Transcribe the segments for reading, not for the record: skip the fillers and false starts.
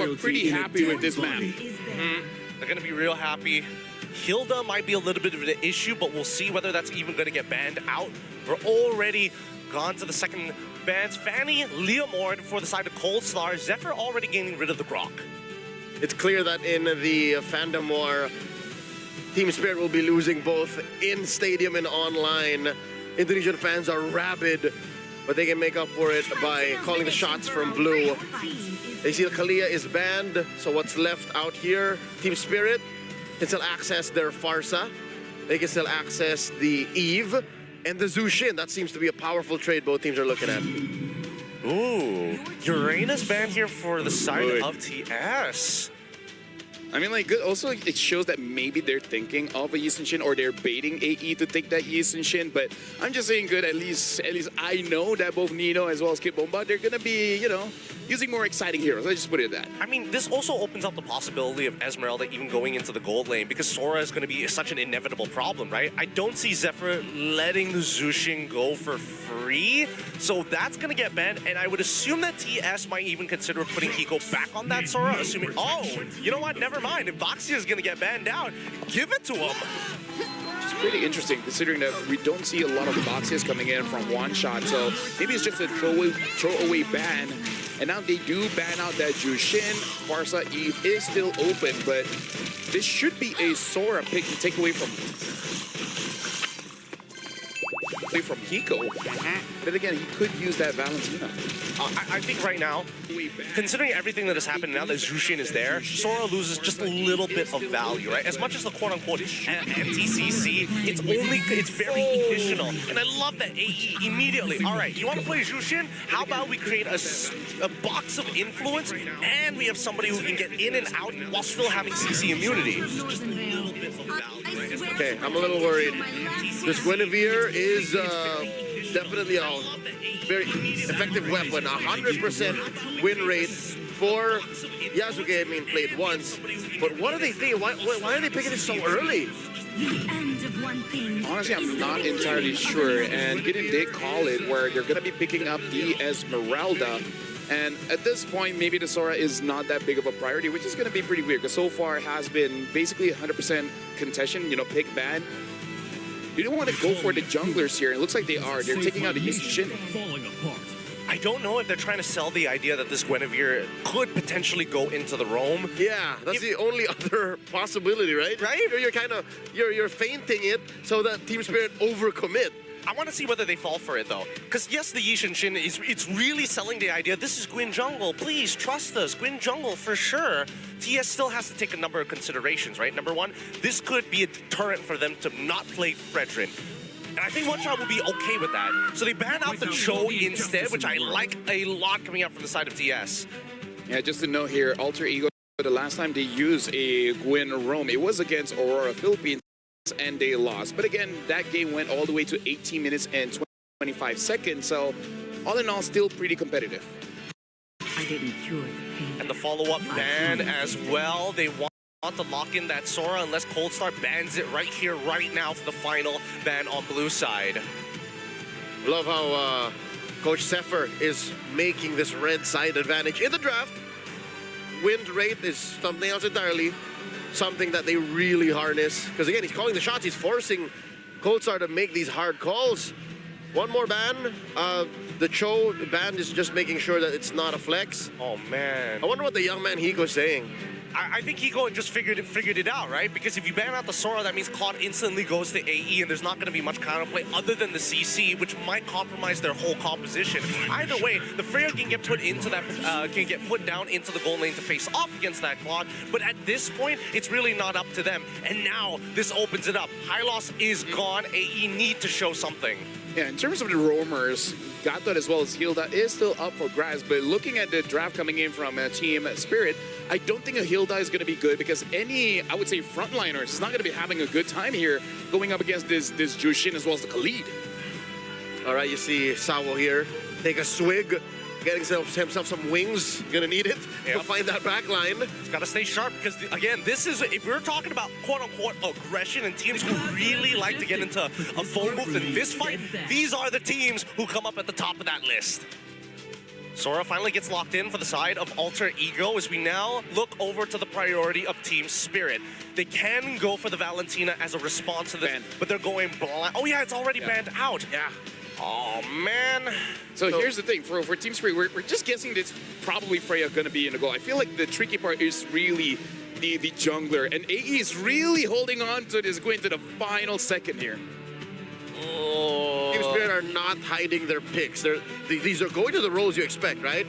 are pretty happy with this map. They're going to be real happy. Hilda might be a little bit of an issue, but we'll see whether that's even going to get banned out. We're already gone to the second bans. Fanny, Leomord for the side of Cold Star. Zephyr already getting rid of the Grok. It's clear that in the Fandom War, Team Spirit will be losing both in stadium and online. Indonesian fans are rabid, but they can make up for it by calling the shots from blue. They see the Kalia is banned, so what's left out here? Team Spirit can still access their Farsa. They can still access the Eve and the Zushin. That seems to be a powerful trade both teams are looking at. Ooh, Uranus banned here for the side of TS. I mean, like, also it shows that maybe they're thinking of a Yi Sun-shin or they're baiting AE to take that Yi Sun-shin, but I'm just saying good, at least I know that both Nino as well as Kid Bomba, they're gonna be, you know, using more exciting heroes. Let's just put it at that. I mean, this also opens up the possibility of Esmeralda even going into the gold lane because Sora is going to be such an inevitable problem, right? I don't see Zephyr letting the Zushin go for free, so that's going to get banned, and I would assume that TS might even consider putting Hiko back on that Sora, assuming, oh, you know what, never mind. If Boxia is going to get banned out, give it to him. It's pretty interesting considering that we don't see a lot of boxes coming in from one shot, so maybe it's just a throwaway ban. And now they do ban out that Jushin. Farsa Eve is still open, but this should be a Sora pick to take away from Hiko. But again, he could use that Valentina. I think right now, considering everything that has happened now that Zushin is there, Sora loses just a little bit of value, right? As much as the quote-unquote MTCC, it's very additional. And I love that AE immediately. All right, you want to play Zushin? How about we create a box of influence and we have somebody who can get in and out while still having CC immunity. Just a little bit of value, right? Okay, I'm a little worried. This Guinevere is definitely a very effective weapon. 100% win rate for Yasuke. I mean, played once. But what are they thinking? Why are they picking it so early? Honestly, I'm not entirely sure. And didn't they call it where they're going to be picking up the Esmeralda? And at this point, maybe the Sora is not that big of a priority, which is going to be pretty weird because so far has been basically 100% contention, you know, pick ban. You don't want to go for the junglers here. It looks like they are. They're taking out the Yi Sun-shin. I don't know if they're trying to sell the idea that this Guinevere could potentially go into the roam. Yeah, that's the only other possibility, right? Right? You're feinting it so that Team Spirit overcommit. I want to see whether they fall for it, though. Because, yes, the Yi Sun-shin, it's really selling the idea, this is Gwyn Jungle, please, trust us, Gwyn Jungle for sure. TS still has to take a number of considerations, right? Number one, this could be a deterrent for them to not play Fredrin. And I think One Shot will be okay with that. So they ban out the Cho instead, which I like a lot coming out from the side of TS. Yeah, just to note here, Alter Ego, the last time they used a Gwyn roam, it was against Aurora Philippines, and they lost. But again, that game went all the way to 18 minutes and 25 seconds, so all in all, still pretty competitive. I didn't cure the pain. And the follow-up ban as well. They want to lock in that Sora unless Cold Star bans it right here, right now for the final ban on blue side. Love how Coach Zephyr is making this red side advantage in the draft. Win rate is something else entirely. Something that they really harness. Because again, he's calling the shots. He's forcing Cold Star to make these hard calls. One more ban. The Cho ban is just making sure that it's not a flex. Oh, man. I wonder what the young man Hiko's saying. I think Hiko just figured it out, right? Because if you ban out the Sora, that means Claude instantly goes to AE, and there's not going to be much counterplay other than the CC, which might compromise their whole composition. Either way, the Freya can get put into that, can get put down into the gold lane to face off against that Claude. But at this point, it's really not up to them. And now this opens it up. Hylos is gone. AE need to show something. Yeah, in terms of the roamers, Gatot as well as Hilda is still up for grabs, but looking at the draft coming in from Team Spirit, I don't think a Hilda is going to be good because any, I would say, frontliners is not going to be having a good time here going up against this Jushin as well as the Khalid. All right, you see Sawo here take a swig, getting himself some wings. Gonna need it to find that back line. He's got to stay sharp because, again, this is, if we're talking about quote-unquote aggression and teams who really like to get into a phone booth in this fight, these are the teams who come up at the top of that list. Sora finally gets locked in for the side of Alter Ego as we now look over to the priority of Team Spirit. They can go for the Valentina as a response to this, but they're going blind. Oh yeah, it's already banned out. Yeah. Oh man. So here's the thing, for Team Spirit, we're just guessing that's probably Freya gonna be in the goal. I feel like the tricky part is really the jungler, and AE is really holding on to this going to the final second here. Oh. Team Spirit are not hiding their picks. These are going to the roles you expect, right?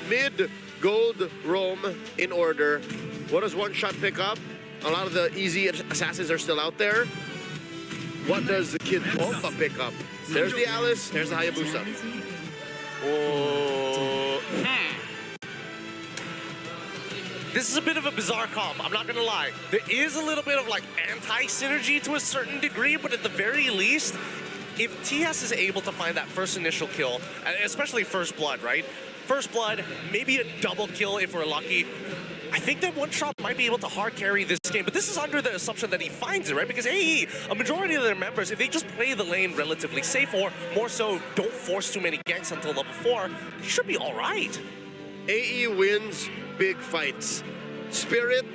Mid, gold, roam in order. What does One Shot pick up? A lot of the easy assassins are still out there. What does the Kid Bomba pick up? There's the Alice, there's the Hayabusa. Oh. This is a bit of a bizarre comp, I'm not gonna lie. There is a little bit of like anti-synergy to a certain degree, but at the very least, if TS is able to find that first initial kill, and especially First Blood, right? First Blood, maybe a double kill if we're lucky. I think that One Shot might be able to hard carry this game, but this is under the assumption that he finds it, right? Because AE, a majority of their members, if they just play the lane relatively safe, or more so, don't force too many ganks until level 4, they should be all right. AE wins big fights. Spirit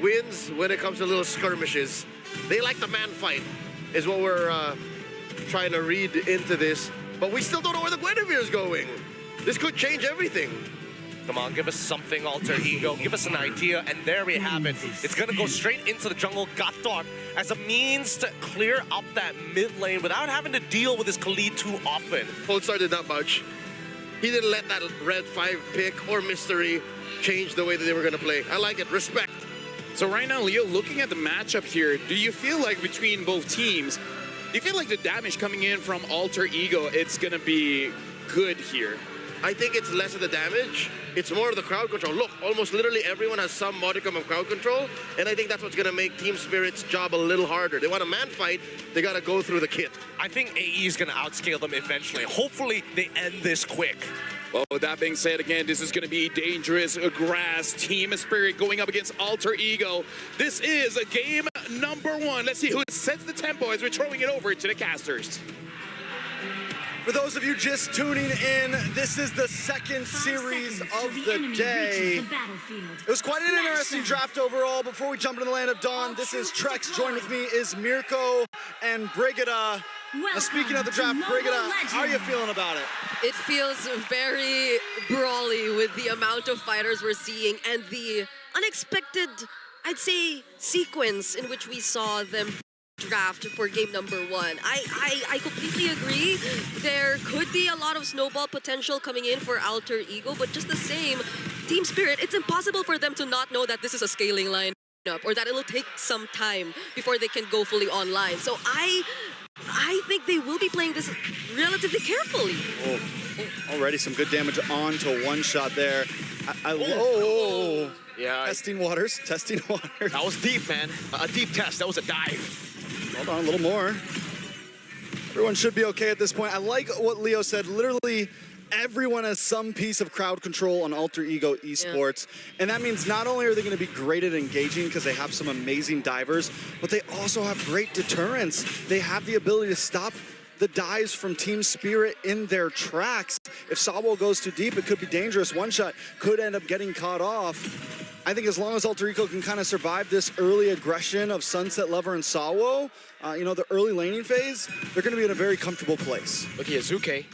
wins when it comes to little skirmishes. They like the man fight, is what we're trying to read into this. But we still don't know where the Guinevere is going. This could change everything. Come on, give us something, Alter Ego. Give us an idea, and there we have it. It's gonna go straight into the jungle. Gatot as a means to clear up that mid lane without having to deal with his Khalid too often. Polestar did not budge. He didn't let that red 5 pick or mystery change the way that they were gonna play. I like it, respect. So right now, Leo, looking at the matchup here, do you feel like between both teams, do you feel like the damage coming in from Alter Ego, it's gonna be good here? I think it's less of the damage. It's more of the crowd control. Look, almost literally everyone has some modicum of crowd control, and I think that's what's gonna make Team Spirit's job a little harder. They want a man fight, they gotta go through the kit. I think AE is gonna outscale them eventually. Hopefully, they end this quick. Well, with that being said, again, this is going to be dangerous grass. Team Spirit going up against Alter Ego. This is game number 1. Let's see who sets the tempo as we're throwing it over to the casters. For those of you just tuning in, this is the second series of the day. It was quite an interesting draft overall. Before we jump into the land of Dawn, this is Trex. Joined with me is Mirko and Brigida. Now, speaking of the draft, Brigida, how are you feeling about it? It feels very brawly with the amount of fighters we're seeing and the unexpected, I'd say, sequence in which we saw them draft for game number 1. I completely agree. There could be a lot of snowball potential coming in for Alter Ego, but just the same, Team Spirit, it's impossible for them to not know that this is a scaling lineup or that it'll take some time before they can go fully online. So I think they will be playing this relatively carefully. Oh, already some good damage on to One Shot there. Yeah. Testing waters. That was deep, man. A deep test. That was a dive. Hold on, a little more. Everyone should be okay at this point. I like what Leo said. Literally, everyone has some piece of crowd control on Alter Ego Esports. Yeah. And that means not only are they going to be great at engaging because they have some amazing divers, but they also have great deterrence. They have the ability to stop the dives from Team Spirit in their tracks. If Sawo goes too deep, it could be dangerous. One Shot could end up getting caught off. I think as long as Alter Ego can kind of survive this early aggression of Sunset Lover and Sawo, you know, the early laning phase, they're going to be in a very comfortable place. Look at Yazuke.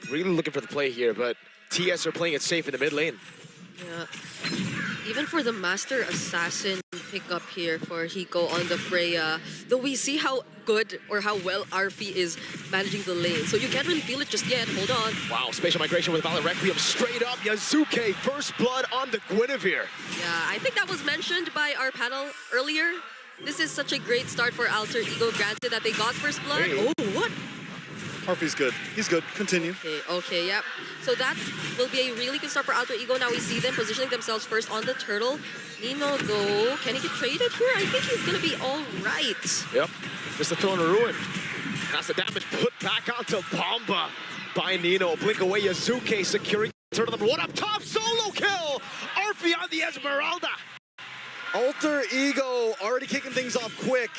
Really looking for the play here, but TS are playing it safe in the mid lane. Yeah. Even for the Master Assassin pickup here for Hiko on the Freya, though we see how good or how well Arfi is managing the lane. So you can't really feel it just yet. Hold on. Wow, spatial migration with Violet Requiem straight up. Yazuke, first blood on the Guinevere. Yeah, I think that was mentioned by our panel earlier. This is such a great start for Alter Ego, granted that they got first blood. Hey. Oh, what? Harpy's good. He's good. Continue. Okay, yep. So that will be a really good start for Alter Ego. Now we see them positioning themselves first on the turtle. Nino, though, can he get traded here? I think he's going to be all right. Yep, just a Throne of Ruin. That's the damage put back onto Bomba by Nino. Blink away, Yazuke securing turtle number 1 up top. Solo kill! Arfi on the Esmeralda. Alter Ego already kicking things off quick.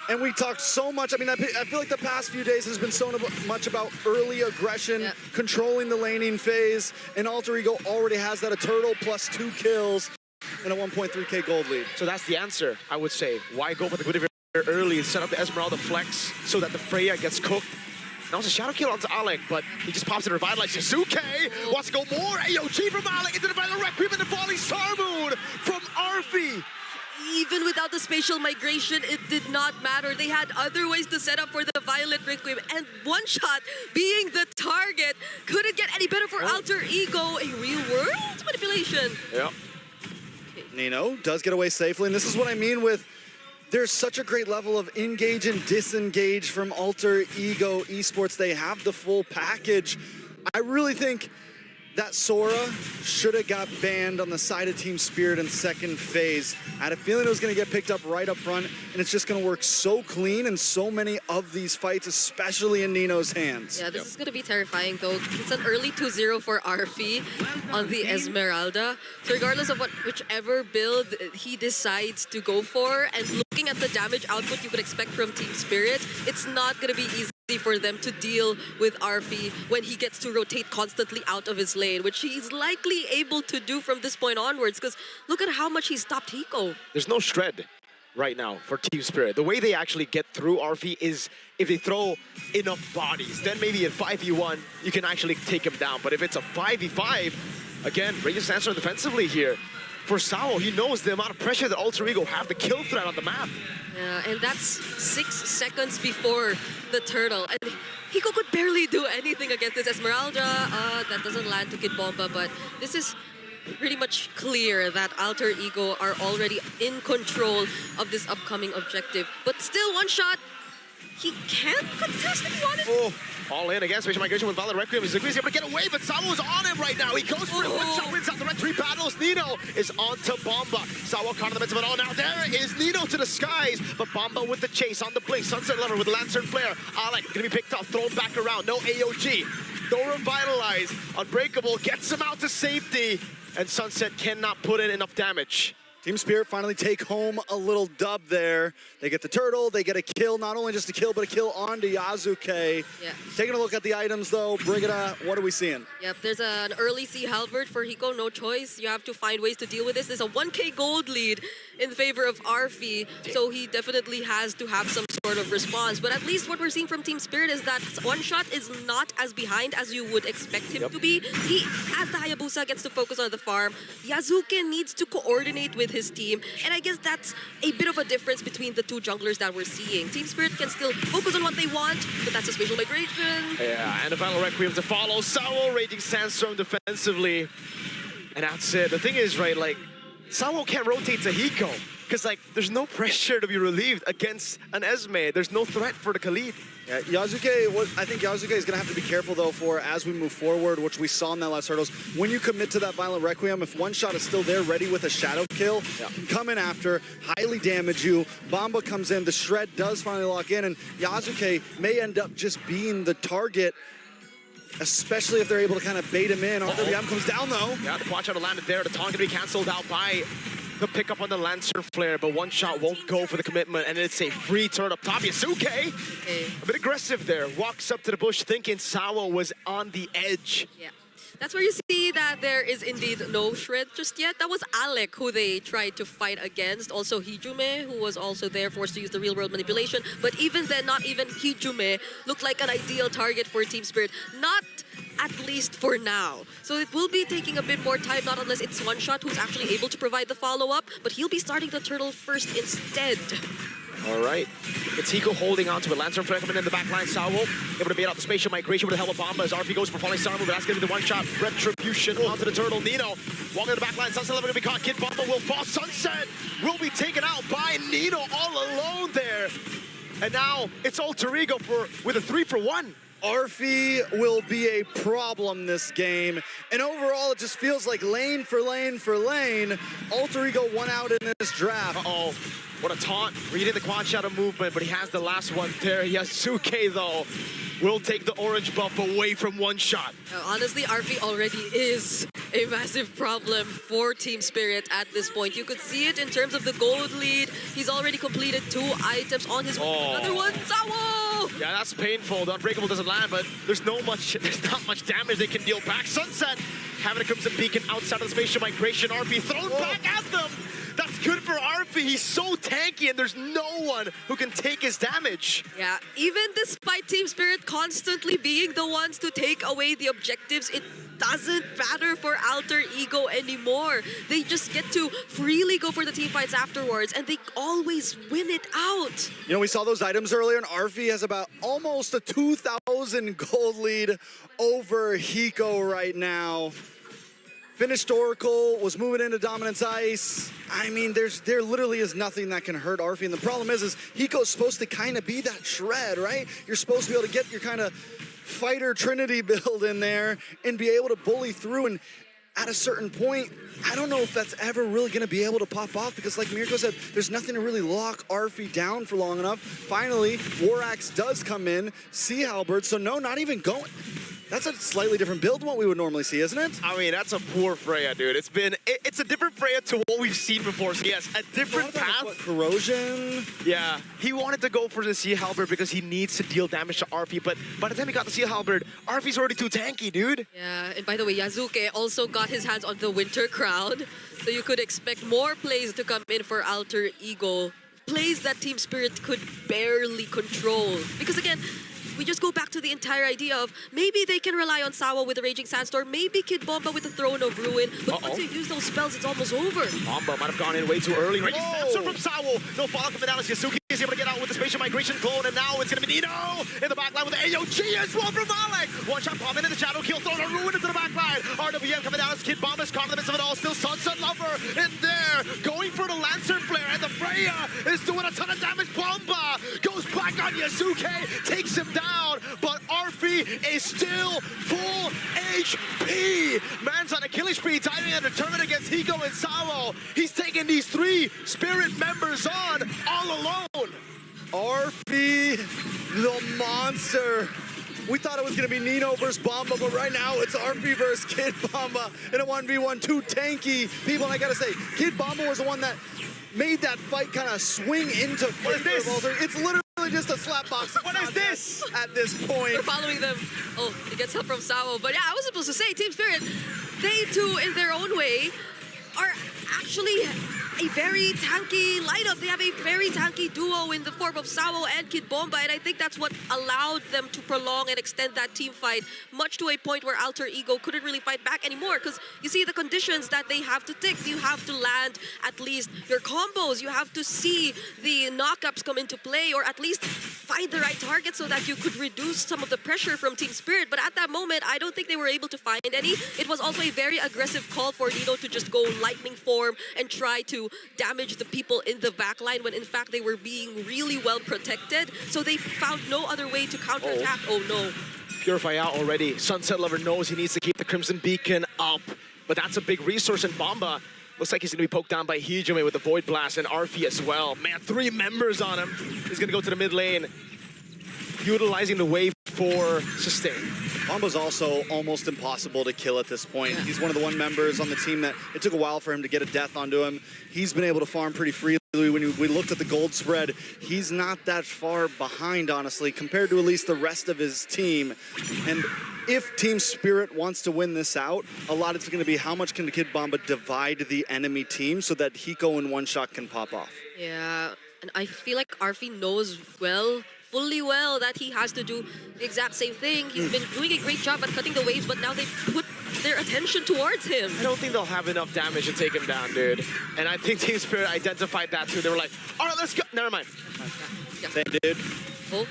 And we talked so much. I mean, I feel like the past few days has been so much about early aggression, controlling the laning phase, and Alter Ego already has that, a turtle plus 2 kills and a 1.3k gold lead. So that's the answer, I would say. Why go for the Guinevere early and set up the Esmeralda flex so that the Freya gets cooked? That was a shadow kill onto Alec, but he just pops it and revitalizes. Yasuke wants to go more. AOG from Alec into the Violet Requiem and the falling Star Moon from Arfi. Even without the spatial migration, it did not matter. They had other ways to set up for the Violet Requiem, and one shot being the target couldn't get any better for Alter Ego. A real-world manipulation. Yeah. Nino does get away safely, and this is what I mean with there's such a great level of engage and disengage from Alter Ego Esports. They have the full package. I really think that Sora should have got banned on the side of Team Spirit in second phase. I had a feeling it was going to get picked up right up front, and it's just going to work so clean in so many of these fights, especially in Nino's hands. Yeah, this is going to be terrifying, though. It's an early 2-0 for Arfi on the Esmeralda. So regardless of whichever build he decides to go for, and looking at the damage output you could expect from Team Spirit, it's not going to be easy for them to deal with Arfi when he gets to rotate constantly out of his lane, which he's likely able to do from this point onwards, because look at how much he stopped Hiko. There's no shred right now for Team Spirit. The way they actually get through Arfi is if they throw enough bodies. Then maybe in 5v1, you can actually take him down. But if it's a 5v5, again, Radiant Sandstorm defensively here. For Sao, he knows the amount of pressure that Alter Ego have, the kill threat on the map. Yeah, and that's 6 seconds before the turtle. And Hiko could barely do anything against this Esmeralda. That doesn't land to Kid Bomba, but this is pretty much clear that Alter Ego are already in control of this upcoming objective. But still, one shot, he can't contest if he wanted. Oh, all in again, spatial migration with Violet Requiem. He's able to get away, but Sawo's on him right now. He goes for it. One shot wins out the red 3 battles. Nino is on to Bomba. Sawo caught in the midst of it all. Now there is Nino to the skies, but Bomba with the chase on the blink. Sunset Lover with Lantern Flare. Alec gonna be picked off, thrown back around. No AOG. No revitalize. Unbreakable gets him out to safety, and Sunset cannot put in enough damage. Team Spirit finally take home a little dub there. They get the turtle, they get a kill, not only just a kill, but a kill onto Yasuke. Yeah. Taking a look at the items though, Brigida, what are we seeing? Yep, there's an early Sea Halberd for Hiko, no choice. You have to find ways to deal with this. There's a 1k gold lead in favor of Arfi, so he definitely has to have some sort of response. But at least what we're seeing from Team Spirit is that one shot is not as behind as you would expect him to be. He, as the Hayabusa, gets to focus on the farm. Yasuke needs to coordinate with his team, and I guess that's a bit of a difference between the two junglers that we're seeing. Team Spirit can still focus on what they want, but that's a spatial migration. Yeah, and the final Requiem to follow. Sawo Raging Sandstorm defensively. And that's it. The thing is, right, like, Sawo can't rotate to Hiko, because, like, there's no pressure to be relieved against an Esme. There's no threat for the Khalid. Yeah, I think Yasuke is going to have to be careful, though, for as we move forward, which we saw in that last hurdles. When you commit to that Violent Requiem, if one shot is still there, ready with a shadow kill, can come in after, highly damage you. Bomba comes in, the shred does finally lock in, and Yasuke may end up just being the target, especially if they're able to kind of bait him in. RWM comes down, though. Yeah, the watch out landed there. The taunt gonna be canceled out by the pickup on the Lancer Flare, but one shot won't go for the commitment, and it's a free turn up top. Yasuke, a bit aggressive there. Walks up to the bush thinking Sawo was on the edge. Yeah. That's where you see that there is indeed no shred just yet. That was Alec who they tried to fight against. Also Hijume, who was also there, forced to use the real-world manipulation. But even then, not even Hijume looked like an ideal target for Team Spirit. Not at least for now. So it will be taking a bit more time, not unless it's One Shot who's actually able to provide the follow-up, but he'll be starting the turtle first instead. All right, it's Hiko holding on to it. Lantern Flare coming in the back line. Sawo able to bait out the spatial migration with the help of Bomba as RP goes for falling star move, but that's going to be the one shot. Retribution onto the turtle. Nino walking in the back line. Sunset Lover going to be caught. Kid Bomba will fall. Sunset will be taken out by Nino all alone there. And now it's Alter Ego with a 3-for-1. Arfi will be a problem this game, and overall it just feels like lane for lane for lane. Alter Ego won out in this draft. Uh-oh, what a taunt. Reading the quad shadow movement, but he has the last one there. Yasuke, though, will take the orange buff away from One Shot. Honestly, RP already is a massive problem for Team Spirit at this point. You could see it in terms of the gold lead. He's already completed 2 items on his way to another one. Zawo! Yeah, that's painful. The Unbreakable doesn't land, but there's not much damage they can deal back. Sunset having a Crimson Beacon outside of the spatial migration. RP thrown back at them. That's good for RP. He's so tanky, and there's no one who can take his damage. Yeah, even despite Team Spirit constantly being the ones to take away the objectives, it doesn't matter for Alter Ego anymore. They just get to freely go for the team fights afterwards, and they always win it out. You know, we saw those items earlier, and Arfi has about almost a 2,000 gold lead over Hiko right now. Finished Oracle, was moving into Dominance Ice. I mean, there literally is nothing that can hurt Arfi. And the problem is Hiko's supposed to kind of be that shred, right? You're supposed to be able to get your kind of fighter Trinity build in there and be able to bully through. And at a certain point, I don't know if that's ever really going to be able to pop off, because like Mirko said, there's nothing to really lock Arfi down for long enough. Finally, War Axe does come in, Sea Halberd, so no, not even going. That's a slightly different build than what we would normally see, isn't it? I mean, that's a poor Freya, dude. It's a different Freya to what we've seen before. So yes, a different path. What, corrosion? Yeah, he wanted to go for the Sea Halberd because he needs to deal damage to RP, but by the time he got the Sea Halberd, RP's already too tanky, dude. Yeah, and by the way, Yazuke also got his hands on the Winter Crown, so you could expect more plays to come in for Alter Ego. Plays that Team Spirit could barely control. Because again, we just go back to the entire idea of maybe they can rely on Sawa with the Raging Sandstorm, maybe Kid Bomba with the Throne of Ruin, but once you use those spells, it's almost over. Bomba might have gone in way too early. Raging Sandstorm from Sawa. No follow-up coming down as Yasuki is able to get out with the Spatial Migration clone, and now it's going to be Nino in the backline with the AOG as well from Alec. One shot bomb into the Shadow Kill, Throne of Ruin into the backline. RWM coming down as Kid Bomba's caught in the midst of it all. Still Sunset Lover in there, going for the Lancer Flare, and the Freya is doing a ton of damage. Bomba goes back on Yasuke, takes him down, but RP is still full HP. Man's on a killing spree, timing and determined against Hiko and Sawo. He's taking these 3 Spirit members on all alone. RP, the monster. We thought it was going to be Nino versus Bomba, but right now it's RP versus Kid Bomba in a 1v1, 2 tanky people. And I got to say, Kid Bomba was the one that made that fight kind of swing into favor of Alter. It's literally just a slap box. What is this? At this point. We're following them. Oh, he gets help from Sawo. But yeah, I was supposed to say, Team Spirit, they too, in their own way, are actually a very tanky lineup. They have a very tanky duo in the form of Sawo and Kid Bomba, and I think that's what allowed them to prolong and extend that team fight, much to a point where Alter Ego couldn't really fight back anymore, because you see the conditions that they have to tick. You have to land at least your combos. You have to see the knockups come into play, or at least find the right target so that you could reduce some of the pressure from Team Spirit. But at that moment, I don't think they were able to find any. It was also a very aggressive call for Nino to just go lightning form and try to damage the people in the backline when in fact they were being really well protected. So they found no other way to counterattack. Oh no. Purify out already. Sunset Lover knows he needs to keep the Crimson Beacon up, but that's a big resource, and Bomba looks like he's going to be poked down by Hijime with the Void Blast, and Arfi as well. Man, 3 members on him. He's going to go to the mid lane, utilizing the wave for sustain. Bomba's also almost impossible to kill at this point. He's one of the 1 members on the team that it took a while for him to get a death onto him. He's been able to farm pretty freely. When we looked at the gold spread, he's not that far behind, honestly, compared to at least the rest of his team. And if Team Spirit wants to win this out, a lot it's going to be how much can Kid Bomba divide the enemy team so that Hiko in 1 shot can pop off. Yeah, and I feel like Arfi knows fully well that he has to do the exact same thing. He's been doing a great job at cutting the waves, but now they've put their attention towards him. I don't think they'll have enough damage to take him down, dude. And I think Team Spirit identified that too. They were like, all right, let's go. Never mind. Yeah. Same dude. Oh.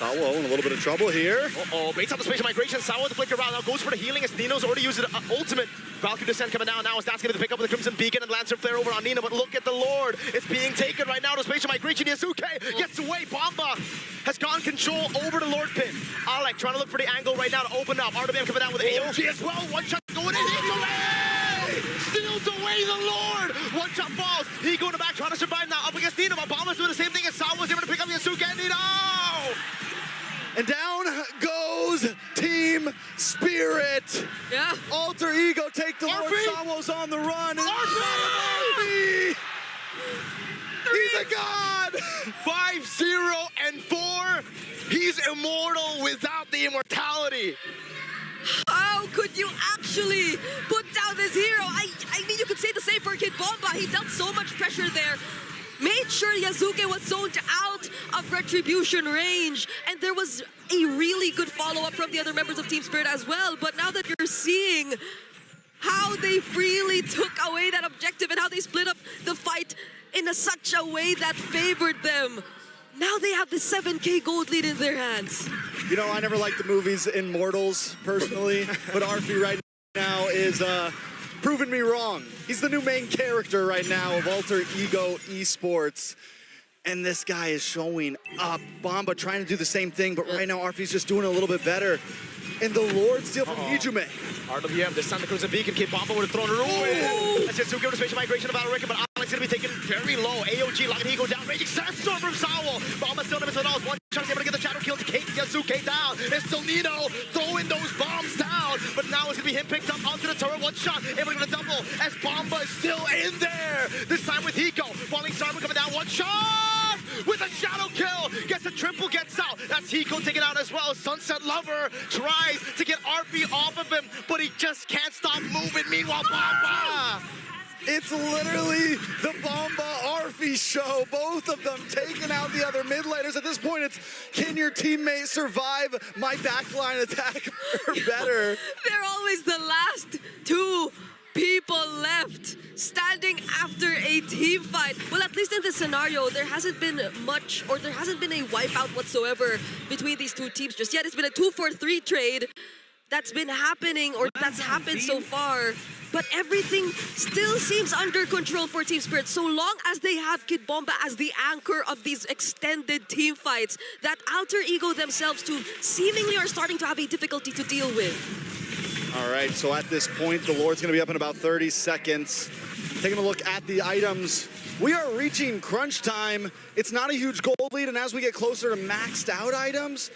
Sawo in a little bit of trouble here. Uh-oh, baits out the spatial migration. Sawo the flicker around. Now goes for the healing as Nino's already used it. Ultimate. Valkyrie Descent coming down now as that's going to pick up with the Crimson Beacon and Lancer Flare over on Nino. But look at the Lord. It's being taken right now to spatial migration. Yasuke gets away. Bomba has gone control over the Lord Pit. Alec trying to look for the angle right now to open up. RWM coming down with AOG as well. 1 shot going in. Hits away! Steals away the Lord. 1 shot falls. He going back trying to survive now up against Nino. But Bomba's doing the same thing as Sawa was able to pick up Yasuke and Nino. And down goes Team Spirit. Yeah. Alter Ego take the Lord. RP! Samo's on the run. RP! He's a god! 5-0-4. He's immortal without the immortality. How could you actually put down this hero? I mean, you could say the same for Kid Bomba. He dealt so much pressure there. Made sure Yasuke was zoned out of retribution range. And there was a really good follow-up from the other members of Team Spirit as well. But now that you're seeing how they freely took away that objective and how they split up the fight in such a way that favored them, now they have the 7K gold lead in their hands. You know, I never liked the movies Immortals, personally, but Arfi right now is proving me wrong. He's the new main character right now of Alter Ego Esports. And this guy is showing up. Bomba trying to do the same thing, but right now Arfi's just doing a little bit better. And the Lord steal from Hijume. RWM, this time the Crimson Beacon, Kid Bomba would have thrown it away. That's Yasuke with a spatial migration of Battle Record, but Alex gonna be taken very low. AOG, Lock and He go down, raging Sandstorm from Sawo. Bomba still in the middle, one shot able to get the shadow kill to take Yasuke down. It's still Nino throwing those bombs down, but now it's gonna be him picked up onto the turret, one shot, able to get a double as Bomba is still in there. This time with Hiko, falling star coming down, one shot with a shadow kill, gets a triple, gets out. That's Hiko taken out as well. Sunset Lover tries to get RP off of him, but he just can't stop moving. Meanwhile, Bomba! It's literally the Bomba Arfi show. Both of them taking out the other mid laners. At this point, it's can your teammate survive my backline attack or better? They're always the last two people left standing after a team fight. Well, at least in this scenario, there hasn't been much, or there hasn't been a wipeout whatsoever between these two teams just yet. It's been a 2-4-3 trade that's been happening, or that's happened so far. But everything still seems under control for Team Spirit, so long as they have Kid Bomba as the anchor of these extended team fights that Alter Ego themselves too seemingly are starting to have a difficulty to deal with. All right, so at this point, the Lord's gonna be up in about 30 seconds. Taking a look at the items. We are reaching crunch time. It's not a huge gold lead, and as we get closer to maxed out items,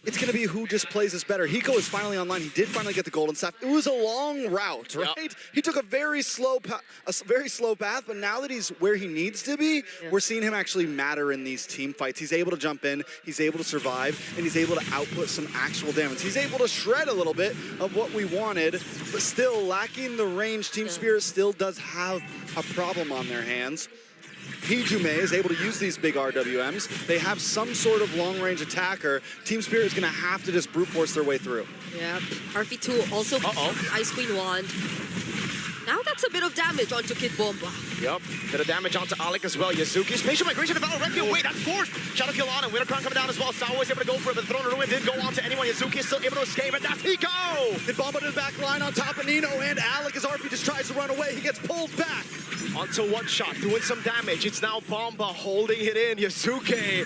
it's gonna be who just plays this better. Hiko is finally online. He did finally get the golden staff. It was a long route, right? Yep. He took a very slow path, but now that he's where he needs to be, we're seeing him actually matter in these team fights. He's able to jump in, he's able to survive, and he's able to output some actual damage. He's able to shred a little bit of what we wanted, but still lacking the range. Team Spirit still does have a problem on their hands. Hijume is able to use these big RWMs. They have some sort of long-range attacker. Team Spirit is going to have to just brute force their way through. Yep. RP2 also Ice Queen Wand. Now that's a bit of damage onto Kid Bomba. Yep, bit of damage onto Alec as well. Yasuki, spatial migration to Battle Requiem. Wait, that's forced. Shadow kill on him. Winter Crown coming down as well. Sawa is able to go for it, but thrown it away. Didn't go on to anyone. Yasuki is still able to escape, and that's Hiko! Kid Bomba to the back line on top of Nino and Alec as RP just tries to run away. He gets pulled back. Onto one shot, doing some damage. It's now Bomba holding it in. Yasuke,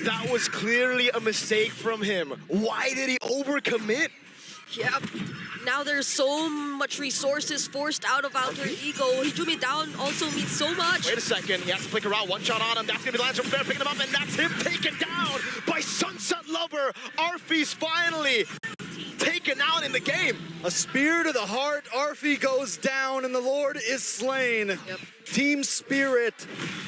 that was clearly a mistake from him. Why did he overcommit? Yep. Now there's so much resources forced out of Alter Ego. Hijume down also means so much. Wait a second, he has to flick around. One shot on him. That's gonna be Lance from Fair picking him up, and that's him taken down by Sunset Lover. Arfi's finally taken out in the game. A spear to the heart. Arfi goes down, and the Lord is slain. Yep. Team Spirit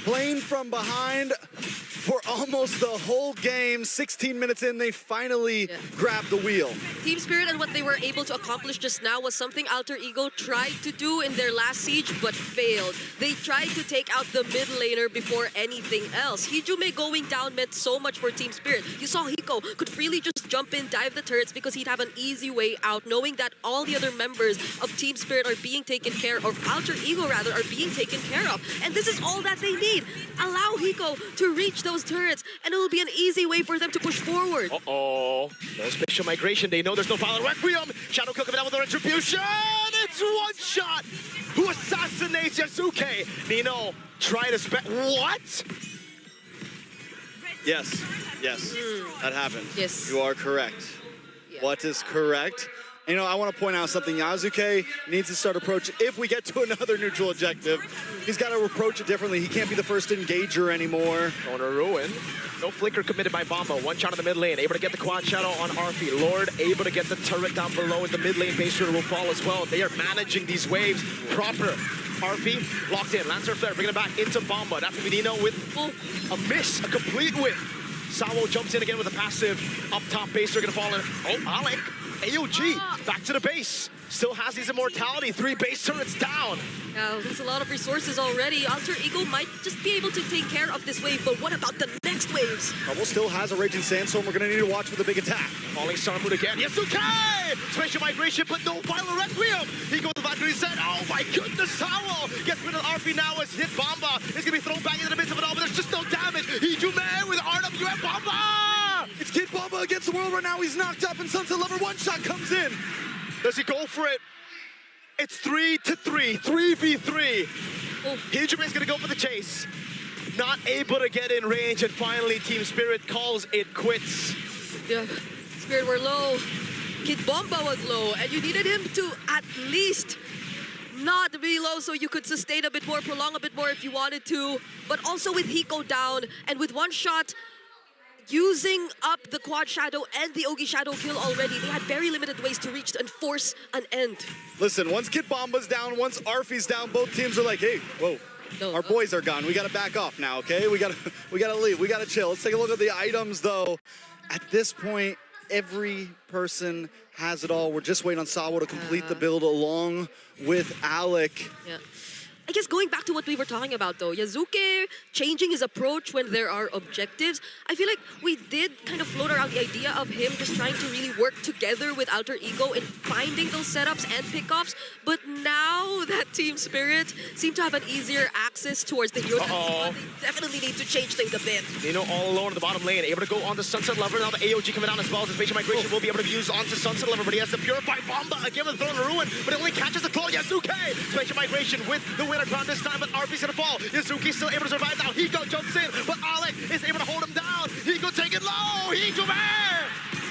playing from behind for almost the whole game. 16 minutes in, they finally grabbed the wheel. Team Spirit and what they were able to accomplish just now was something Alter Ego tried to do in their last siege, but failed. They tried to take out the mid laner before anything else. Hijume going down meant so much for Team Spirit. You saw Hiko could freely just jump in, dive the turrets, because he'd have an easy way out, knowing that all the other members of Team Spirit are being taken care of, or Alter Ego rather, are being taken care of. And this is all that they need. Allow Hiko to reach those turrets, and it will be an easy way for them to push forward. Uh-oh. No spatial migration. They know there's no Valor Requiem. Shadow kill coming down with the retribution. It's one shot. Who assassinates Yasuke? Nino trying to what? Yes, that happened. Yes. You are correct. Yeah. What is correct? You know, I want to point out something. Yazuke needs to start approaching. If we get to another neutral objective, he's got to approach it differently. He can't be the first engager anymore. On a ruin. No flicker committed by Bomba. One shot in the mid lane. Able to get the quad shadow on Arfi. Lord able to get the turret down below as the mid lane base shooter will fall as well. They are managing these waves proper. Arfi locked in. Lancer Flare bringing it back into Bomba. That's Menino with a miss, a complete whiff. Sawo jumps in again with a passive. Up top base, they're going to fall in. Oh, Alec. AOG back to the base. Still has his immortality. 3 base turrets down. Yeah, there's a lot of resources already. Alter Ego might just be able to take care of this wave, but what about the next waves? Bubble still has a Raging Sandstorm. We're going to need to watch for the big attack. Falling Star Moon again. Yasuke! Spatial Migration, but no final Requiem. He goes back to his set. Oh my goodness, Sawo gets rid of RP now as hit Bomba. It's going to be thrown back into the midst of it all, but there's just no damage. Hijume with RWF Bomba! It's Kid Bomba against the world right now. He's knocked up, and Sunset Lover one-shot comes in. Does he go for it? It's 3-3, 3v3. Hijume is going to go for the chase. Not able to get in range, and finally Team Spirit calls it quits. Yeah, Spirit were low. Kid Bomba was low, and you needed him to at least not be low so you could sustain a bit more, prolong a bit more if you wanted to. But also with Hiko down, and with one shot, using up the quad shadow and the Ogi shadow kill already, they had very limited ways to reach and force an end. Listen, once Kid Bomba's down, once Arfi's down, both teams are like, hey, whoa. No, Our boys are gone. We gotta back off now, okay? We gotta leave. We gotta chill. Let's take a look at the items, though. At this point, every person has it all. We're just waiting on Sawo to complete the build along with Alec. Yeah. I guess going back to what we were talking about though, Yazuke changing his approach when there are objectives, I feel like we did kind of float around the idea of him just trying to really work together with Alter Ego in finding those setups and pickoffs, but now that Team Spirit seem to have an easier access towards the hero, they definitely need to change things a bit. Nino all alone in the bottom lane, able to go on the Sunset Lover. Now the AOG coming down as well. His Spatial Migration will be able to be used onto Sunset Lover, but he has to purify Bomba again with Throne of Ruin, but it only catches the claw. Yazuke! Spatial Migration with the winner crown this time, but RP's gonna fall. Yazuki's still able to survive now. Hiko jumps in, but Alec is able to hold him down. Hiko take it low. Hiko man!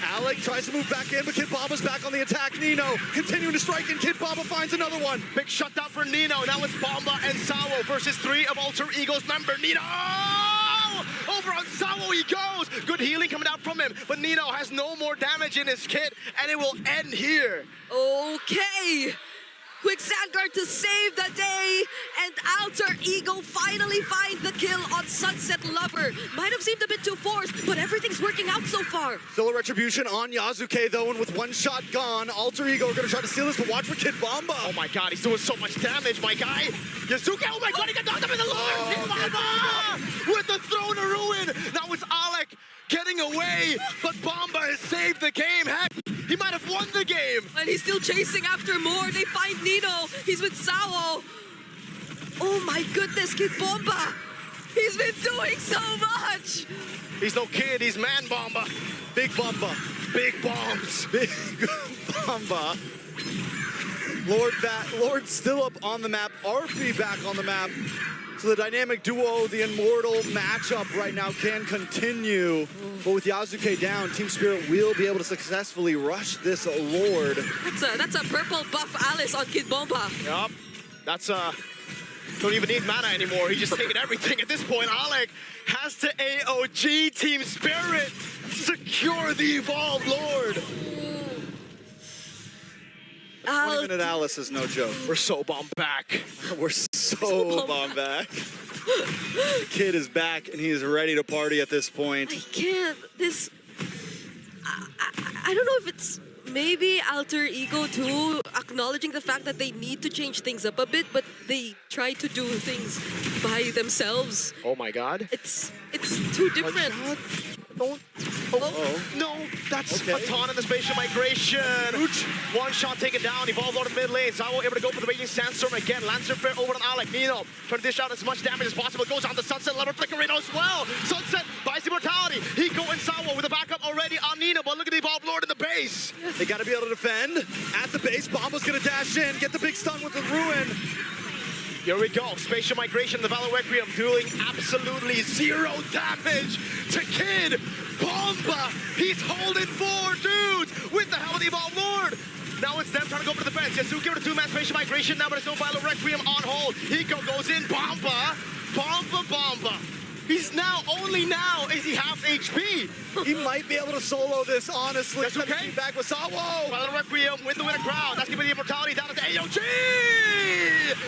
Alec tries to move back in, but Kid Bomba's back on the attack. Nino continuing to strike, and Kid Bomba finds another one. Big shutdown for Nino. Now it's Bomba and Sawo versus 3 of Alter Ego's member. Nino! Over on Sawo he goes. Good healing coming out from him, but Nino has no more damage in his kit, and it will end here. Okay. Quick Sandguard to save the day, and Alter Ego finally finds the kill on Sunset Lover. Might have seemed a bit too forced, but everything's working out so far. Still a retribution on Yazuke, though, and with one shot gone, Alter Ego are going to try to steal this, but watch for Kid Bomba. Oh my god, he's doing so much damage, my guy. Yazuke, oh my god, he got knocked up in the Lord. Kid Bomba with the Throne of Ruin. Now it's Alec getting away, but Bomba has saved the game. Heck, he might have won the game. And he's still chasing after more. They find Nino. He's with Sawo. Oh my goodness, Kid Bomba. He's been doing so much. He's no kid, he's man Bomba. Big Bomba. Big bombs. Big Bomba. Lord still up on the map. RP back on the map. So the dynamic duo, the immortal matchup right now can continue. But with Yazuke down, Team Spirit will be able to successfully rush this Lord. That's a purple buff Alice on Kid Bomba. Yup. That's don't even need mana anymore. He's just taking everything at this point. Alec has to AOG Team Spirit secure the Evolved Lord. 20 minute Alice is no joke. We're so bombed back. We're so bombed back. The kid is back and he is ready to party at this point. I can't. I don't know if it's maybe Alter Ego too, acknowledging the fact that they need to change things up a bit, but they try to do things by themselves. Oh my god. It's too different. No, that's a ton in the Spatial Migration. One shot taken down, Evolved Lord in mid lane. Sawo able to go for the Raging Sandstorm again. Lancer Flare over on Alec. Nino trying to dish out as much damage as possible. Goes on the Sunset Lover flickering as well. Sunset buys immortality. Hiko and Sawo with a backup already on Nino, but look at the Evolved Lord in the base. They got to be able to defend. At the base, Bomba's going to dash in, get the big stun with the Ruin. Here we go, Spatial Migration, the Valor Requiem doing absolutely 0 damage to Kid Bomba. He's holding 4 dudes with the help of the Evolved Lord. Now it's them trying to go for the defense. Yasuki with a two-man spatial migration now, but it's no Violet Requiem on hold. Hiko goes in. Bomba. He's now, only now is he half HP. He might be able to solo this, honestly. That's okay. Back with Sawo. Violet Requiem with the winner crowd. That's giving the immortality down to the AOG.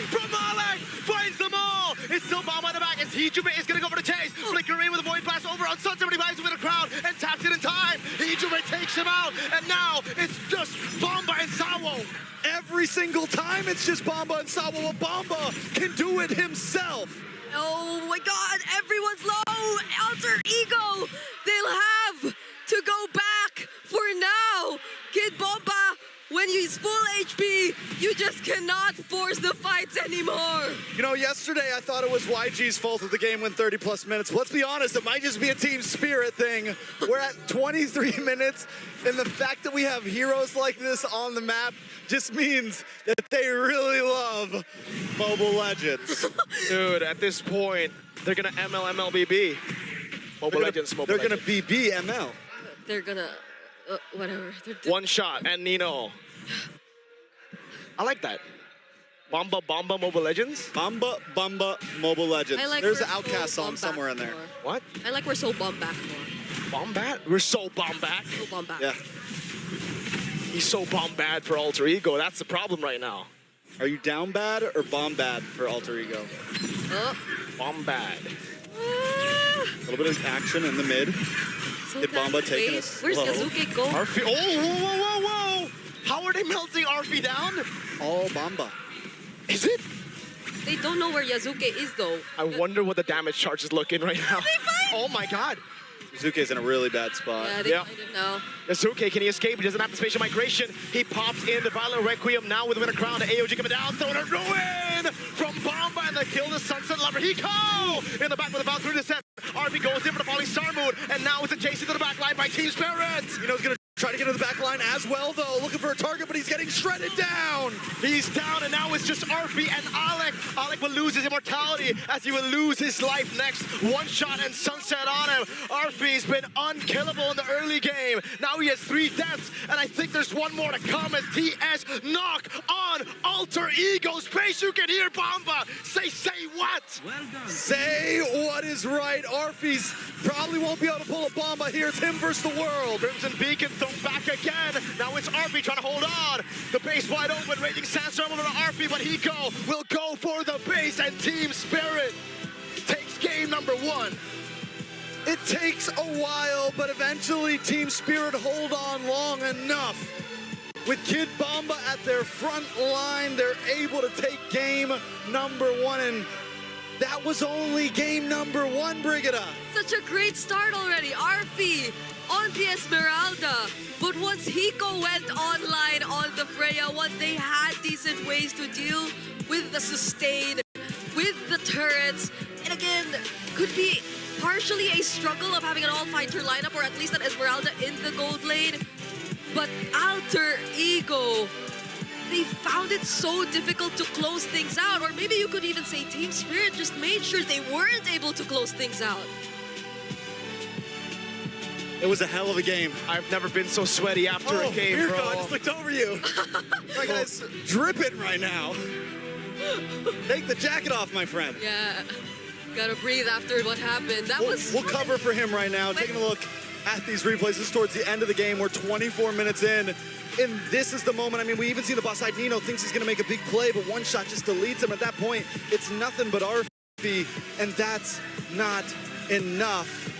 From Alec finds them all. It's still Bomba in the back. It's Hijube is going to go for the chase. Flicker in with a void blast over on Sunset, but he buys the winner crowd and taps it in time. Hijube takes him out, and now it's just Bomba and Sawo. Every single time it's just Bomba and Sawo. Well, Bomba can do it himself. Oh my god, everyone's low! Alter Ego! They'll have to go back for now! Kid Bomba, when he's full HP, you just cannot force the fights anymore! You know, yesterday I thought it was YG's fault that the game went 30 plus minutes. Let's be honest, it might just be a team spirit thing. We're at 23 minutes, and the fact that we have heroes like this on the map just means that they really love Mobile Legends. Dude, at this point, they're gonna MLBB. Mobile Legends, Mobile They're Legends. gonna BBML. They're gonna... whatever. One shot, and Nino. I like that. Bomba, Mobile Legends? Bomba, Mobile Legends. I like There's we're an Outcast so song somewhere in there. more. What? I like we're so bomb back more. Bombat? We're so Bombat. So bomb back. Yeah. He's so Bombad for Alter Ego. That's the problem right now. Are you down bad or bomb bad for Alter Ego? Bombad. A little bit of action in the mid. So Kid Bomba that taking wait, us where's slow. Kazuke go? Arfi. Oh, whoa. How are they melting Arfi down? All Bomba. Is it? They don't know where Yazuke is though. I wonder what the damage charge is looking right now. They fight! Oh my god. Zuke's in a really bad spot. Yeah, they Yeah. find him now. Yasuke, can he escape? He doesn't have the spatial migration. He pops in the Violet Requiem now with the winner crown. The AOG coming down, throwing a ruin from Bomba, and they kill the Sunset Lover. Hiko in the back with the Valkyrie descent. RB goes in for the falling star moon, and now it's a chase into the back line by Team Spirit. You know, he's gonna try to get into the back line as well, though. Looking for a target, but he's getting shredded down. He's down, and now it's just Arfi and Alec. Alec will lose his immortality as he will lose his life next. One shot and Sunset on him. Arfi's been unkillable in the early game. Now he has 3 deaths, and I think there's one more to come as TS knock on Alter Ego. Space, you can hear Bomba say what? Say what is right. Arfi's probably won't be able to pull a Bomba here. It's him versus the world. Crimson Beacon thrown back again. Now it's Arfi trying to hold on. The base wide open. Raging Sandstorm over to Arfi, but Hiko will go for the base, and Team Spirit takes game number 1. It takes a while, but eventually Team Spirit hold on long enough. With Kid Bomba at their front line, they're able to take game number 1, and that was only game number 1, Brigida. Such a great start already. Arfi on the Esmeralda. But once Hiko went online on the Freya, once they had decent ways to deal with the sustain, with the turrets, and again, could be partially a struggle of having an all-fighter lineup, or at least an Esmeralda in the gold lane. But Alter Ego, they found it so difficult to close things out, or maybe you could even say Team Spirit just made sure they weren't able to close things out. It was a hell of a game. I've never been so sweaty after a game, Mirko, bro. I just looked over you. My guy's dripping right now. Take the jacket off, my friend. Yeah, gotta breathe after what happened. That was... We'll cover for him right now. Taking a look at these replays. This is towards the end of the game. We're 24 minutes in. And this is the moment. I mean, we even see the boss side. Nino thinks he's going to make a big play, but one shot just deletes him. At that point, it's nothing but RFB, and that's not enough.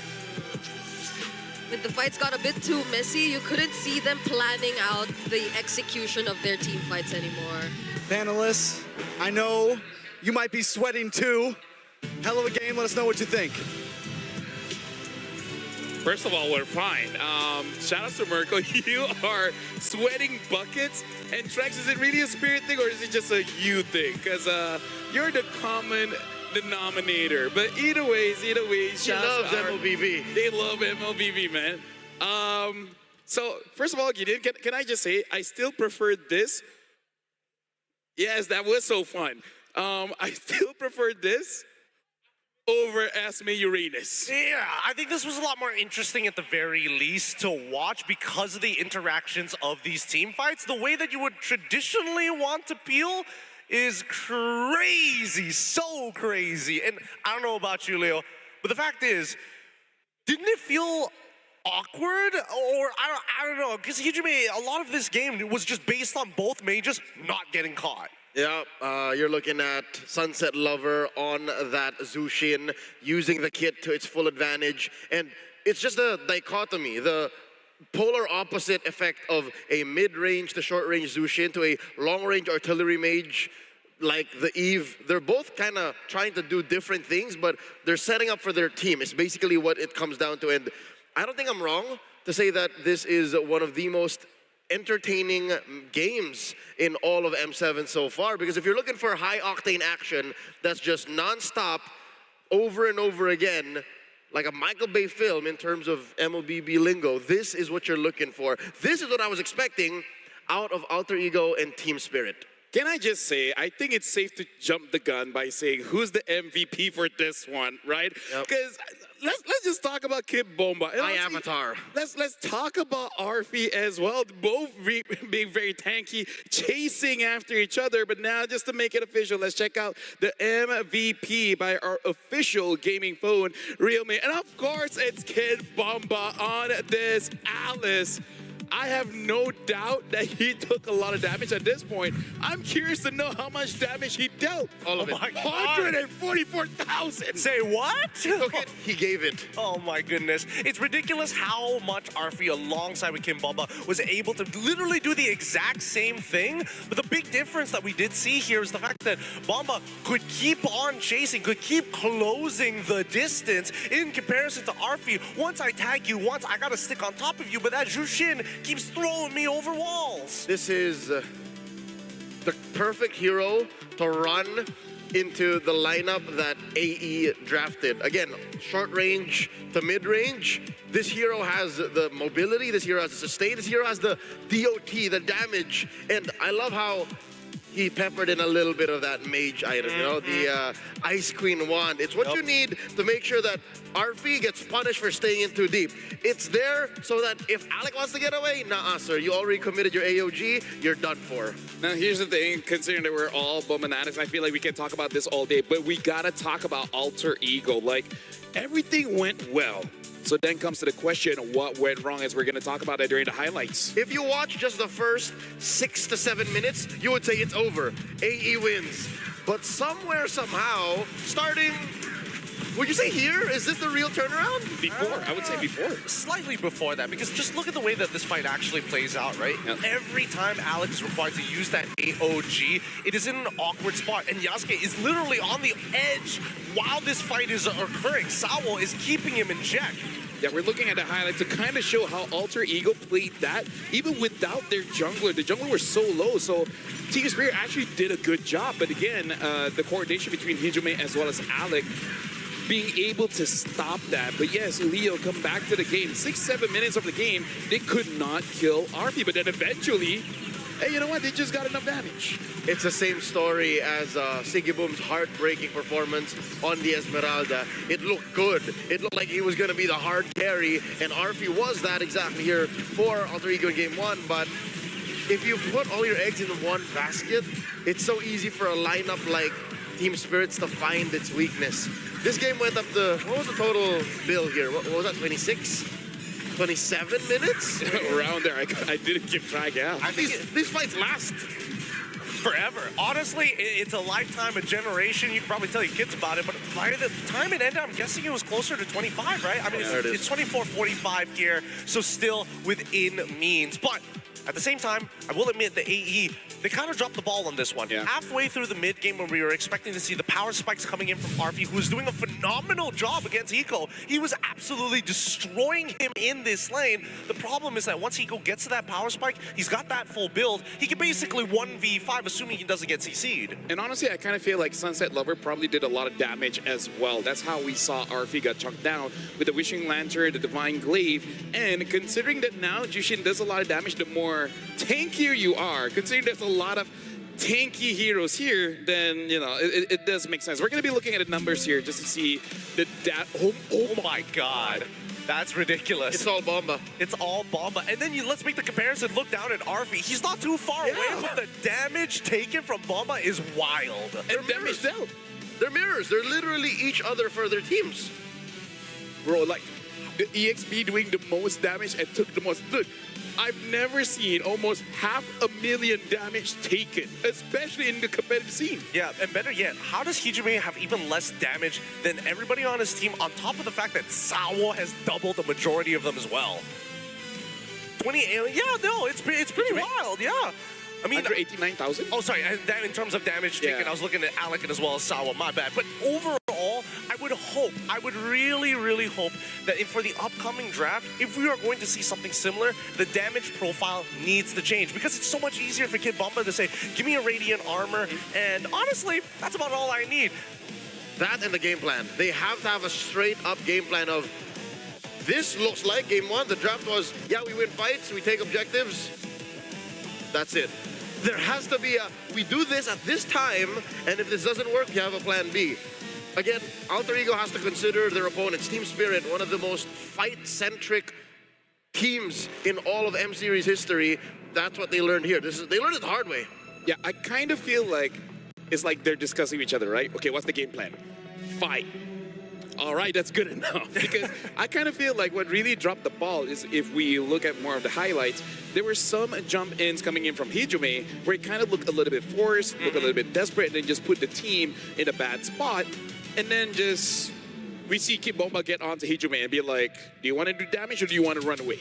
When the fights got a bit too messy, you couldn't see them planning out the execution of their team fights anymore. Panelists, I know you might be sweating too. Hell of a game. Let us know what you think. First of all, we're fine. Shout out to Mirko. You are sweating buckets. And Trex, is it really a spirit thing or is it just a you thing? Because you're the common denominator. But either ways, He shout loves out to our- MLBB. They love MLBB, man. So first of all, Gideon, can I just say I still prefer this? Yes, that was so fun. I still prefer this over Esme Uranus. Yeah, I think this was a lot more interesting at the very least to watch because of the interactions of these team fights. The way that you would traditionally want to peel is crazy, so crazy. And I don't know about you, Leo, but the fact is, didn't it feel awkward? Or I don't know, because Hijime, a lot of this game was just based on both mages not getting caught. Yeah, you're looking at Sunset Lover on that Zushin, using the kit to its full advantage. And it's just a dichotomy, the polar opposite effect of a mid-range to short-range Zushin to a long-range artillery mage like the Eve. They're both kind of trying to do different things, but they're setting up for their team. It's basically what it comes down to. And I don't think I'm wrong to say that this is one of the most entertaining games in all of M7 so far, because if you're looking for high octane action that's just non-stop over and over again, like a Michael Bay film in terms of MLBB lingo, this is what you're looking for. This is what I was expecting out of Alter Ego and Team Spirit. Can I just say, I think it's safe to jump the gun by saying who's the MVP for this one, right? Because let's just talk about Kid Bomba. And My honestly, avatar. Let's talk about Arfi as well. Both being very tanky, chasing after each other. But now, just to make it official, let's check out the MVP by our official gaming phone, Realme. And of course, it's Kid Bomba on this Alice. I have no doubt that he took a lot of damage at this point. I'm curious to know how much damage he dealt. All of it. 144,000. Say what? He gave it. Oh my goodness. It's ridiculous how much Arfi alongside with Kim Bomba was able to literally do the exact same thing. But the big difference that we did see here is the fact that Bomba could keep on chasing, could keep closing the distance in comparison to Arfi. Once I tag you, once I gotta stick on top of you, but that Jushin keeps throwing me over walls. This is the perfect hero to run into the lineup that AE drafted. Again, short range to mid range. This hero has the mobility, this hero has the sustain, this hero has the DOT, the damage. And I love how he peppered in a little bit of that mage item, you know, the Ice Queen wand. It's what you need to make sure that Arfi gets punished for staying in too deep. It's there so that if Alec wants to get away, nah, sir, you already committed your AOG, you're done for. Now, here's the thing, considering that we're all Bomanatics, I feel like we can talk about this all day, but we gotta talk about Alter Ego. Like, everything went well. So then comes to the question, what went wrong, as we're going to talk about that during the highlights. If you watch just the first 6 to 7 minutes, you would say it's over. AE wins. But somewhere, somehow, starting, would you say here? Is this the real turnaround? Before, I would say before. Slightly before that, because just look at the way that this fight actually plays out, right? Yep. Every time Alex is required to use that AOG, it is in an awkward spot, and Yasuke is literally on the edge while this fight is occurring. Sawo is keeping him in check. Yeah, we're looking at the highlight to kind of show how Alter Ego played that, even without their jungler. The jungler was so low, so Team Spirit actually did a good job. But again, the coordination between Hijime as well as Alec, being able to stop that. But yes, Leo, come back to the game. 6-7 minutes of the game, they could not kill Arfi. But then eventually, hey, you know what? They just got enough damage. It's the same story as Sigiboom's heartbreaking performance on the Esmeralda. It looked good. It looked like he was going to be the hard carry, and Arfi was that exactly here for Alter Ego in Game 1. But if you put all your eggs in one basket, it's so easy for a lineup like Team Spirits to find its weakness. This game went up to, what was the total bill here? What was that, 26? 27 minutes? Around there, I didn't keep track, yeah. I think these fights last forever. Honestly, it's a lifetime, a generation. You can probably tell your kids about it, but by the time it ended, I'm guessing it was closer to 25, right? I mean, it's 24-45 here, so still within means. But at the same time, I will admit the AE, they kind of dropped the ball on this one. Yeah. Halfway through the mid-game when we were expecting to see the power spikes coming in from Arfi, who was doing a phenomenal job against Hiko. He was absolutely destroying him in this lane. The problem is that once Hiko gets to that power spike, he's got that full build. He can basically 1v5, assuming he doesn't get CC'd. And honestly, I kind of feel like Sunset Lover probably did a lot of damage as well. That's how we saw Arfi got chunked down with the Wishing Lantern, the Divine Glaive. And considering that now Jushin does a lot of damage, the more tankier you are, considering there's a lot of tanky heroes here, then, you know, it does make sense. We're going to be looking at the numbers here just to see the... Oh my God. That's ridiculous. It's all Bomba. It's all Bomba. And then let's make the comparison. Look down at Arfi. He's not too far away, but the damage taken from Bomba is wild. And damage dealt. They're mirrors. They're literally each other for their teams. Bro, like, the EXP doing the most damage and took the most... Look, I've never seen almost 500,000 damage taken, especially in the competitive scene. Yeah, and better yet, how does Hijime have even less damage than everybody on his team, on top of the fact that Sawo has doubled the majority of them as well? 28, yeah, no, it's pretty wild, yeah. I mean, under 89,000? Oh, sorry. In terms of damage taken, I was looking at Alec as well as Sawa. My bad. But overall, I would really, really hope that for the upcoming draft, if we are going to see something similar, the damage profile needs to change. Because it's so much easier for Kid Bomba to say, give me a Radiant armor. And honestly, that's about all I need. That and the game plan. They have to have a straight-up game plan of, this looks like game one. The draft was, yeah, we win fights, we take objectives. That's it. There has to be we do this at this time, and if this doesn't work, you have a plan B. Again, Alter Ego has to consider their opponents. Team Spirit, one of the most fight-centric teams in all of M Series history. That's what they learned here. They learned it the hard way. Yeah, I kind of feel like it's like they're discussing each other, right? Okay, what's the game plan? Fight. All right, that's good enough. Because I kind of feel like what really dropped the ball is if we look at more of the highlights, there were some jump-ins coming in from Hijime where it kind of looked a little bit forced, looked a little bit desperate, and then just put the team in a bad spot. And then just, we see Kid Bomba get onto Hijime and be like, do you want to do damage or do you want to run away?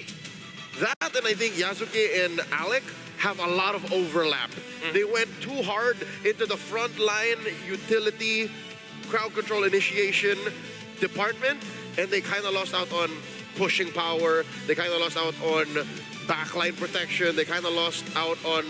That, and I think Yasuke and Alec have a lot of overlap. They went too hard into the front line utility, crowd control initiation department, and they kind of lost out on pushing power. They kind of lost out on backline protection. They kind of lost out on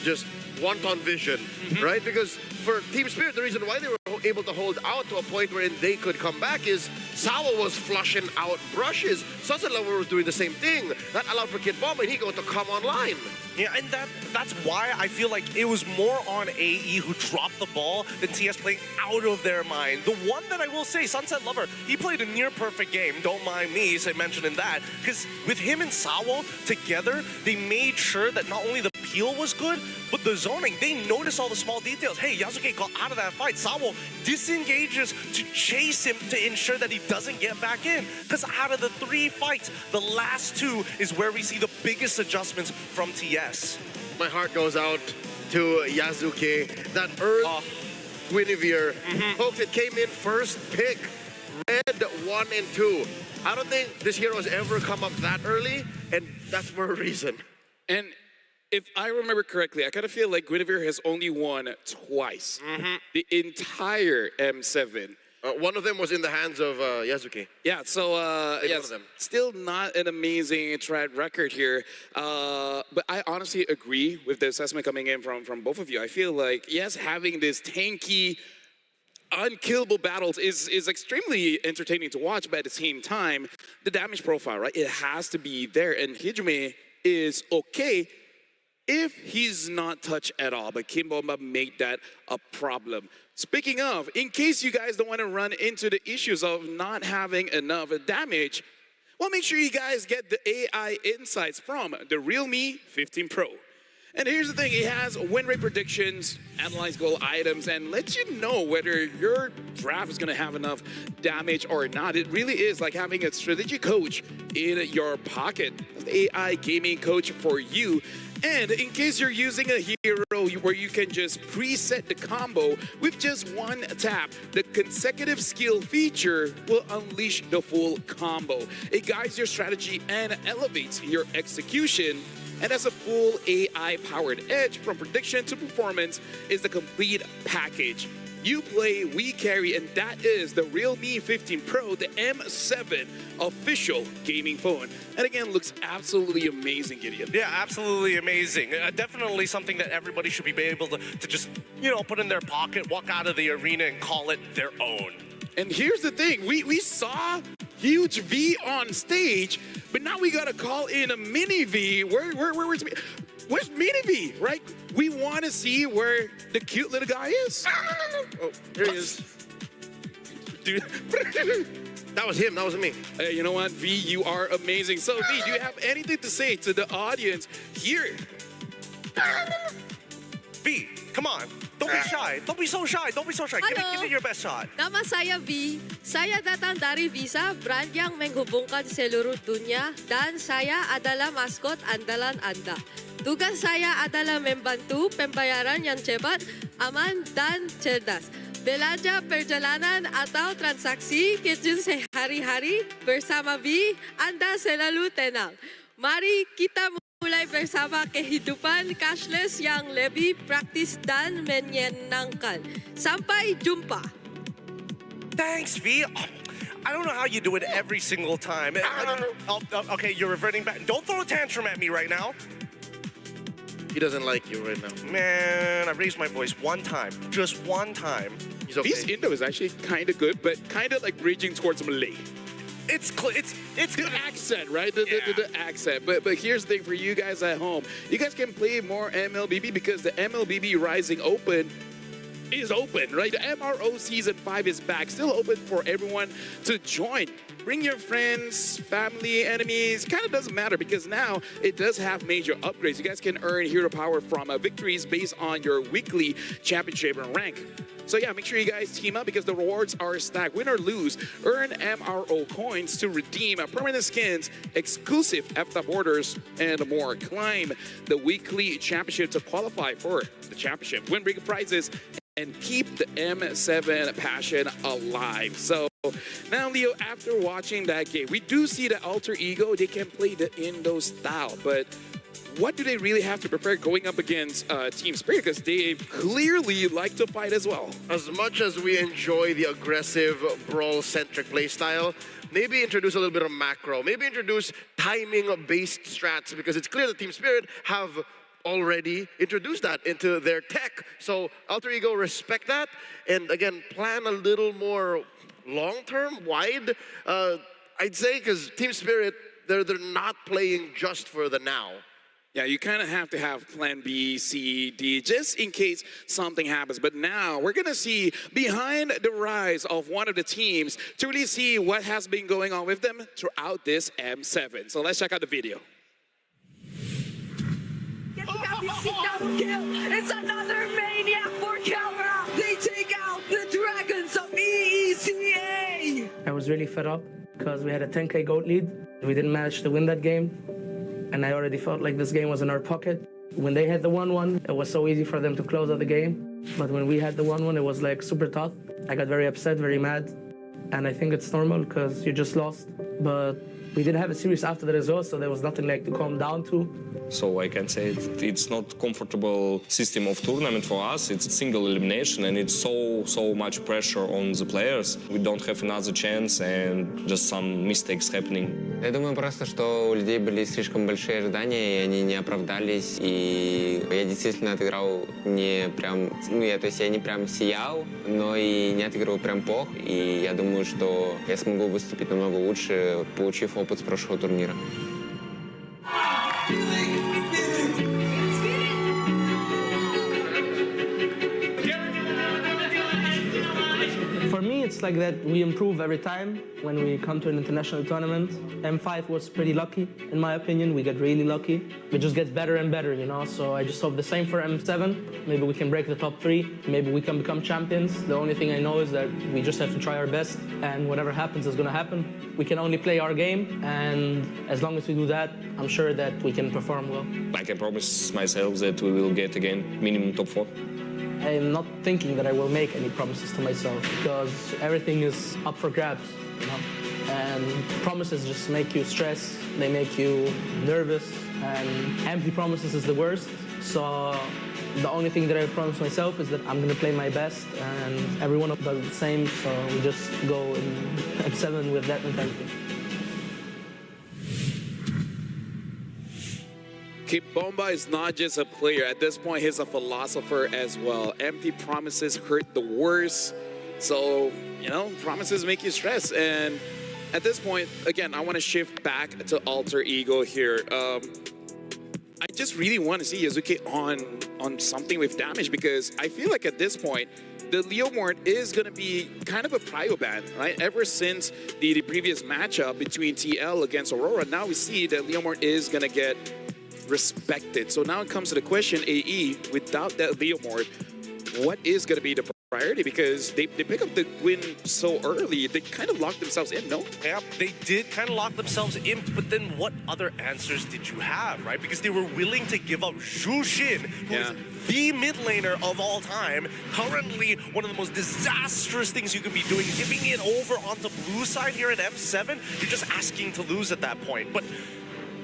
just wonton vision, right? Because for Team Spirit, the reason why they were able to hold out to a point wherein they could come back is Sawa was flushing out brushes. Sunset Lover was doing the same thing. That allowed for Kid Bomba and Hiko to come online. Yeah, and that's why I feel like it was more on AE who dropped the ball than TS playing out of their mind. The one that I will say, Sunset Lover, he played a near-perfect game. Don't mind me mentioning that. Because with him and Sawo together, they made sure that not only the peel was good, but the zoning. They noticed all the small details. Hey, Yasuke got out of that fight. Sawo disengages to chase him to ensure that he doesn't get back in. Because out of the 3 fights, the last 2 is where we see the biggest adjustments from TS. My heart goes out to Yasuke. That early Guinevere. Folks, it came in first pick. Red 1 and 2. I don't think this hero has ever come up that early, and that's for a reason. And if I remember correctly, I kind of feel like Guinevere has only won twice. The entire M7. One of them was in the hands of Yasuke. Yeah, so yeah, one of them. still not an amazing track record here. But I honestly agree with the assessment coming in from both of you. I feel like, yes, having this tanky, unkillable battles is extremely entertaining to watch, but at the same time, the damage profile, right? It has to be there, and Hijime is okay if he's not touched at all, but Kid Bomba made that a problem. Speaking of, in case you guys don't want to run into the issues of not having enough damage, well, make sure you guys get the AI insights from the Realme 15 Pro. And here's the thing, it has win rate predictions, analyze goal items, and lets you know whether your draft is going to have enough damage or not. It really is like having a strategy coach in your pocket. That's the AI gaming coach for you. And in case you're using a hero where you can just preset the combo with just one tap, the consecutive skill feature will unleash the full combo. It guides your strategy and elevates your execution. And as a full AI-powered edge from prediction to performance is the complete package. You play, we carry, and that is the Realme 15 Pro, the M7 official gaming phone. And again, looks absolutely amazing, Gideon. Yeah, absolutely amazing. Definitely something that everybody should be able to just, you know, put in their pocket, walk out of the arena and call it their own. And here's the thing, we saw huge V on stage, but now we gotta call in a mini V. Where's mini V, right? We want to see where the cute little guy is. Oh, here he is. Dude. That was him. That wasn't me. Hey, you know what, V? You are amazing. So, V, do you have anything to say to the audience here? V, come on. Don't be shy. Don't be so shy. Don't be so shy. Give it your best shot. Nama saya V. Saya datang dari Visa, brand yang menghubungkan seluruh dunia, dan saya adalah maskot andalan Anda. Tugas saya adalah membantu pembayaran yang cepat, aman, dan cerdas. Belanja perjalanan atau transaksi kecil sehari-hari bersama V, Anda selalu tenang. Mari kita mulai bersama kehidupan cashless yang lebih praktis dan menyenangkan. Sampai jumpa. Thanks, V. I don't know how you do it every single time. Okay, you're reverting back. Don't throw a tantrum at me right now. He doesn't like you right now. Man, I raised my voice one time. Just one time. He's okay. V's Indo is actually kind of good, but kind of like bridging towards Malay. It's The accent, right? The accent. But here's the thing for you guys at home. You guys can play more MLBB because the MLBB Rising Open is open, right? The MRO Season 5 is back. Still open for everyone to join. Bring your friends, family, enemies. Kind of doesn't matter because now it does have major upgrades. You guys can earn hero power from victories based on your weekly championship rank. So yeah, make sure you guys team up because the rewards are stacked. Win or lose, earn MRO coins to redeem permanent skins, exclusive FTAP orders, and more. Climb the weekly championship to qualify for the championship. Win big prizes and keep the M7 passion alive. So now, Leo, after watching that game, we do see the alter ego. They can play the Indo style, but what do they really have to prepare going up against Team Spirit? Because they clearly like to fight as well. As much as we enjoy the aggressive, brawl-centric playstyle, maybe introduce a little bit of macro. Maybe introduce timing-based strats because it's clear that Team Spirit have already introduced that into their tech. So Alter Ego respect that, and again, plan a little more long-term, wide, I'd say, because Team Spirit, they're not playing just for the now. Yeah, you kind of have to have plan B, C, D, just in case something happens. But now we're going to see behind the rise of one of the teams to really see what has been going on with them throughout this M7. So let's check out the video. It's another maniac for Calra. They take out the Dragons of EECA. I was really fed up because we had a 10K goat lead. We didn't manage to win that game. And I already felt like this game was in our pocket. When they had the 1-1, it was so easy for them to close out the game. But when we had the 1-1, it was like super tough. I got very upset, very mad. And I think it's normal because you just lost. But we didn't have a series after that as well, so there was nothing like to calm down to. So I can say it's not comfortable system of tournament for us. It's a single elimination and it's so much pressure on the players. We don't have another chance and just some mistakes happening. Я думаю просто, что у людей были слишком большие ожидания, и они не оправдались. И я действительно отыграл не прям, то есть я не прям сиял, но и не отыгрывал прям плохо. И я думаю, что я смогу выступить намного лучше, получив опыт с прошлого турнира. For me, it's like that we improve every time when we come to an international tournament. M5 was pretty lucky, in my opinion. We get really lucky. It just gets better and better, you know? So I just hope the same for M7. Maybe we can break the top 3. Maybe we can become champions. The only thing I know is that we just have to try our best, and whatever happens is gonna happen. We can only play our game, and as long as we do that, I'm sure that we can perform well. I can promise myself that we will get again minimum top 4. I'm not thinking that I will make any promises to myself because everything is up for grabs, you know? And promises just make you stress, they make you nervous, and empty promises is the worst. So the only thing that I promise myself is that I'm gonna play my best, and everyone does the same, so we just go in M7 with that mentality. Kibomba is not just a player. At this point, he's a philosopher as well. Empty promises hurt the worst. So, you know, promises make you stress. And at this point, again, I want to shift back to Alter Ego here. I just really want to see Yazuki on on something with damage, because I feel like at this point, the Leomord is going to be kind of a prio ban, right? Ever since the previous matchup between TL against Aurora, now we see that Leomord is going to get respected. So now it comes to the question, AE, without that Leomord, what is going to be the priority? Because they pick up the win so early, they kind of locked themselves in, no? Yeah, they did kind of lock themselves in, but then what other answers did you have, right? Because they were willing to give up Zhu Xin, who is the mid laner of all time, currently one of the most disastrous things you can be doing, giving it over onto blue side here at M7. You're just asking to lose at that point. But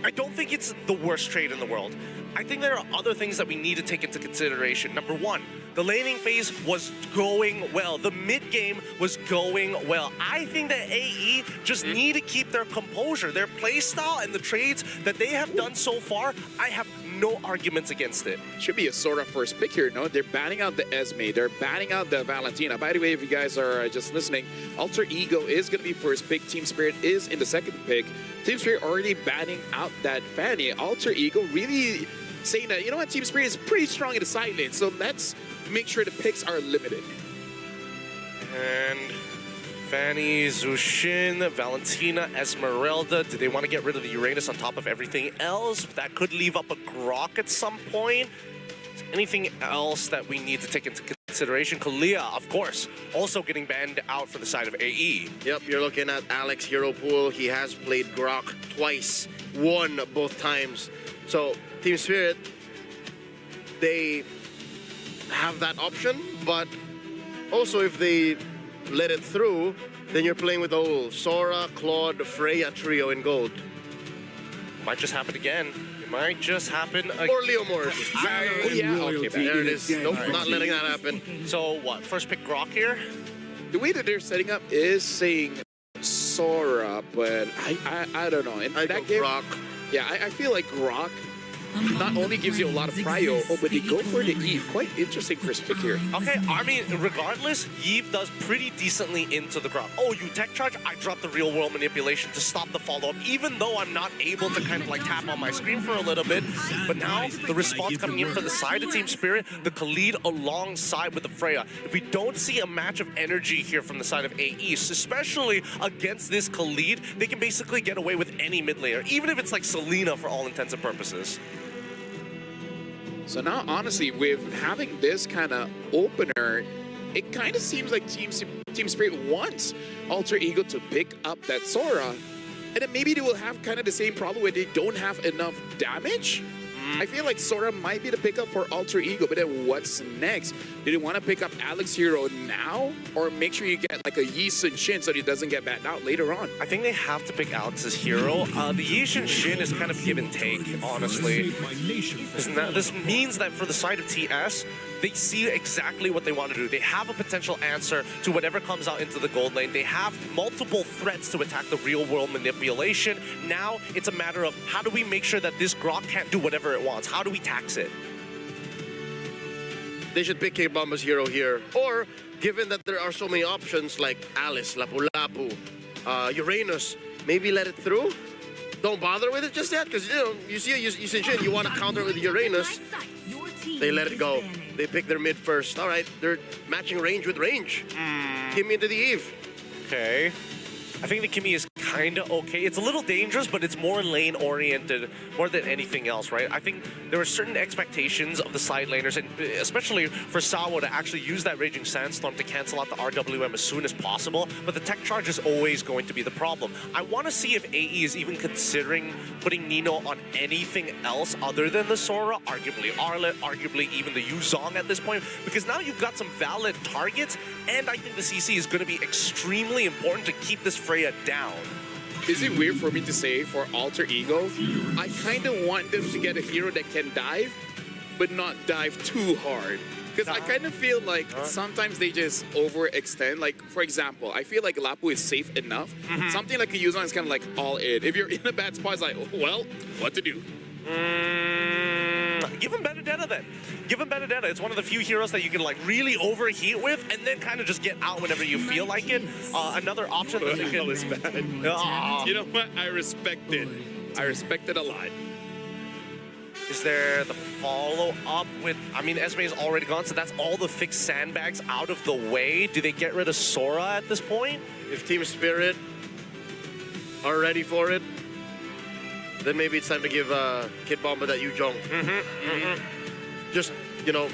I don't think it's the worst trade in the world. I think there are other things that we need to take into consideration. Number one, the laning phase was going well. The mid game was going well. I think that AE just need to keep their composure. Their playstyle and the trades that they have done so far, I have no arguments against it. Should be a sort of first pick here, no? They're banning out the Esme. They're banning out the Valentina. By the way, if you guys are just listening, Alter Ego is going to be first pick. Team Spirit is in the second pick. Team Spirit already banning out that Fanny. Alter Ego really saying that, you know what, Team Spirit is pretty strong in the side lane, so let's make sure the picks are limited. And Fanny, Zhu Xin, Valentina, Esmeralda. Do they want to get rid of the Uranus on top of everything else? That could leave up a Grok at some point. Anything else that we need to take into consideration? Kalia, of course, also getting banned out for the side of AE. Yep, you're looking at Alex Hero Pool. He has played Grok twice, won both times. So Team Spirit, they have that option, but also if they let it through, then you're playing with the whole Sora, Claude, Freya trio in gold. Might just happen again. It might just happen again. Or Leomord. Oh, yeah, okay, there it is. Nope, not letting that happen. So what, first pick Grok here? The way that they're setting up is saying Sora, but I don't know. In I that go game, Grok. yeah, I feel like Grok not only gives you a lot of prio, but they go for the Eve. Quite interesting first pick here. Okay, I mean, regardless, Yves does pretty decently into the Grok. Oh, you tech charge? I dropped the real world manipulation to stop the follow-up, even though I'm not able to kind of like tap on my screen for a little bit. But now, the response coming in for the side of Team Spirit, the Khalid alongside with the Freya. If we don't see a match of energy here from the side of AE, especially against this Khalid, they can basically get away with any mid laner, even if it's like Selena for all intents and purposes. So now, honestly, with having this kind of opener, it kind of seems like Team Spirit wants Alter Ego to pick up that Sora, and then maybe they will have kind of the same problem where they don't have enough damage. I feel like Sora might be the pickup for Alter Ego, but then what's next? Do they want to pick up Alex Hero now, or make sure you get like a Yi Sun Shin so he doesn't get banned out later on? I think they have to pick Alex's Hero. The Yi Sun Shin is kind of give and take, honestly. This means that for the side of TS, they see exactly what they want to do. They have a potential answer to whatever comes out into the gold lane. They have multiple threats to attack the real world manipulation. Now it's a matter of how do we make sure that this Grok can't do whatever it wants? How do we tax it? They should pick K-Bomba's Hero here. Or, given that there are so many options like Alice, Lapu-Lapu, Uranus, maybe let it through? Don't bother with it just yet, because you see you want to counter with Uranus. They let it go. They pick their mid first. All right, they're matching range with range. Kimmy into the Eve. Okay. I think the Kimmy is kind of okay. It's a little dangerous, but it's more lane-oriented more than anything else, right? I think there are certain expectations of the side laners, and especially for Sawo to actually use that Raging Sandstorm to cancel out the RWM as soon as possible, but the tech charge is always going to be the problem. I want to see if AE is even considering putting Nino on anything else other than the Sora, arguably Arlet, arguably even the Yuzong at this point, because now you've got some valid targets, and I think the CC is going to be extremely important to keep this Freya down. Is it weird for me to say for Alter Ego, I kind of want them to get a hero that can dive, but not dive too hard? Because I kind of feel like sometimes they just overextend. Like, for example, I feel like Lapu is safe enough. Something like a Yuzong is kind of like all in. If you're in a bad spot, it's like, well, what to do? Give him Benedetta then. Give him Benedetta. It's one of the few heroes that you can like really overheat with and then kind of just get out whenever you feel like it. Another option that they can... is bad. You know what? I respect it. I respect it a lot. Is there the follow-up with... I mean, Esme is already gone, so that's all the fixed sandbags out of the way. Do they get rid of Sora at this point? If Team Spirit are ready for it, then maybe it's time to give Kid Bomba that Yu-Jong. Just, you know,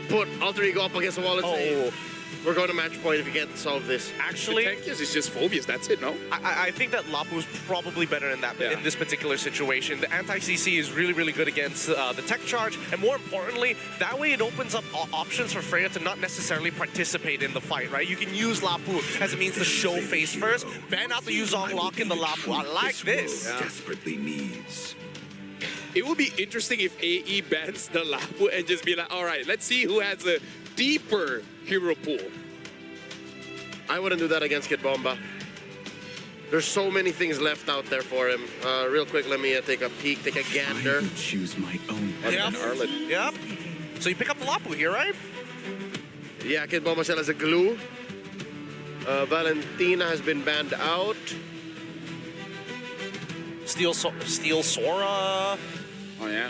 put Alter Ego up against the wall and say, we're going to match point if you can't solve this. Actually, it's just Phobias. That's it, no? I think that Lapu's probably better in that in this particular situation. The anti-CC is really, really good against the tech charge, and more importantly, that way it opens up options for Freya to not necessarily participate in the fight, right? You can use Lapu as it means to show face first, ban out the Yuzong, lock in the Lapu. I like this. Desperately needs. It would be interesting if AE bans the Lapu and just be like, all right, let's see who has a deeper hero pool. I wouldn't do that against Kid Bomba. There's so many things left out there for him. Real quick, let me take a peek, take a gander. I choose my own. Yep. So you pick up the Lapu here, right? Yeah, Kid Bomba still has a glue. Valentina has been banned out. Steal Sora. Oh, yeah.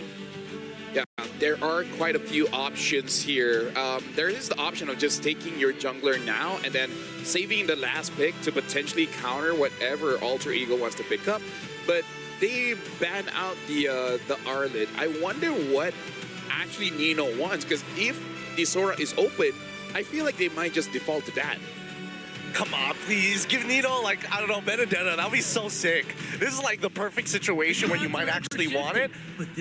Yeah, there are quite a few options here. There is the option of just taking your jungler now and then saving the last pick to potentially counter whatever Alter Ego wants to pick up. But they ban out the Arlet. I wonder what actually Nino wants, because if the Sora is open, I feel like they might just default to that. Come on, please. Give Nino, like, I don't know, Benedetta. That would be so sick. This is like the perfect situation where you might actually want it,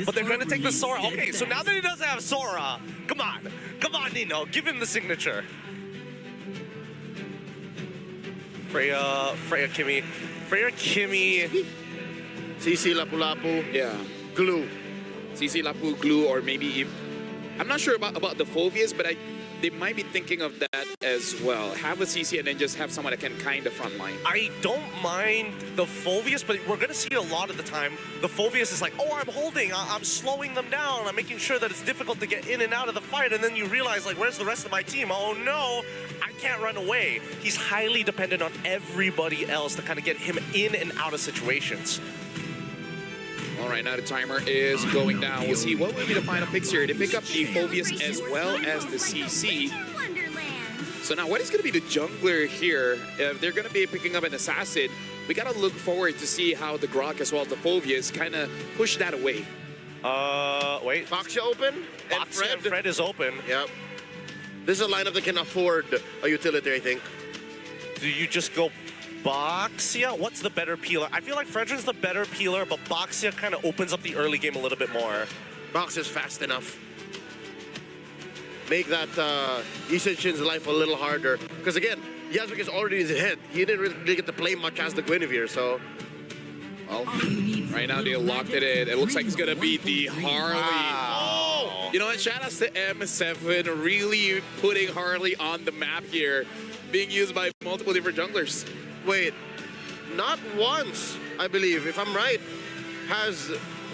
but they're going to take the Sora. Okay, so now that he doesn't have Sora, come on. Come on, Nino. Give him the signature. Freya Kimi. CC Lapu Lapu. Yeah. Glue. CC Lapu, glue, or maybe... I'm not sure about the Phobias, but they might be thinking of that as well. Have a CC and then just have someone that can kind of frontline. I don't mind the Phobias, but we're going to see it a lot of the time. The Phobias is like, oh, I'm holding, I'm slowing them down, I'm making sure that it's difficult to get in and out of the fight, and then you realize, like, where's the rest of my team? Oh, no, I can't run away. He's highly dependent on everybody else to kind of get him in and out of situations. All right, now the timer is going down. We'll see what will be the final picks here. They pick up the Phobias as well as the CC. So now what is going to be the jungler here? If they're going to be picking up an assassin, we got to look forward to see how the Grok as well as the Phobias kind of push that away. Wait. Boxia open? And Fred is open. Yep. This is a lineup that can afford a utility, I think. Do you just go Boxia? What's the better peeler? I feel like Fredrin's the better peeler, but Boxia kind of opens up the early game a little bit more. Boxia's fast enough. Make that Isen Shin's life a little harder. Because again, Yasmik is already in his head. He didn't really get to play much as the Guinevere, so... Well, right now they locked it in. It looks like it's going to be the Harley. Wow. Oh! You know what? Shout out to M7 really putting Harley on the map here, being used by multiple different junglers. Wait, not once, I believe, if I'm right, has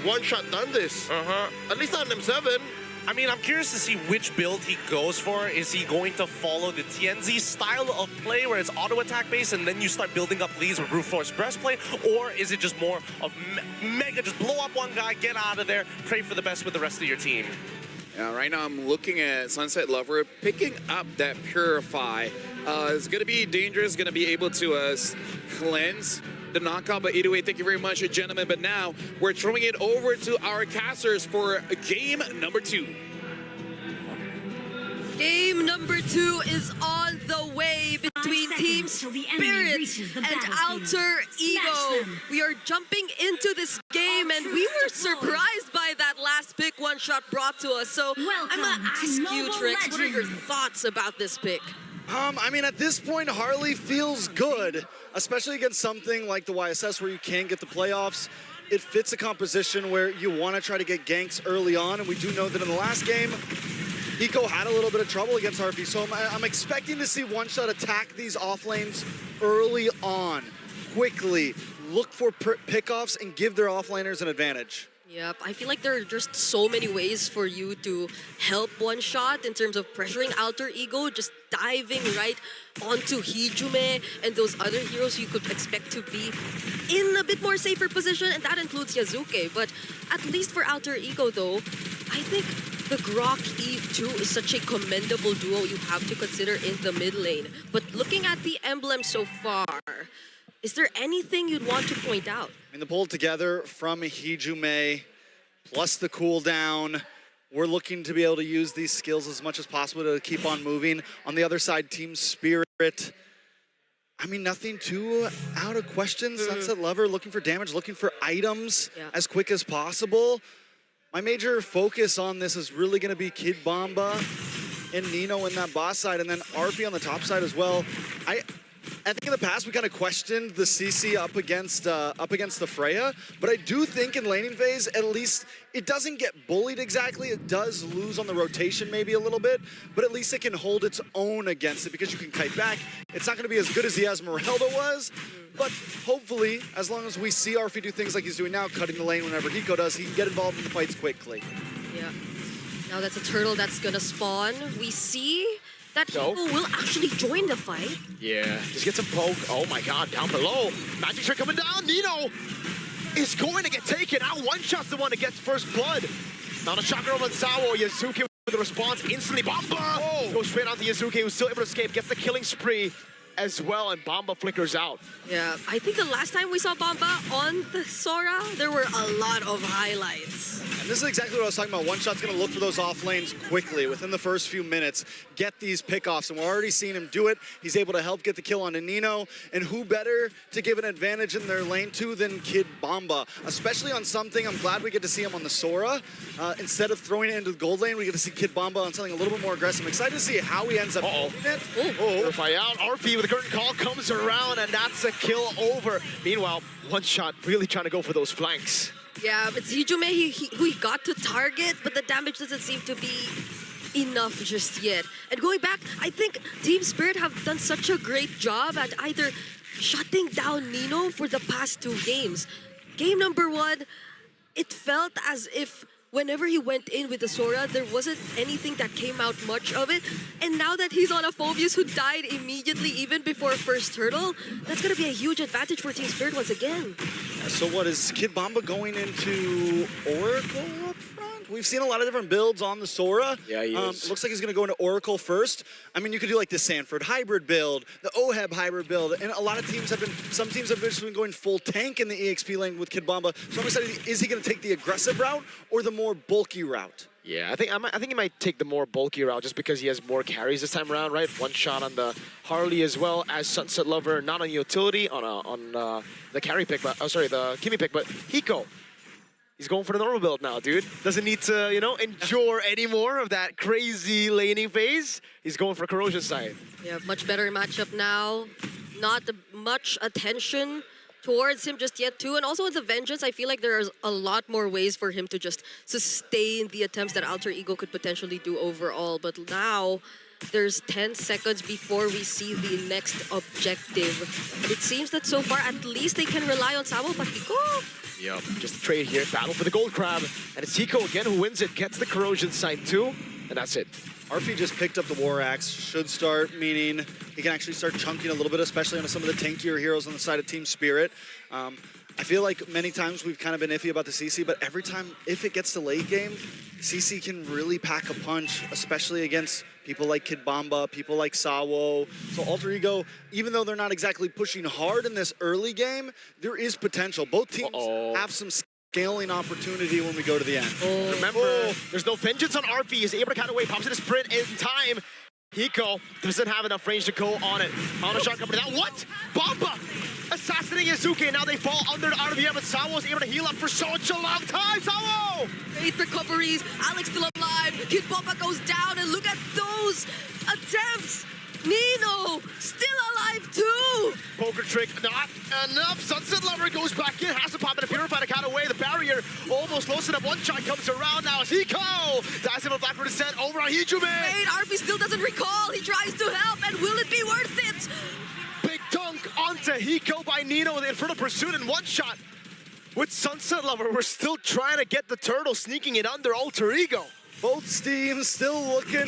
One Shot done this. At least on M7. I mean, I'm curious to see which build he goes for. Is he going to follow the TNZ style of play where it's auto attack based and then you start building up leads with brute force breastplate? Or is it just more of mega, just blow up one guy, get out of there, pray for the best with the rest of your team? Yeah, right now I'm looking at Sunset Lover picking up that Purify. It's going to be dangerous, going to be able to cleanse the knockout. But either way, thank you very much, gentlemen. But now we're throwing it over to our casters for game number 2. Game number 2 is on the way between Team Spirit and Alter Ego. We are jumping into this game, and we were surprised by that last pick One Shot brought to us. So I'm going to ask you, Trix, what are your thoughts about this pick? I mean, at this point, Harley feels good, especially against something like the YSS where you can get the playoffs. It fits a composition where you want to try to get ganks early on, and we do know that in the last game, Hiko had a little bit of trouble against RP, so I'm expecting to see One Shot attack these off lanes early on, quickly, look for pickoffs and give their offlaners an advantage. Yep, I feel like there are just so many ways for you to help one shot in terms of pressuring Alter Ego, just diving right onto Hijume and those other heroes you could expect to be in a bit more safer position, and that includes Yazuke. But at least for Alter Ego though, I think the Grok Eve 2 is such a commendable duo you have to consider in the mid lane. But looking at the emblem so far, is there anything you'd want to point out? I mean, the pull together from Hijume, plus the cooldown. We're looking to be able to use these skills as much as possible to keep on moving. On the other side, Team Spirit. I mean, nothing too out of question. Sunset Lover looking for damage, looking for items as quick as possible. My major focus on this is really going to be Kid Bomba and Nino in that boss side, and then RP on the top side as well. I think in the past we kind of questioned the CC up against the Freya, but I do think in laning phase, at least it doesn't get bullied exactly. It does lose on the rotation maybe a little bit, but at least it can hold its own against it because you can kite back. It's not going to be as good as the Esmeralda was, but hopefully, as long as we see Arfi do things like he's doing now, cutting the lane whenever Hiko does, he can get involved in the fights quickly. Yeah. Now that's a turtle that's gonna spawn. We see that Hiko will actually join the fight. Yeah, just gets a poke. Oh my god, down below. Magic trick coming down. Nino is going to get taken out. One shot's the one that gets first blood. Not a shocker over Sawo. Yazuki with the response instantly. Bomba goes straight onto Yazuki, who's still able to escape. Gets the killing spree as well, and Bomba flickers out. Yeah, I think the last time we saw Bomba on the Sora, there were a lot of highlights. And this is exactly what I was talking about. One Shot's going to look for those off lanes quickly within the first few minutes, get these pickoffs, and we're already seeing him do it. He's able to help get the kill on Nino, and who better to give an advantage in their lane to than Kid Bomba, especially on something. I'm glad we get to see him on the Sora. Instead of throwing it into the gold lane, we get to see Kid Bomba on something a little bit more aggressive. I'm excited to see how he ends up holding it. Purify out. RP with a curtain call comes around, and that's a kill over. Meanwhile, One Shot really trying to go for those flanks. Yeah, it's Hijume who he got to target, but the damage doesn't seem to be enough just yet. And going back, I think Team Spirit have done such a great job at either shutting down Nino for the past 2 games. Game number 1, it felt as if whenever he went in with the Sora, there wasn't anything that came out much of it. And now that he's on a Phobius who died immediately even before first turtle, that's going to be a huge advantage for Team Spirit once again. So what, is Kid Bomba going into Oracle up front? We've seen a lot of different builds on the Sora. Yeah, he is. Looks like he's going to go into Oracle first. I mean, you could do like the Sanford hybrid build, the Oheb hybrid build, and a lot of teams have been, some teams have just been going full tank in the EXP lane with Kid Bomba. So I'm excited, is he going to take the aggressive route or the more bulky route? Yeah, I think he might take the more bulky route just because he has more carries this time around, right? One shot on the Harley as well as Sunset Lover, not on utility, on the carry pick, but the Kimmy pick, but Hiko. He's going for the normal build now, dude. Doesn't need to, you know, endure any more of that crazy laning phase. He's going for Corrosion side. Yeah, much better matchup now. Not much attention towards him just yet too. And also with the Vengeance, I feel like there's a lot more ways for him to just sustain the attempts that Alter Ego could potentially do overall. But now, there's 10 seconds before we see the next objective. And it seems that so far, at least they can rely on Sawo Patiko. Yep, just a trade here. Battle for the gold crab. And it's Hiko again who wins it. Gets the corrosion side too. And that's it. RP just picked up the War Axe. Should start, meaning he can actually start chunking a little bit, especially on some of the tankier heroes on the side of Team Spirit. I feel like many times we've kind of been iffy about the CC, but every time, if it gets to late game, CC can really pack a punch, especially against people like Kid Bomba, people like Sawo. So Alter Ego, even though they're not exactly pushing hard in this early game, there is potential. Both teams have some scaling opportunity when we go to the end. Remember, there's no vengeance on RP. He's able to cut away, pops in a sprint in time. Hiko doesn't have enough range to go on it. On a shot coming down. What? Bomba assassinating Yazuki. Now they fall under the RBM, but Sawo's able to heal up for such a long time. Sawo! Great recoveries. Alex still alive. Kid Bomba goes down, and look at those attempts. Nino still alive too. Poker trick, not enough. Sunset Lover goes back in, has to pop in a Purify to cut away. The barrier almost close enough. One shot comes around now. It's Hiko. Dies him a backward descent over on Hijume. Wait, RP still doesn't recall. He tries to help, and will it be worth it? Big dunk onto Hiko by Nino with the Infernal Pursuit, and One Shot with Sunset Lover, we're still trying to get the turtle, sneaking it under Alter Ego. Both teams still looking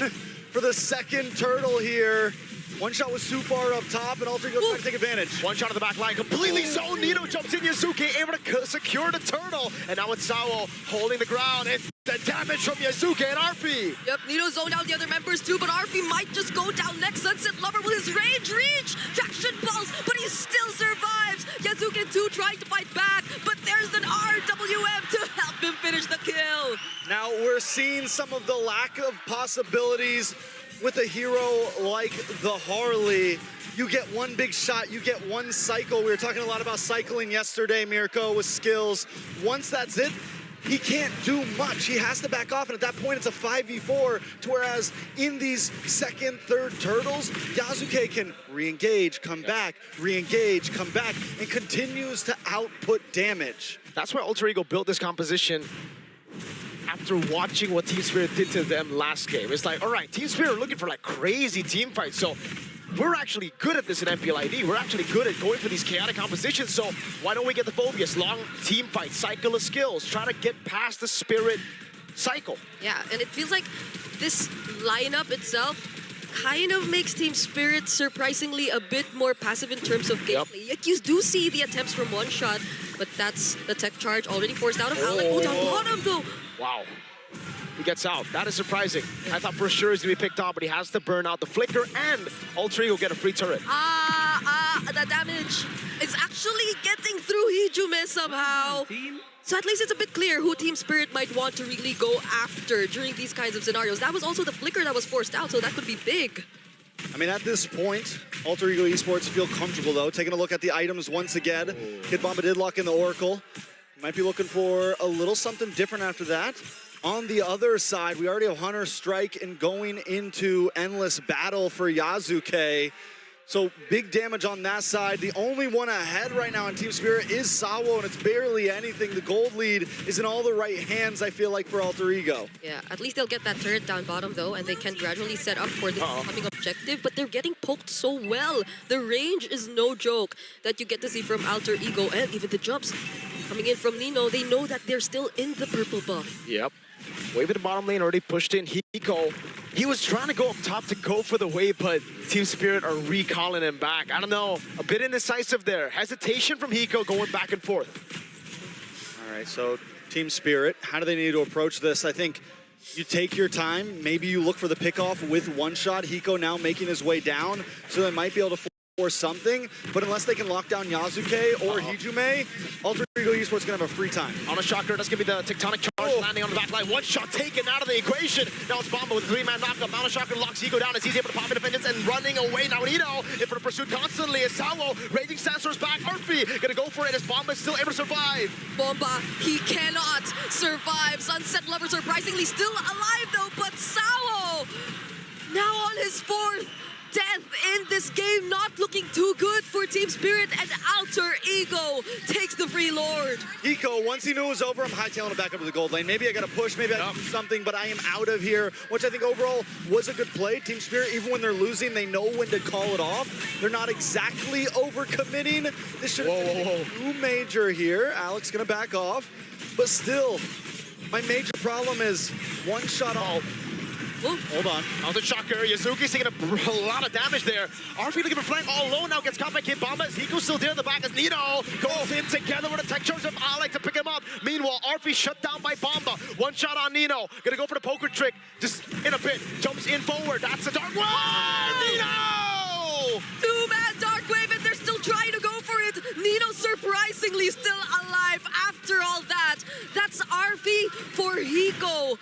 for the second turtle here. One shot was too far up top, and Alter Ego trying to take advantage. One shot of the back line, completely zoned. Nino jumps in, Yazuki able to secure the turtle. And now it's Sao holding the ground. And the damage from Yazuki and RP. Yep, Nino zoned out the other members too, but RP might just go down next. Sunset Lover with his range reach. Traction pulse, but he still survives. Yazuki too trying to fight back, but there's an RWM to help him finish the kill. Now we're seeing some of the lack of possibilities with a hero like the Harley. You get one big shot, you get one cycle. We were talking a lot about cycling yesterday, Mirko, with skills. Once that's it, he can't do much. He has to back off, and at that point, it's a 5v4, to whereas in these second, third turtles, Yasuke can re-engage, come back, re-engage, come back, and continues to output damage. That's why Alter Ego built this composition after watching what Team Spirit did to them last game. It's like, all right, Team Spirit are looking for like crazy team fights, so we're actually good at this in MPLID. We're actually good at going for these chaotic compositions, so why don't we get the Phobias? Long team fight, cycle of skills, try to get past the Spirit cycle. Yeah, and it feels like this lineup itself kind of makes Team Spirit surprisingly a bit more passive in terms of gameplay. Yep. You do see the attempts from one shot, but that's the tech charge already forced out of Alec. Oh, down bottom though. Wow. He gets out. That is surprising. I thought for sure he's going to be picked off, but he has to burn out the flicker, and Alter Ego get a free turret. The damage is actually getting through Hijume somehow. So at least it's a bit clear who Team Spirit might want to really go after during these kinds of scenarios. That was also the flicker that was forced out, so that could be big. I mean, at this point, Alter Ego Esports feel comfortable, though. Taking a look at the items once again. Kid Bomba did lock in the Oracle. Might be looking for a little something different after that. On the other side, we already have Hunter Strike and going into Endless Battle for Yasuke. So big damage on that side. The only one ahead right now on Team Spirit is Sawo, and it's barely anything. The gold lead is in all the right hands, I feel like, for Alter Ego. Yeah, at least they'll get that turret down bottom, though, and they can gradually set up for this coming objective, but they're getting poked so well. The range is no joke that you get to see from Alter Ego, and even the jumps coming in from Nino. They know that they're still in the purple buff. Yep. Wave in the bottom lane already pushed in. Hiko, he was trying to go up top to go for the wave, but Team Spirit are recalling him back. I don't know, a bit indecisive there. Hesitation from Hiko going back and forth. All right, so Team Spirit, how do they need to approach this? I think you take your time. Maybe you look for the pickoff with one shot. Hiko now making his way down, so they might be able to force something, but unless they can lock down Yasuke or Hijume, Alter Ego Esports gonna have a free time. On a shocker, that's gonna be the tectonic charge landing on the back line. One shot taken out of the equation. Now it's Bomba with a three-man knockup. Mount Shocker locks Ego down as he's able to pop in defendants and running away. Now Nino in for the pursuit constantly as Sawo, Raging Sandstorm's back. Murphy gonna go for it as Bomba is still able to survive. Bomba, he cannot survive. Sunset Lover surprisingly still alive though, but Sawo now on his fourth death in this game, not looking too good for Team Spirit, and Alter Ego takes the free Lord. Hiko, once he knew it was over, I'm hightailing it back up to the gold lane. Maybe I gotta push, maybe I gotta do something, but I am out of here, which I think overall was a good play. Team Spirit, even when they're losing, they know when to call it off. They're not exactly overcommitting. This should have been too major here. Alex gonna back off, but still, my major problem is one shot off. Ooh. Hold on. Now the shocker. Yazuki's taking a lot of damage there. RP looking for flank all alone now. Gets caught by Kid Bomba. Ziko's still there in the back as Nino goes in together with a tech charge of Alec to pick him up. Meanwhile, RP shut down by Bomba. One shot on Nino. Gonna go for the poker trick. Just in a bit. Jumps in forward. That's the dark wave. Nino! Two-man dark wave, and they're still trying to go for it. Nino surprisingly still alive after all that. That's RP for Hiko.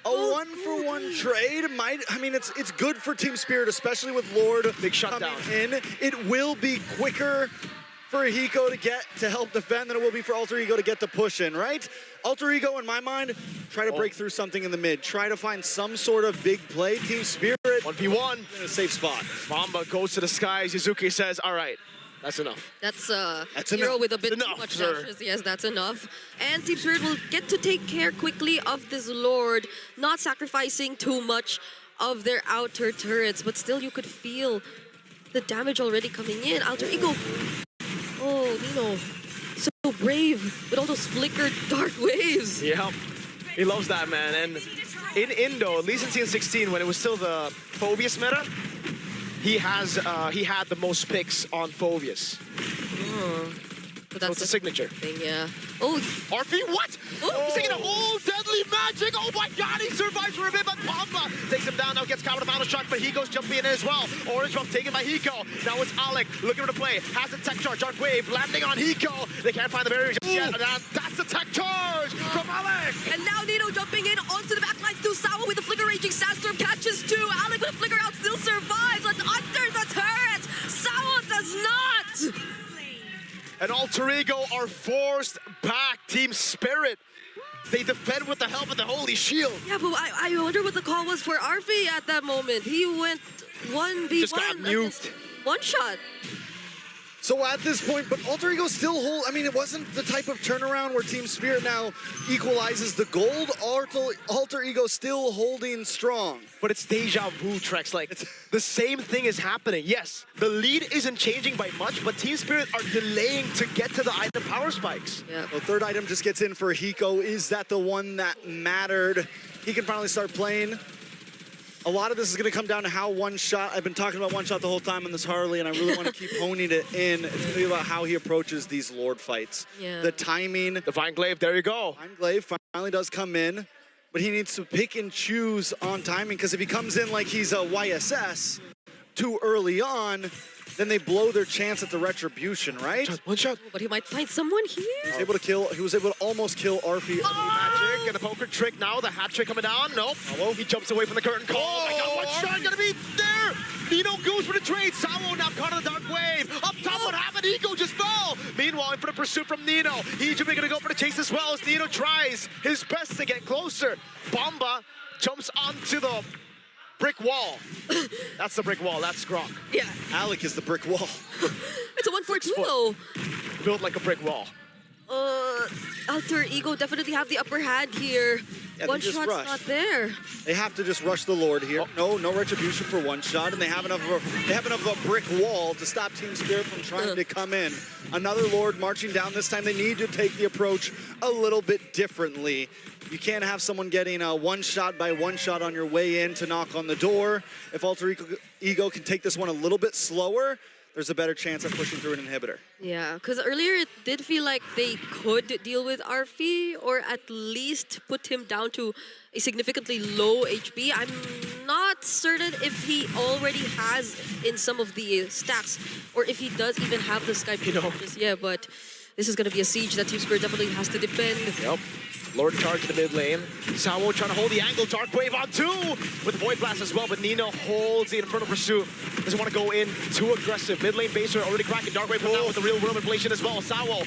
A one-for-one trade might, I mean, it's good for Team Spirit, especially with Lord big shutdown in. It will be quicker for Hiko to get to help defend than it will be for Alter Ego to get to push in, right? Alter Ego, in my mind, try to break through something in the mid. Try to find some sort of big play. Team Spirit 1v1 in a safe spot. Bomba goes to the skies. Yazuki says, all right. That's enough. That's hero enough. with a bit too much dashes. Yes, that's enough. And Team Spirit will get to take care quickly of this Lord, not sacrificing too much of their outer turrets, but still you could feel the damage already coming in. Alter Ego. Oh, Nino. So so brave with all those flickered dark waves. Yep. He loves that, man. And in Indo, at least in Season 16, when it was still the Phobius meta, he had the most picks on Phobius. But So that's it's a signature. thing, yeah. Oh, RP, what? Oh. He's taking a whole deadly magic. Oh my god, he survives for a bit, but Pamba takes him down. Now gets caught with a final shot, but Hiko's jumping in as well. Orange buff taken by Hiko. Now it's Alec looking for the play. Has a tech charge. Dark Wave landing on Hiko. They can't find the barrier just yet. And that's the tech charge from Alec. and now Nino jumping in onto the backlines to Sawa with the flicker raging sandstorm catches two. Alec with a flicker out still survives, but under the turret, Sawa does not. And Alter Ego are forced back. Team Spirit. They defend with the help of the Holy Shield. Yeah, but I wonder what the call was for Arfi at that moment. He went 1v1. Just got nuked. One shot. So at this point, but Alter Ego still hold. I mean, it wasn't the type of turnaround where Team Spirit now equalizes the gold. Alter Ego still holding strong. But it's deja vu, Trex. Like, the same thing is happening. Yes, the lead isn't changing by much, but Team Spirit are delaying to get to the item power spikes. Yeah. The third item just gets in for Hiko. Is that the one that mattered? He can finally start playing. A lot of this is going to come down to how one shot. I've been talking about one shot the whole time on this Harley, and I really want to keep honing it in. It's going to be about how he approaches these Lord fights. Yeah. The timing. Divine Glaive, there you go. Divine Glaive finally does come in, but he needs to pick and choose on timing, because if he comes in like he's a YSS too early on, then they blow their chance at the retribution, right? One shot. But he might find someone here. He was able to almost kill Arfi. Magic and a poker trick now. The hat trick coming down. Nope. He jumps away from the curtain call. I got one shot. Gonna be there. Nino goes for the trade. Sawo now caught in the dark wave. Up top, what happened? Ego just fell. Meanwhile, in for the pursuit from Nino. Egypt gonna go for the chase as well as Nino tries his best to get closer. Bomba jumps onto the brick wall. That's the brick wall. That's Grok. Yeah. Alec is the brick wall. It's a 1-4-2 though. Built like a brick wall. Alter Ego definitely have the upper hand here. Yeah, One they just shot's rush. not there. They have to just rush the Lord here. No retribution for one shot, and they have enough of a brick wall to stop Team Spirit from trying to come in. Another Lord marching down. This time they need to take the approach a little bit differently. You can't have someone getting a one shot by one shot on your way in to knock on the door. If Alter Ego can take this one a little bit slower, there's a better chance of pushing through an inhibitor. Yeah, because earlier it did feel like they could deal with Arfi or at least put him down to a significantly low HP. I'm not certain if he already has in some of the stacks or if he does even have the Sky just yet, but this is going to be a siege that Team Spirit definitely has to defend. Yep. Lord charge in the mid lane. Sawo trying to hold the angle. Dark Wave on two with Void Blast as well, but Nino holds the Infernal Pursuit. Doesn't want to go in too aggressive. Mid lane baser already cracking. Dark Wave out with the real world inflation as well. Sawo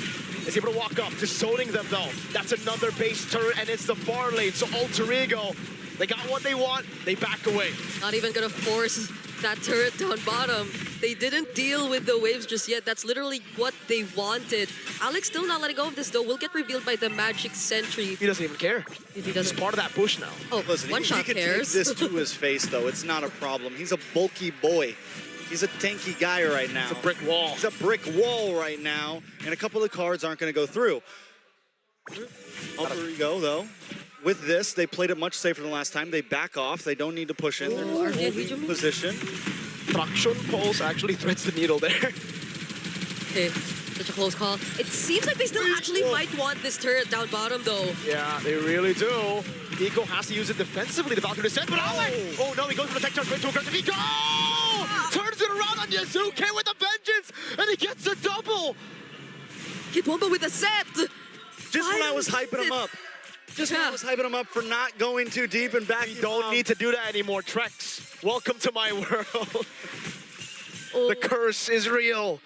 is able to walk up, just zoning them though. That's another base turret, and it's the far lane. So Alter Ego, they got what they want. They back away. Not even going to force that turret down bottom. They didn't deal with the waves just yet. That's literally what they wanted. Alex still not letting go of this though. Will get revealed by the Magic Sentry. He doesn't even care. If he doesn't. He's part of that bush now. Oh, listen, one shot he can cares. take this to his face though. It's not a problem. He's a bulky boy. He's a tanky guy right now. It's a brick wall. He's a brick wall right now, and a couple of cards aren't going to go through. Alter Ego though. With this, they played it much safer than last time. They back off. They don't need to push in. They're holding position. Traction pulse actually threads the needle there. Okay, such a close call. It seems like they still actually might want this turret down bottom though. Yeah, they really do. Ego has to use it defensively. The Valkyrie descent, but Alec! Oh no, he goes for the tech charge, way too aggressive. Ego! Turns it around on Yazuke with a vengeance, and he gets a double! Kid Womba with a set! Just when I was hyping him up. Just when I was hyping him up for not going too deep and back. You don't need to do that anymore, Trex. Welcome to my world. The curse is real.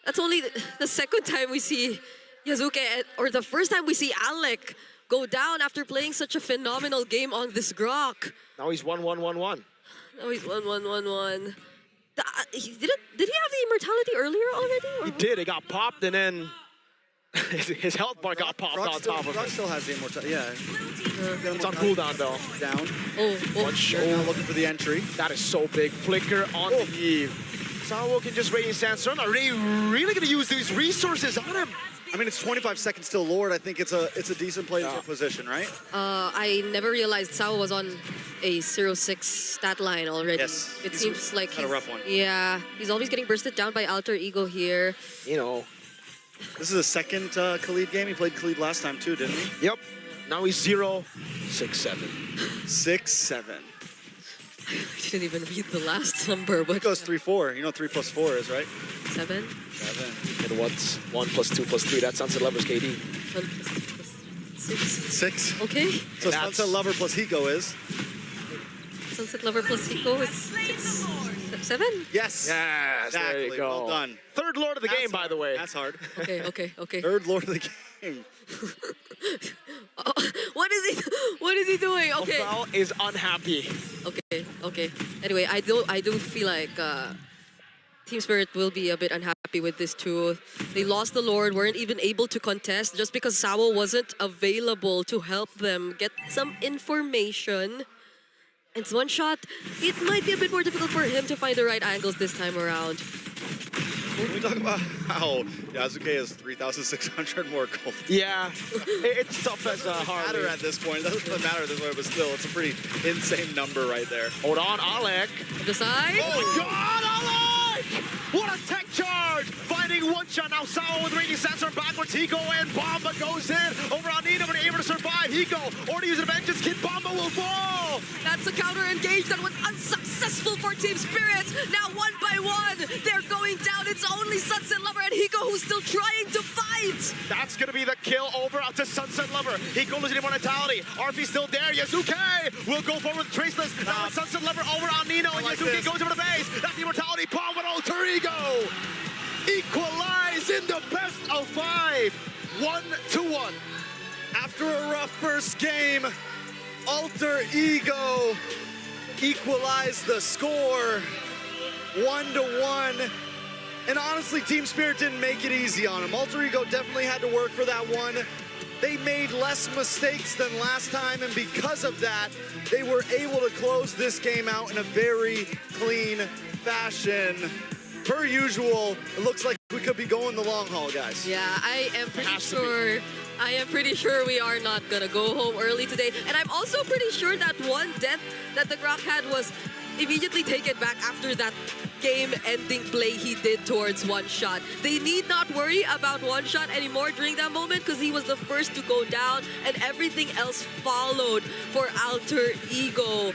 That's only the second time we see Yazuke, or the first time we see Alec go down after playing such a phenomenal game on this Grok. Now he's 1-1-1-1. Now he's 1-1-1-1. Did he have the immortality earlier already? He did. It got popped, and then his health bar got popped on top of Grok it. still has the immortality. Yeah. It's on cooldown though. Down. Oh, One shot. Now looking for the entry. That is so big. Flicker on the Sawo can just Radiant Sandstorm. Are they really going to use these resources on him? I mean, it's 25 seconds till Lord. I think it's a decent play to get position, right? I never realized Sao was on a 0-6 stat line already. Yes. It seems like had a rough one. Yeah, he's always getting bursted down by Alter Ego here. You know. This is the second Khalid game. He played Khalid last time too, didn't he? Yep. Now he's 0-6-7. 6-7. I didn't even read the last number, but It goes 3-4. You know 3 + 4 is, right? 7. 7. And what's 1 + 2 + 3? That Sunset Lovers KD. 6. 6. Okay. So That's- Sunset Lover plus Hiko is? Sunset Lover plus Hiko is 6. 7? Yes. Yes, Exactly. there you go. Well done. Third Lord of the game, by the way. That's hard. Okay. Third Lord of the game. Oh, what is he doing? Okay. Mofal is unhappy. Okay. Anyway, I do feel like Team Spirit will be a bit unhappy with this too. They lost the Lord, weren't even able to contest just because Sawo wasn't available to help them get some information. It's one shot. It might be a bit more difficult for him to find the right angles this time around. When we talk about how Yasuke has 3,600 more gold. Yeah, it's tough as a It doesn't matter Harley. at this point. It doesn't matter at this point, but still, it's a pretty insane number right there. Hold on, Alec. The side. Oh my God, Alec! What a tech charge! Finding one shot now. Sawo with Radiant Sandstorm backwards. Hiko and Bomba goes in over on Nina, but able to survive. Hiko already using a vengeance. Kid Bomba will fall. That's a counter engage that was unsuccessful for Team Spirit. Now 1 by 1, they're going down. It's only Sunset Lover and Hiko who's still trying to fight. That's gonna be the kill over out to Sunset Lover. Hiko losing immortality. RP still there. Yazuke will go forward with Traceless. Now it's Sunset Lover over on Nino, and like Yazuke this. goes over the base. That's the immortality bomb with Alter Ego. Equalize in the best of 5. 1-1. After a rough first game, Alter Ego equalized the score 1-1. And honestly, Team Spirit didn't make it easy on him. Alter Ego definitely had to work for that one. They made less mistakes than last time, and because of that, they were able to close this game out in a very clean fashion. Per usual, it looks like we could be going the long haul, guys. Yeah, I am pretty sure we are not gonna go home early today. And I'm also pretty sure that one death that the Grok had was immediately taken back after that game-ending play he did towards One Shot. They need not worry about One Shot anymore during that moment because he was the first to go down and everything else followed for Alter Ego.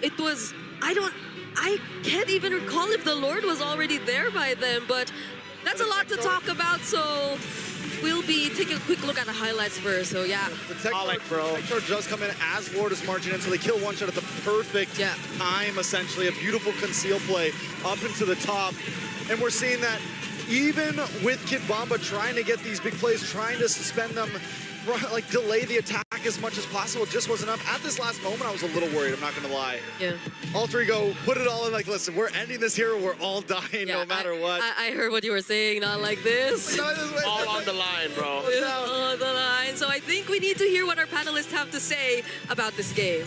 It was, I can't even recall if the Lord was already there by then, but that's a lot to talk about, so we'll be taking a quick look at the highlights first, so yeah. The tech charge does come in as Lord is marching in, so they kill One Shot at the perfect time, essentially. A beautiful conceal play up into the top. And we're seeing that even with Kid Bomba trying to get these big plays, trying to suspend them, like delay the attack as much as possible, just wasn't enough. At this last moment, I was a little worried, I'm not gonna lie. Yeah. Alter Ego put it all in, like, listen, we're ending this here, we're all dying no matter what. I heard what you were saying, not like this. All on the line, bro. All on the line. So I think we need to hear what our panelists have to say about this game.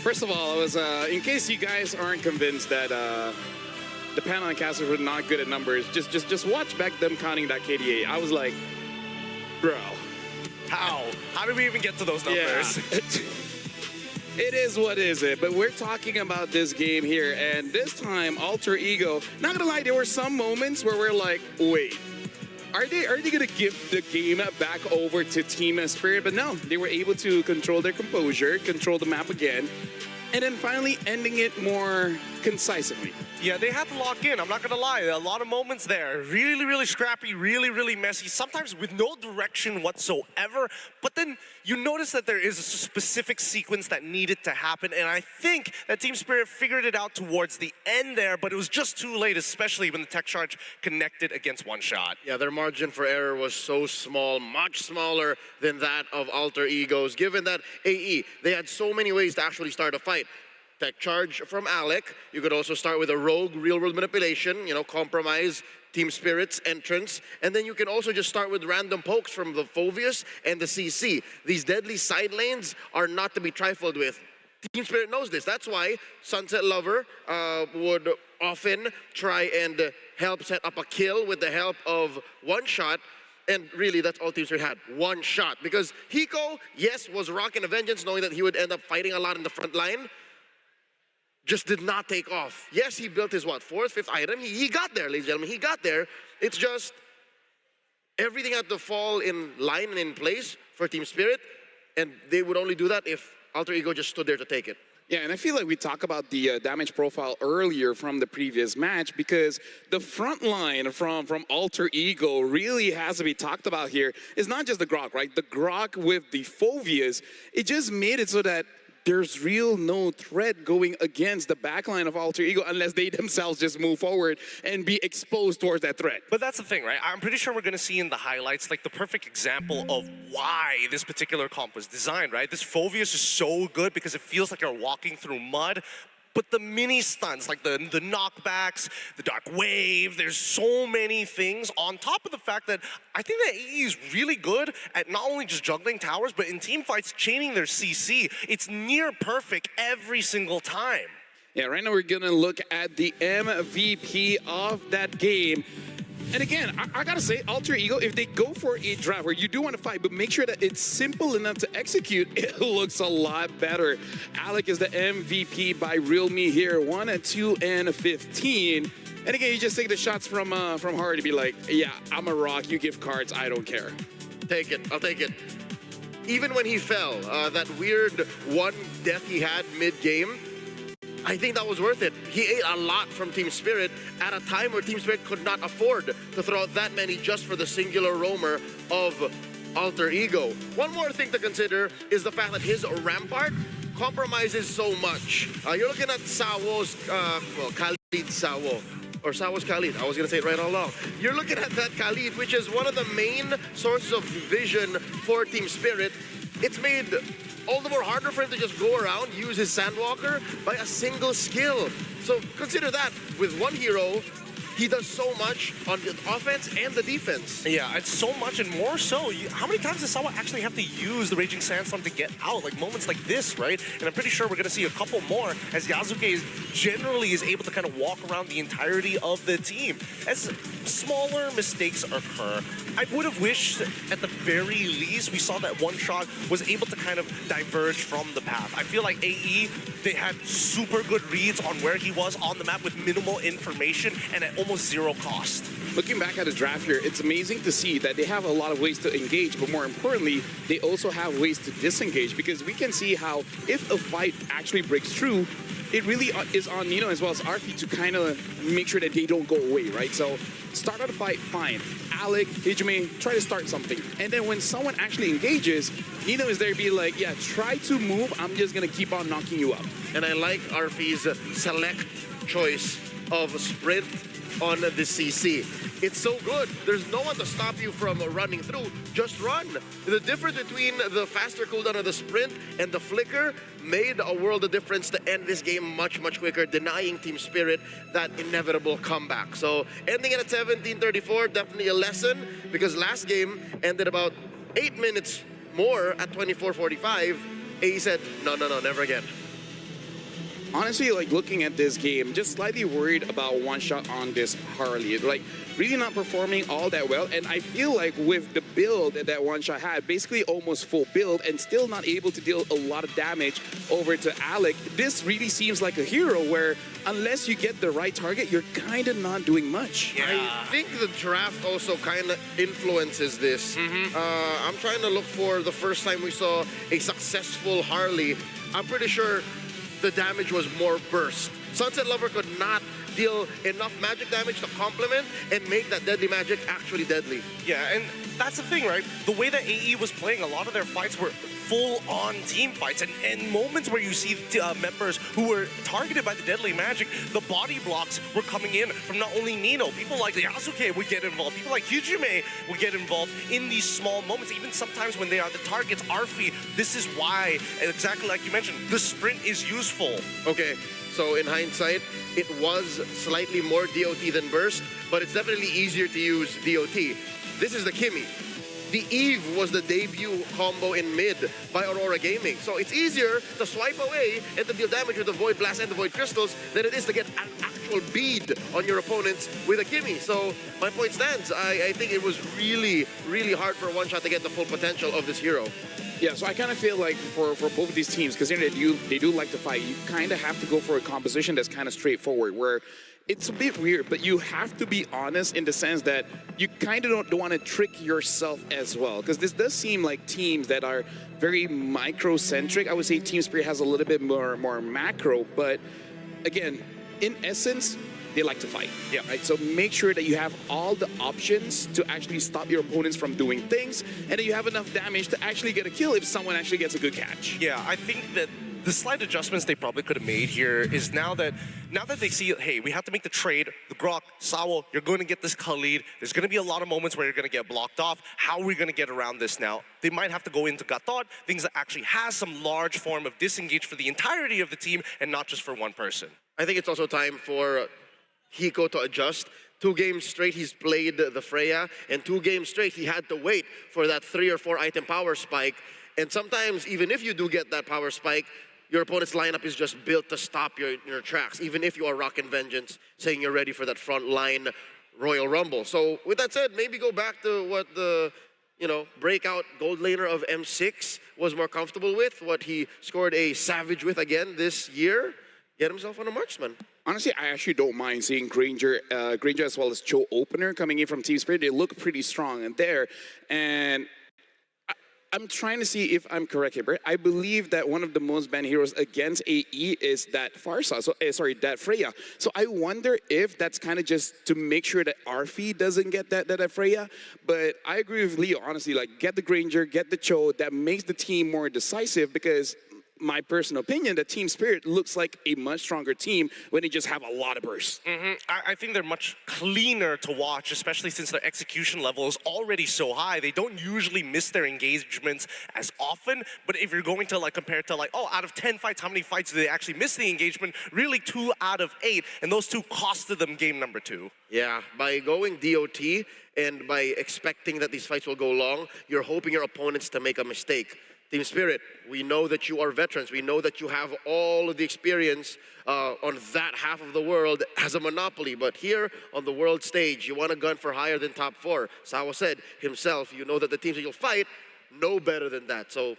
First of all, I was in case you guys aren't convinced that the panel and casters were not good at numbers, just watch back them counting that KDA. I was like, bro, how did we even get to those numbers? Yeah. It is what is it, but we're talking about this game here, and this time Alter Ego, not gonna lie, there were some moments where we're like, wait, are they gonna give the game back over to Team Spirit? But no, they were able to control their composure, control the map again, and then finally ending it more concisely. Yeah, they had to lock in. I'm not gonna lie. A lot of moments there. Really, really scrappy, really, really messy. Sometimes with no direction whatsoever. But then you notice that there is a specific sequence that needed to happen. And I think that Team Spirit figured it out towards the end there, but it was just too late, especially when the tech charge connected against One Shot. Yeah, their margin for error was so small, much smaller than that of Alter Egos. Given that AE, they had so many ways to actually start a fight. Tech charge from Alec. You could also start with a rogue real-world manipulation, you know, compromise Team Spirit's entrance. And then you can also just start with random pokes from the Phoveus and the CC. These deadly side lanes are not to be trifled with. Team Spirit knows this. That's why Sunset Lover would often try and help set up a kill with the help of one shot. And really, that's all Team Spirit had, one shot. Because Hiko, yes, was rocking a vengeance, knowing that he would end up fighting a lot in the front line. Just did not take off. Yes, he built his, fourth, fifth item. He got there, ladies and gentlemen. He got there. It's just everything had to fall in line and in place for Team Spirit. And they would only do that if Alter Ego just stood there to take it. Yeah, and I feel like we talked about the damage profile earlier from the previous match, because the front line from Alter Ego really has to be talked about here. It's not just the Grok, right? The Grok with the Phobias, it just made it so that there's real no threat going against the backline of Alter Ego unless they themselves just move forward and be exposed towards that threat. But that's the thing, right? I'm pretty sure we're going to see in the highlights like the perfect example of why this particular comp was designed, right? This Phobius is so good because it feels like you're walking through mud. But the mini stunts, like the knockbacks, the dark wave, there's so many things on top of the fact that I think that AE is really good at not only just juggling towers, but in team fights, chaining their CC. It's near perfect every single time. Yeah, right now we're gonna look at the MVP of that game. And again, I gotta say, Alter Ego, if they go for a draft where you do want to fight, but make sure that it's simple enough to execute, it looks a lot better. Alec is the MVP by Real Me here, 1, 2, and 15. And again, you just take the shots from Hard to be like, yeah, I'm a rock, you give cards, I don't care. Take it, I'll take it. Even when he fell, that weird one death he had mid-game, I think that was worth it. He ate a lot from Team Spirit at a time where Team Spirit could not afford to throw out that many just for the singular roamer of Alter Ego. One more thing to consider is the fact that his Rampart compromises so much. You're looking at Sawo's, Khalid Sawo. Or Sawo's Khalid, I was gonna say it right all along. You're looking at that Khalid, which is one of the main sources of vision for Team Spirit. It's made all the more harder for him to just go around, use his Sandwalker by a single skill. So consider that, with one hero, he does so much on the offense and the defense. Yeah, it's so much and more so. How many times does Sawa actually have to use the Raging Sandstorm to get out? Like moments like this, right? And I'm pretty sure we're going to see a couple more as Yasuke generally is able to kind of walk around the entirety of the team. As smaller mistakes occur, I would have wished at the very least we saw that one shot was able to kind of diverge from the path. I feel like AE, they had super good reads on where he was on the map with minimal information and at almost zero cost. Looking back at the draft here, it's amazing to see that they have a lot of ways to engage, but more importantly, they also have ways to disengage, because we can see how if a fight actually breaks through, it really is on Nino as well as Arfi to kind of make sure that they don't go away, right? So start out a fight, fine. Alec, Hijime, try to start something. And then when someone actually engages, Nino is there to be like, yeah, try to move, I'm just gonna keep on knocking you up. And I like Arfi's select choice of sprint on the CC. It's so good. There's no one to stop you from running through. Just run. The difference between the faster cooldown of the sprint and the flicker made a world of difference to end this game much, much quicker, denying Team Spirit that inevitable comeback. So ending it at 17:34, definitely a lesson, because last game ended about 8 minutes more at 24:45. AE said, no, never again. Honestly, like looking at this game, just slightly worried about one shot on this Harley. Like really not performing all that well. And I feel like with the build that one shot had, basically almost full build and still not able to deal a lot of damage over to Alec, this really seems like a hero where unless you get the right target, you're kind of not doing much. Yeah. I think the draft also kind of influences this. I'm trying to look for the first time we saw a successful Harley. I'm pretty sure the damage was more burst. Sunset Lover could not deal enough magic damage to complement and make that deadly magic actually deadly. Yeah, and that's the thing, right? The way that AE was playing, a lot of their fights were full-on team fights, and moments where you see members who were targeted by the deadly magic, the body blocks were coming in from not only Nino, people like Yasuke would get involved, people like Hijime would get involved in these small moments, even sometimes when they are the targets. Arfi, this is why, and exactly like you mentioned, the sprint is useful. Okay, so in hindsight, it was slightly more DOT than burst, but it's definitely easier to use DOT. This is the Kimmy. The Eve was the debut combo in mid by Aurora Gaming. So it's easier to swipe away and to deal damage with the Void Blast and the Void Crystals than it is to get an actual bead on your opponents with a gimme. So my point stands. I think it was really, really hard for One Shot to get the full potential of this hero. Yeah, so I kind of feel like for both of these teams, because they do like to fight, you kind of have to go for a composition that's kind of straightforward, where it's a bit weird, but you have to be honest in the sense that you kind of don't want to trick yourself as well, because this does seem like teams that are very micro-centric. I would say Team Spirit has a little bit more macro, but again, in essence, they like to fight. Yeah. Right. So make sure that you have all the options to actually stop your opponents from doing things, and that you have enough damage to actually get a kill if someone actually gets a good catch. Yeah, I think that the slight adjustments they probably could have made here is now that they see, hey, we have to make the trade, the Grok, Sawo, you're going to get this Khalid. There's going to be a lot of moments where you're going to get blocked off. How are we going to get around this now? They might have to go into Gatot, things that actually has some large form of disengage for the entirety of the team and not just for one person. I think it's also time for Hiko to adjust. 2 games straight he's played the Freya, and 2 games straight he had to wait for that 3 or 4 item power spike. And sometimes, even if you do get that power spike, your opponent's lineup is just built to stop your tracks, even if you are rocking Vengeance, saying you're ready for that front line Royal Rumble. So with that said, maybe go back to what the breakout gold laner of M6 was more comfortable with, what he scored a savage with again this year. Get himself on a marksman. Honestly, I actually don't mind seeing Granger as well as Cho Opener coming in from Team Spirit. They look pretty strong in there. And I'm trying to see if I'm correct here, but I believe that one of the most banned heroes against AE is that Farsa, that Freya. So I wonder if that's kind of just to make sure that Arfi doesn't get that Freya. But I agree with Leo, honestly, like get the Granger, get the Cho, that makes the team more decisive, because my personal opinion, that Team Spirit looks like a much stronger team when they just have a lot of bursts. I think they're much cleaner to watch, especially since their execution level is already so high. They don't usually miss their engagements as often, but if you're going to compare it to out of 10 fights, how many fights do they actually miss the engagement? Really 2 out of 8, and those 2 costed them game number 2. Yeah, by going DOT and by expecting that these fights will go long, you're hoping your opponents to make a mistake. Team Spirit, we know that you are veterans. We know that you have all of the experience on that half of the world as a monopoly. But here on the world stage, you want to gun for higher than top 4. Sawa said himself, you know that the teams that you'll fight know better than that. So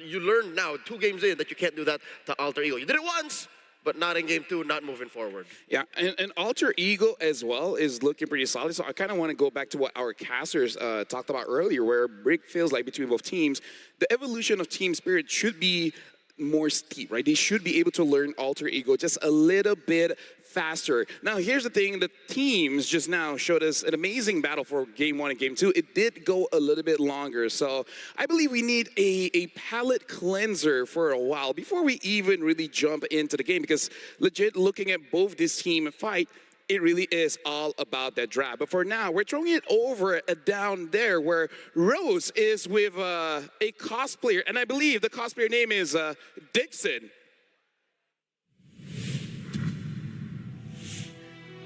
you learn now, 2 games in, that you can't do that to Alter Ego. You did it once, but not in game 2, not moving forward. Yeah, and Alter Ego as well is looking pretty solid. So I kind of want to go back to what our casters talked about earlier, where Brick feels like between both teams, the evolution of Team Spirit should be more steep, right? They should be able to learn Alter Ego just a little bit faster. Now, here's the thing. The teams just now showed us an amazing battle for Game 1 and Game 2. It did go a little bit longer. So I believe we need a palate cleanser for a while before we even really jump into the game, because legit looking at both this team fight, it really is all about that draft. But for now, we're throwing it over down there where Rose is with a cosplayer. And I believe the cosplayer name is Dixon.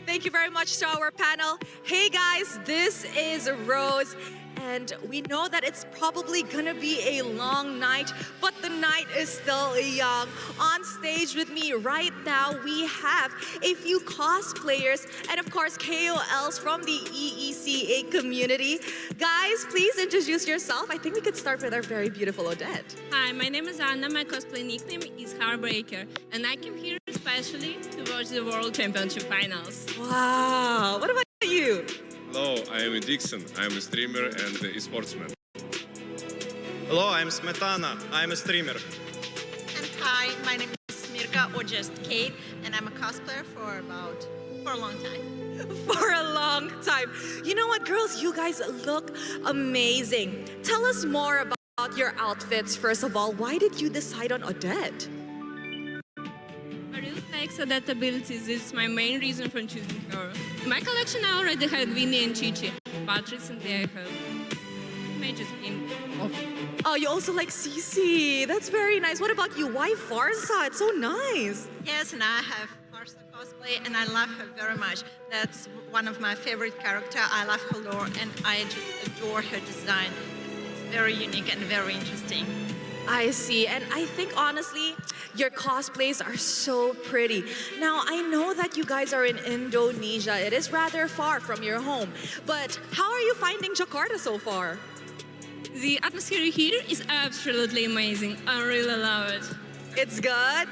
Thank you very much to our panel. Hey guys, this is Rose. And we know that it's probably gonna be a long night, but the night is still young. On stage with me right now, we have a few cosplayers and of course KOLs from the EECA community. Guys, please introduce yourself. I think we could start with our very beautiful Odette. Hi, my name is Anna. My cosplay nickname is Heartbreaker, and I came here especially to watch the World Championship Finals. Wow, what about you? Hello, I am Dixon. I am a streamer and a sportsman. Hello, I'm Smetana. I'm a streamer. And hi, my name is Mirka, or just Kate, and I'm a cosplayer for a long time. For a long time. You know what, girls? You guys look amazing. Tell us more about your outfits. First of all, why did you decide on Odette? I really like Odette abilities. It's my main reason for choosing her. In my collection, I already had Winnie and Chi-Chi, but recently I have Mage's game off. Oh, you also like Cece. That's very nice. What about you? Why Farsa? It's so nice. Yes, and I have Farsa cosplay, and I love her very much. That's one of my favorite characters. I love her lore, and I just adore her design. It's very unique and very interesting. I see, and I think honestly, your cosplays are so pretty. Now, I know that you guys are in Indonesia. It is rather far from your home, but how are you finding Jakarta so far? The atmosphere here is absolutely amazing. I really love it. It's good?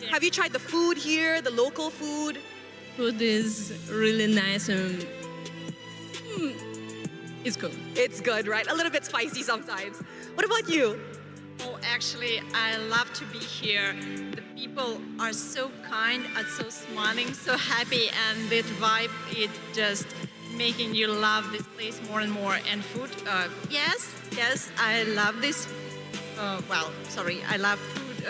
Have you tried the food here, the local food? Food is really nice and it's good. It's good, right? A little bit spicy sometimes. What about you? Oh, actually, I love to be here. The people are so kind, are so smiling, so happy, and that vibe, it just making you love this place more and more. And food, yes, I love this. I love food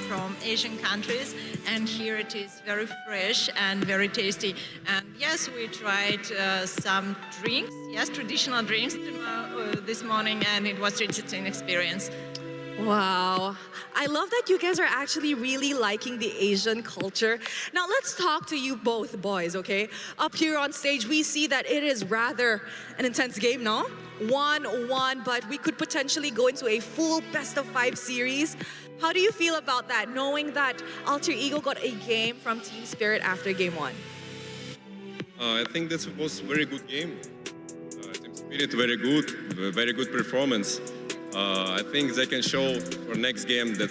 from Asian countries, and here it is very fresh and very tasty. And yes, we tried some drinks, traditional drinks this morning, and it was just an experience. Wow. I love that you guys are actually really liking the Asian culture. Now let's talk to you both boys, okay? Up here on stage, we see that it is rather an intense game, no? 1-1, but we could potentially go into a full best-of-5 series. How do you feel about that, knowing that Alter Ego got a game from Team Spirit after game 1? I think that was a very good game. Team Spirit very good performance. I think they can show for next game that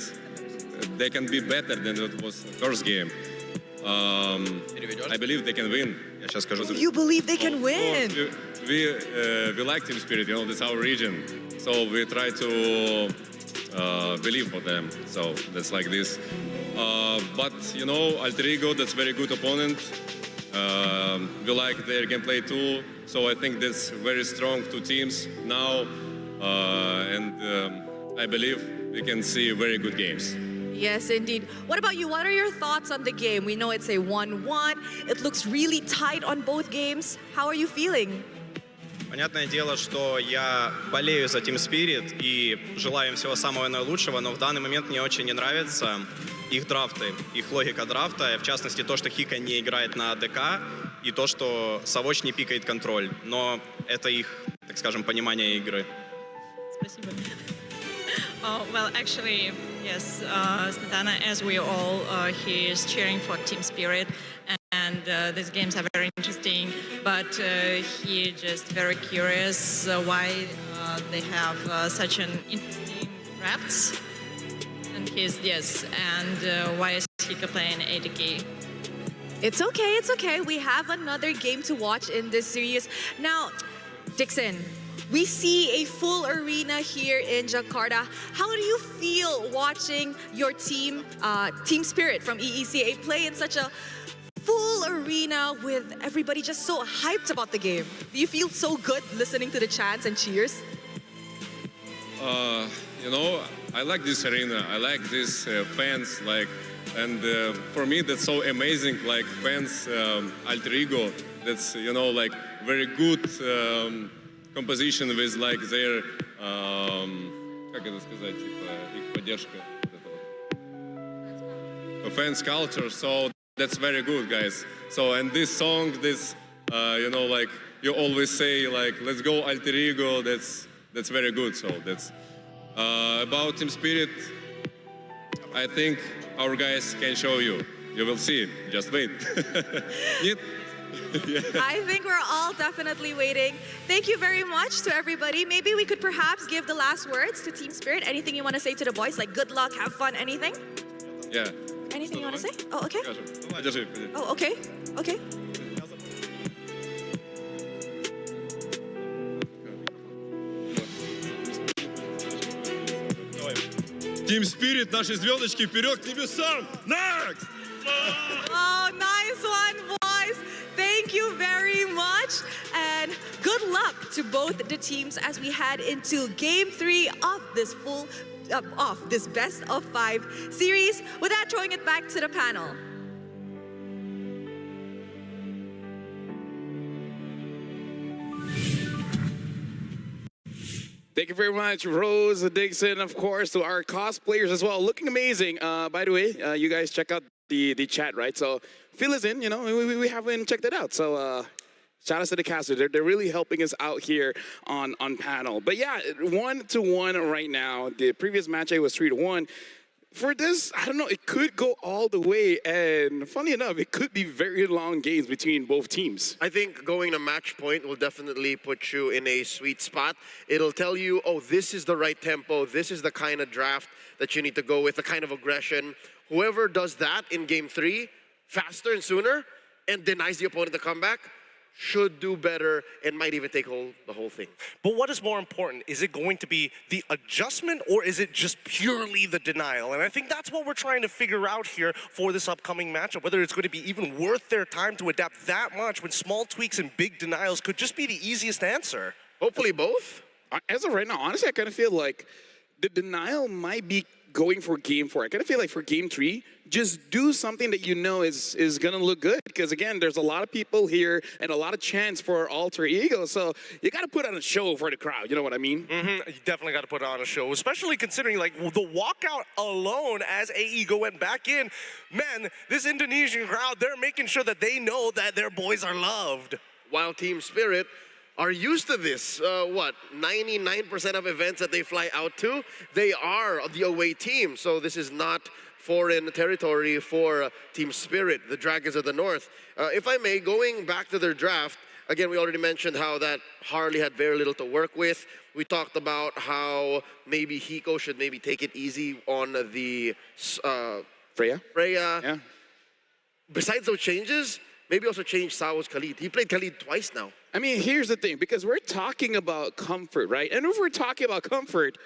they can be better than it was the first game. I believe they can win. You believe they can win? We like Team Spirit, that's our region. So we try to believe for them. So that's like this. But Alter Ego, that's very good opponent. We like their gameplay too. So I think that's very strong two teams now. I believe we can see very good games. Yes, indeed. What about you? What are your thoughts on the game? We know it's a 1-1. It looks really tight on both games. How are you feeling? Понятное дело, что я болею за Team Spirit и желаю им всего самого наилучшего, но в данный момент мне очень не нравятся их драфты, их логика драфта, в частности то, что Хика не играет на АДК и то, что Савоч не пикает контроль. Но это их, так скажем, понимание игры. Спасибо. Oh, well, actually, yes, Smetana, as we all, he is cheering for Team Spirit, and these games are very interesting, but he just very curious why they have such an interesting drafts, and why is he playing ADK? It's okay. We have another game to watch in this series. Now, Dixon, we see a full arena here in Jakarta. How do you feel watching your team, Team Spirit from EECA, play in such a full arena with everybody just so hyped about the game? Do you feel so good listening to the chants and cheers? I like this arena. I like these fans, and for me that's so amazing. Like fans, Alter Ego. That's very good. Composition with their как это сказать, их поддержка fans culture, so that's very good, guys. So and this song, you always say let's go Alter Ego, that's very good. So that's about Team Spirit. I think our guys can show you will see, just wait. Yeah. I think we're all definitely waiting. Thank you very much to everybody. Maybe we could perhaps give the last words to Team Spirit. Anything you want to say to the boys, like good luck, have fun, anything? Yeah. Anything you want to say? Oh, okay. Oh, okay. Okay. Team Spirit, наши звездочки, вперед к небесам! Next! Oh, nice one, boys. Thank you very much. And good luck to both the teams as we head into Game 3 of this this best of 5 series. With that, throwing it back to the panel. Thank you very much, Rose, Dixon, of course, to our cosplayers as well. Looking amazing. By the way, you guys check out the chat, right? So fill us in, we haven't checked it out. So Shout out to the caster. They're really helping us out here on panel. But yeah, 1-1 right now. The previous match was 3-1. For this, I don't know, it could go all the way, and funny enough, it could be very long games between both teams. I think going to match point will definitely put you in a sweet spot. It'll tell you, oh, this is the right tempo, this is the kind of draft that you need to go with, the kind of aggression. Whoever does that in game 3, faster and sooner, and denies the opponent the comeback, should do better and might even take the whole thing. But what is more important? Is it going to be the adjustment or is it just purely the denial? And I think that's what we're trying to figure out here for this upcoming matchup, whether it's going to be even worth their time to adapt that much when small tweaks and big denials could just be the easiest answer. Hopefully both. As of right now, honestly, I kind of feel like the denial might be going for game 4. I kind of feel like for game 3, just do something that you know is going to look good. Because again, there's a lot of people here and a lot of chance for alter ego. So you got to put on a show for the crowd. You know what I mean? You definitely got to put on a show, especially considering like the walkout alone as ego went back in. Man, this Indonesian crowd, they're making sure that they know that their boys are loved. While Team Spirit are used to this. 99% of events that they fly out to, they are the away team. So this is not foreign territory for Team Spirit, the Dragons of the North. If I may, going back to their draft, again, we already mentioned how that Harley had very little to work with. We talked about how maybe Hiko should maybe take it easy on the Freya. Yeah. Besides those changes, maybe also change Sao's Khalid. He played Khalid twice now. I mean, here's the thing, because we're talking about comfort, right? And if we're talking about comfort,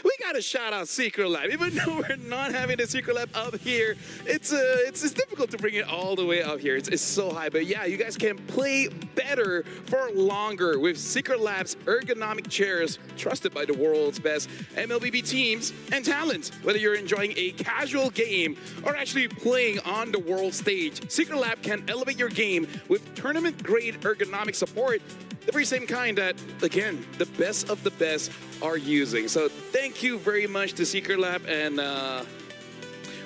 we got to shout out Secret Lab. Even though we're not having the Secret Lab up here, it's difficult to bring it all the way up here. It's so high. But yeah, you guys can play better for longer with Secret Lab's ergonomic chairs, trusted by the world's best MLBB teams and talents. Whether you're enjoying a casual game or actually playing on the world stage, Secret Lab can elevate your game with tournament-grade ergonomic support, the very same kind that, again, the best of the best are using. So thank you very much to Secret Lab, and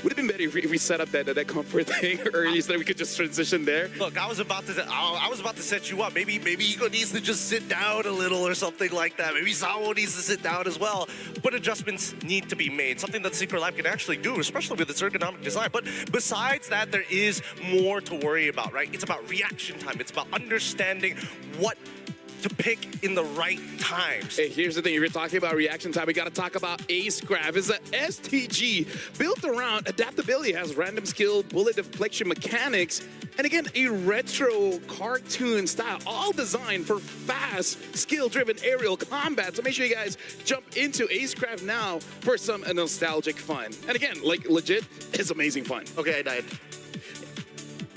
would have been better if we set up that comfort thing early so that we could just transition there. Look, I was about to set you up. Maybe Iko needs to just sit down a little or something like that. Maybe Sao needs to sit down as well. But adjustments need to be made. Something that Secret Lab can actually do, especially with its ergonomic design. But besides that, there is more to worry about, right? It's about reaction time. It's about understanding what to pick in the right times. Hey, here's the thing. If you're talking about reaction time, we got to talk about Acecraft. It's an STG built around adaptability. It has random skill, bullet deflection mechanics, and again, a retro cartoon style, all designed for fast, skill-driven aerial combat. So make sure you guys jump into Acecraft now for some nostalgic fun. And again, like legit, it's amazing fun. Okay, I died.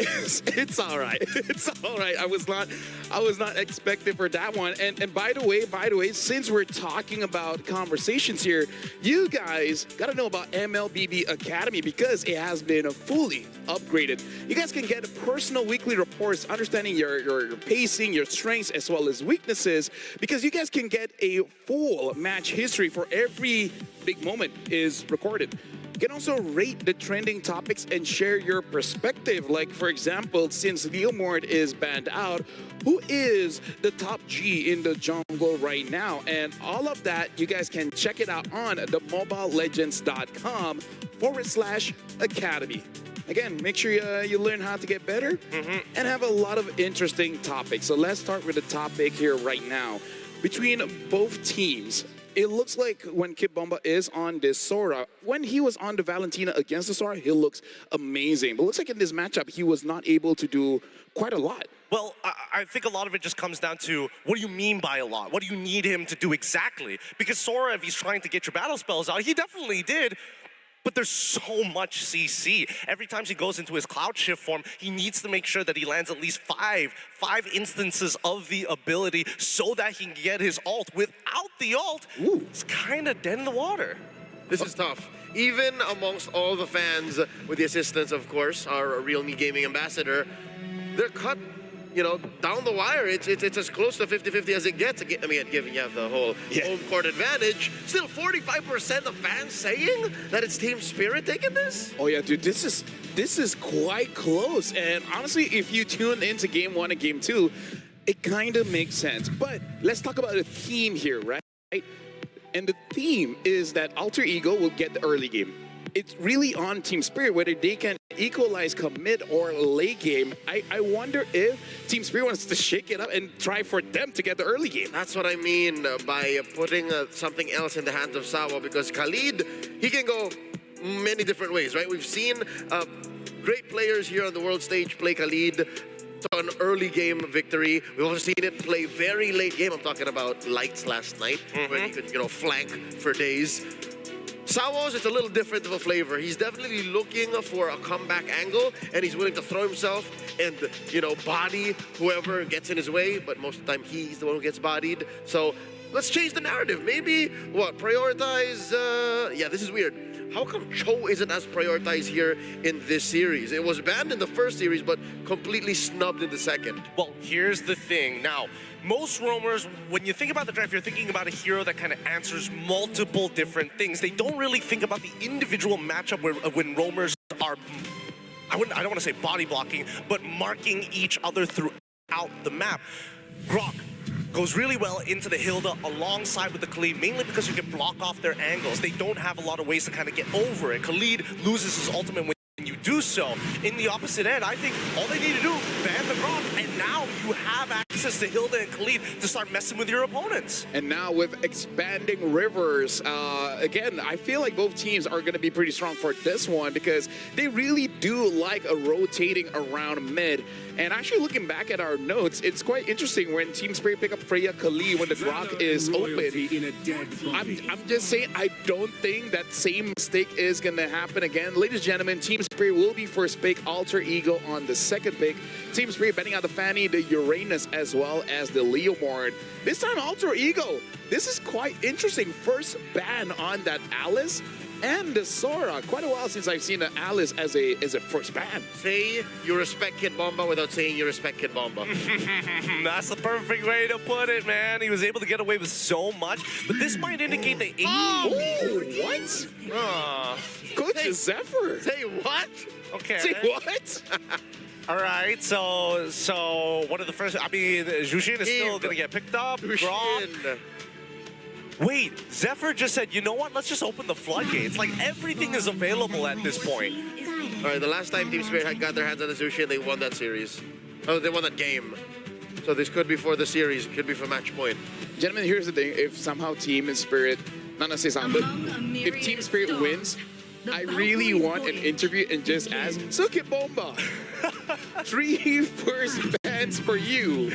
It's all right. It's all right. I was not expecting for that one. And by the way, since we're talking about conversations here, you guys got to know about MLBB Academy because it has been fully upgraded. You guys can get personal weekly reports understanding your pacing, your strengths, as well as weaknesses, because you guys can get a full match history for every big moment is recorded. You can also rate the trending topics and share your perspective. Like, for example, since Leomord is banned out, who is the top G in the jungle right now? And all of that, you guys can check it out on themobilelegends.com/academy. Again, make sure you learn how to get better and have a lot of interesting topics. So let's start with the topic here right now. Between both teams, it looks like when Kid Bomba is on this Sora, when he was on the Valentina against the Sora, he looks amazing. But it looks like in this matchup, he was not able to do quite a lot. Well, I think a lot of it just comes down to, what do you mean by a lot? What do you need him to do exactly? Because Sora, if he's trying to get your battle spells out, he definitely did. But there's so much CC. Every time he goes into his Cloud Shift form, he needs to make sure that he lands at least five instances of the ability so that he can get his ult. Without the ult, it's kind of dead in the water. This is tough. Even amongst all the fans, with the assistance, of course, our Real Me Gaming ambassador, they're cut, down the wire. It's as close to 50-50 as it gets. I mean, given you have the whole home court advantage, still 45% of fans saying that it's Team Spirit taking this? Oh yeah, dude, this is quite close. And honestly, if you tune into Game 1 and Game 2, it kind of makes sense. But let's talk about a theme here, right? And the theme is that Alter Ego will get the early game. It's really on Team Spirit whether they can equalize come mid or late game. I wonder if Team Spirit wants to shake it up and try for them to get the early game. That's what I mean by putting something else in the hands of Sawa, because Khalid, he can go many different ways, right? We've seen great players here on the world stage play Khalid to an early game victory. We've also seen it play very late game. I'm talking about Lights last night, where he could, flank for days. Sawo's, it's a little different of a flavor. He's definitely looking for a comeback angle, and he's willing to throw himself and, body whoever gets in his way, but most of the time he's the one who gets bodied. So let's change the narrative. Maybe, prioritize, this is weird. How come Cho isn't as prioritized here in this series? It was banned in the first series, but completely snubbed in the second. Well, here's the thing. Now, most roamers, when you think about the draft, you're thinking about a hero that kind of answers multiple different things. They don't really think about the individual matchup when roamers are, I don't want to say body blocking, but marking each other throughout the map. Grok goes really well into the Hilda alongside with the Khalid, mainly because you can block off their angles. They don't have a lot of ways to kind of get over it. Khalid loses his ultimate when you do so. In the opposite end, I think all they need to do, ban the Grok, and now you have access to Hilda and Khalid to start messing with your opponents. And now with expanding rivers, again, I feel like both teams are going to be pretty strong for this one because they really do like a rotating around mid. And actually looking back at our notes, it's quite interesting when Team Spirit pick up Freya Khalid when the Grok is open. I'm just saying, I don't think that same mistake is going to happen again. Ladies and gentlemen, Team Spirit will be first pick, Alter Ego on the second pick. Team Spirit betting out the Fanny, the Uranus, as well as the Leomord. This time, Alter Ego. This is quite interesting. First ban on that Alice and the Sora. Quite a while since I've seen an Alice as a first ban. Say you respect Kid Bomba without saying you respect Kid Bomba. That's the perfect way to put it, man. He was able to get away with so much, but this might indicate that... What? Coach Zephyr. Say what? Okay. Say what? All right, so one of the first... I mean, Jushin is still going to get picked up. Grok. Wait, Zephyr just said, you know what? Let's just open the floodgates. Like, everything is available at this point. All right, the last time Team Spirit got their hands on the Zushin, they won that series. Oh, they won that game. So this could be for the series. It could be for match point. Gentlemen, here's the thing. If somehow Team Spirit, not to say something, but if Team Spirit wins, I really want an interview and just ask, so Kid Bomba, 3 first bans for you.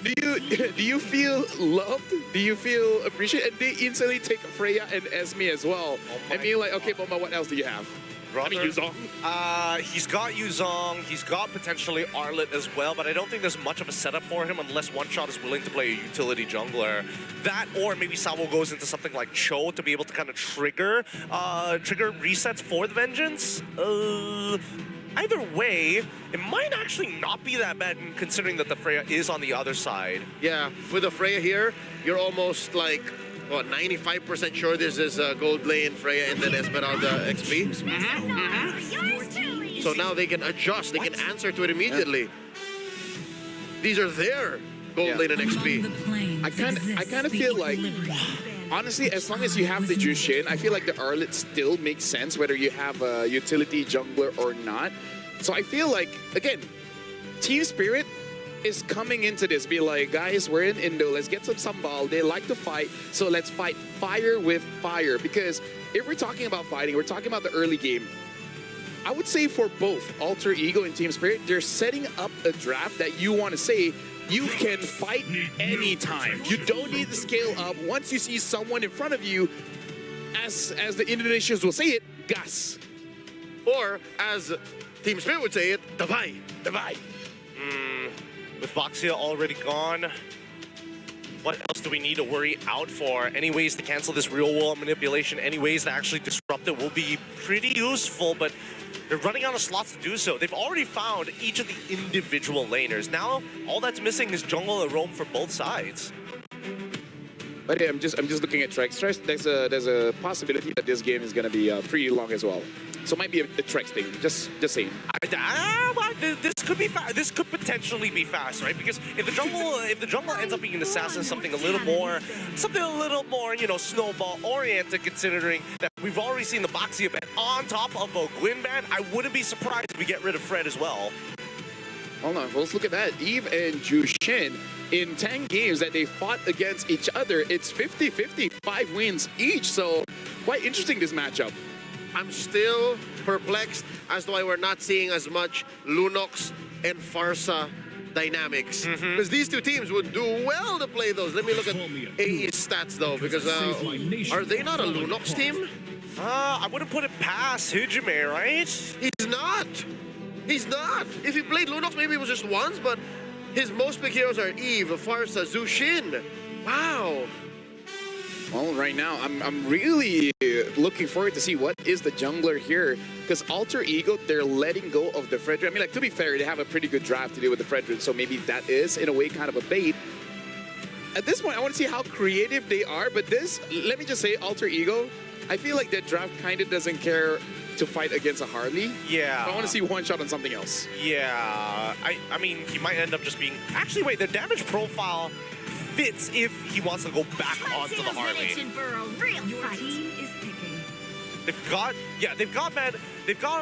Do you feel loved? Do you feel appreciated? And they instantly take Freya and Esme as well. And be like, okay, Bomba, what else do you have? I mean, Yuzong? He's got Yuzong, he's got potentially Arlet as well, but I don't think there's much of a setup for him unless One Shot is willing to play a utility jungler. That, or maybe Sawo goes into something like Cho to be able to kind of trigger resets for the Vengeance. Either way, it might actually not be that bad considering that the Freya is on the other side. Yeah, with the Freya here, you're almost like, what, 95% sure this is Gold Lane, Freya, and then Esmeralda XP. So now they can adjust, they can answer to it immediately. These are their Gold Lane and XP. I kind of feel like, honestly, as long as you have the Jushin, I feel like the Arlet still makes sense whether you have a utility jungler or not. So I feel like, again, Team Spirit is coming into this, be like, guys, we're in Indo, let's get some sambal. They like to fight, so let's fight fire with fire. Because if we're talking about fighting, we're talking about the early game. I would say for both Alter Ego and Team Spirit, they're setting up a draft that you want to say, you can fight anytime. You don't need to scale up. Once you see someone in front of you, as the Indonesians will say it, gas. Or, as Team Spirit would say it, davai, davai. With Boxia already gone, what else do we need to worry out for? Any ways to cancel this real-world manipulation, any ways to actually disrupt it will be pretty useful, but they're running out of slots to do so. They've already found each of the individual laners. Now, all that's missing is jungle and roam for both sides. But yeah, I'm just looking at Trek. There's a possibility that this game is going to be pretty long as well. So it might be a trick thing. Just saying. This could be this could potentially be fast, right? Because if the jungle ends up being an assassin, something a little more, you know, snowball oriented, considering that we've already seen the Boxy event on top of a Gwyn ban, I wouldn't be surprised if we get rid of Fred as well. Hold on, let's look at that. Eve and Jushin, in 10 games that they fought against each other, it's 50-50, 5 wins each. So quite interesting, this matchup. I'm still perplexed as to why we're not seeing as much Lunox and Farsa dynamics. Because these two teams would do well to play those. Let me look at AE's stats though, because are they not a Lunox team? I wouldn't put it past Hijime, right? He's not. He's not. If he played Lunox, maybe it was just once, but his most big heroes are Eve, Farsa, Zushin. Wow. Well, right now, I'm really looking forward to see what is the jungler here. Because Alter Ego, they're letting go of the Fredrin. I mean, like, to be fair, they have a pretty good draft to deal with the Fredrin, so maybe that is, in a way, kind of a bait. At this point, I want to see how creative they are, but this, let me just say, Alter Ego, I feel like that draft kind of doesn't care to fight against a Harley. Yeah. I want to see one shot on something else. Yeah. I mean, he might end up just being... Actually, wait, the damage profile fits if he wants to go back onto the Harley. They've got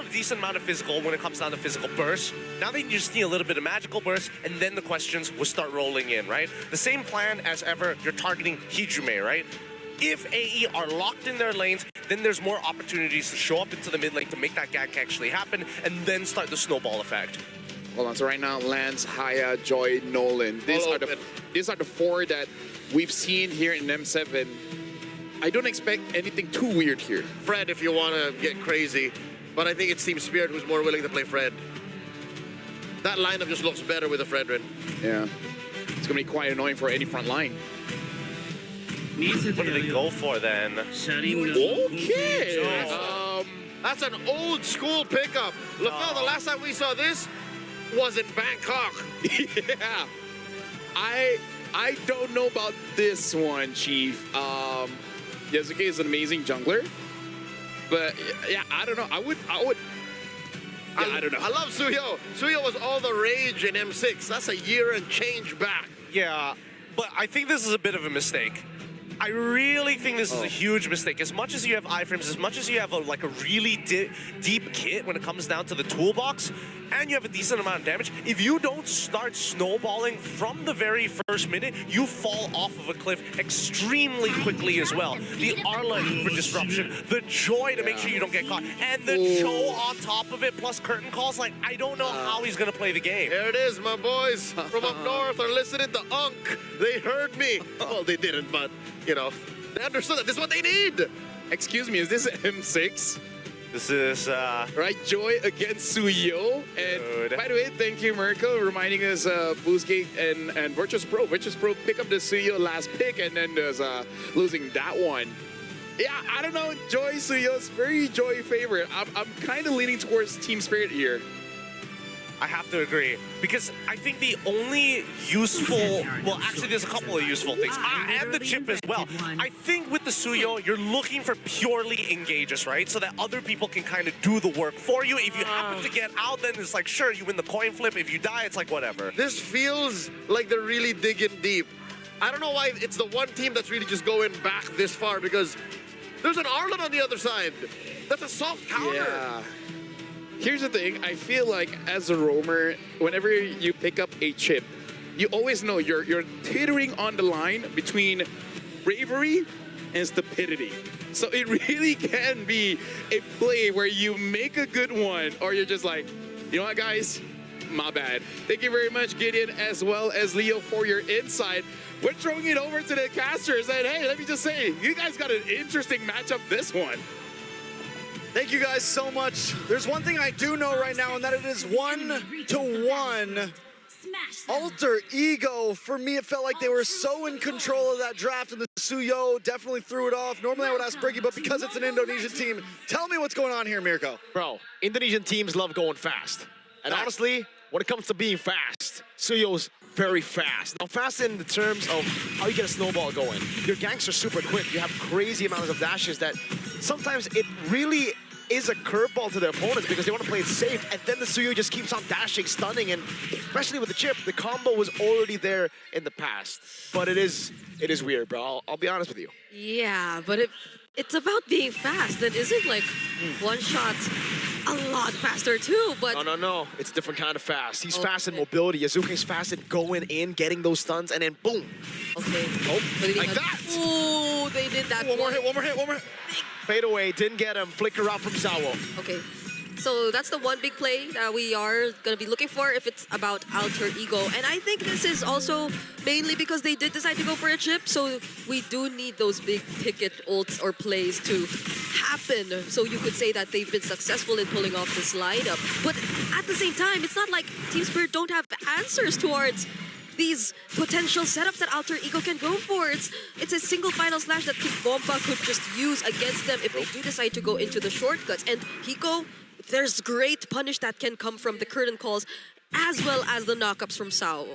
a decent amount of physical when it comes down to physical burst. Now they just need a little bit of magical burst, and then the questions will start rolling in, right? The same plan as ever, you're targeting Hijime, right? If AE are locked in their lanes, then there's more opportunities to show up into the mid lane to make that gank actually happen, and then start the snowball effect. Hold on, so right now, Lance, Haya, Joy, Nolan. These are the 4 that we've seen here in M7. I don't expect anything too weird here. Fred, if you want to get crazy, but I think it's Team Spirit who's more willing to play Fred. That lineup just looks better with a Fredrin. Yeah. It's going to be quite annoying for any front line. What do they go for then? Okay. That's an old school pickup. Look, now the last time we saw this was in Bangkok. Yeah. I don't know about this one, Chief. Yasuke is an amazing jungler. But yeah, I don't know. I don't know. I love Suyo. Suyo was all the rage in M6. That's a year and change back. Yeah, but I think this is a bit of a mistake. I really think this is a huge mistake. As much as you have iframes, as much as you have a really deep kit when it comes down to the toolbox, and you have a decent amount of damage, if you don't start snowballing from the very first minute, you fall off of a cliff extremely quickly as well. The Arla for disruption, the Joy to make sure you don't get caught, and the Cho on top of it, plus curtain calls, like, I don't know how he's going to play the game. There it is, my boys from up north are listening to Unk. They heard me. Well, they didn't, but, you know, they understood that this is what they need. Excuse me, is this M6? This is, right, Joy against Suyo. And by the way, thank you, Mirko, reminding us Boostgate and Virtus Pro. Virtus Pro pick up the Suyo last pick and then there's losing that one. Yeah, I don't know, Joy, Suyo's very Joy favorite. I'm kind of leaning towards Team Spirit here. I have to agree, because I think the only useful, well, actually there's a couple of useful things, and the chip as well. I think with the Suyo, you're looking for purely engages, right? So that other people can kind of do the work for you. If you happen to get out, then it's like, sure, you win the coin flip. If you die, it's like, whatever. This feels like they're really digging deep. I don't know why it's the one team that's really just going back this far, because there's an Arlen on the other side. That's a soft counter. Yeah. Here's the thing, I feel like as a roamer, whenever you pick up a chip, you always know you're teetering on the line between bravery and stupidity. So it really can be a play where you make a good one, or you're just like, you know what, guys? My bad. Thank you very much, Gideon, as well as Leo, for your insight. We're throwing it over to the casters, and hey, let me just say, you guys got an interesting matchup this one. Thank you guys so much. There's one thing I do know right now, and that it is 1-1. Alter Ego, for me, it felt like they were so in control of that draft, and the Suyo definitely threw it off. Normally I would ask Briggy, but because it's an Indonesian team, tell me what's going on here, Mirko. Bro, Indonesian teams love going fast. And honestly, when it comes to being fast, Suyo's very fast. Now, fast in the terms of how you get a snowball going. Your ganks are super quick. You have crazy amounts of dashes that sometimes it really is a curveball to their opponents because they want to play it safe, and then the Suyo just keeps on dashing, stunning, and especially with the chip, the combo was already there in the past. But it is weird, bro. I'll be honest with you. Yeah, but it's about being fast. That isn't like one shot a lot faster too, but... No. It's a different kind of fast. He's fast in mobility. Yazuke's fast in going in, getting those stuns, and then boom. Okay. Oh, like that. Ooh, they did that. One more hit. Fade away, didn't get him. Flicker out from Sawo. Okay. So that's the one big play that we are going to be looking for if it's about Alter Ego. And I think this is also mainly because they did decide to go for a chip. So we do need those big ticket ults or plays to happen. So you could say that they've been successful in pulling off this lineup. But at the same time, it's not like Team Spirit don't have answers towards these potential setups that Alter Ego can go for. It's a single final slash that Kid Bomba could just use against them if they do decide to go into the shortcuts. And Hiko, there's great punish that can come from the curtain calls as well as the knockups from Sao.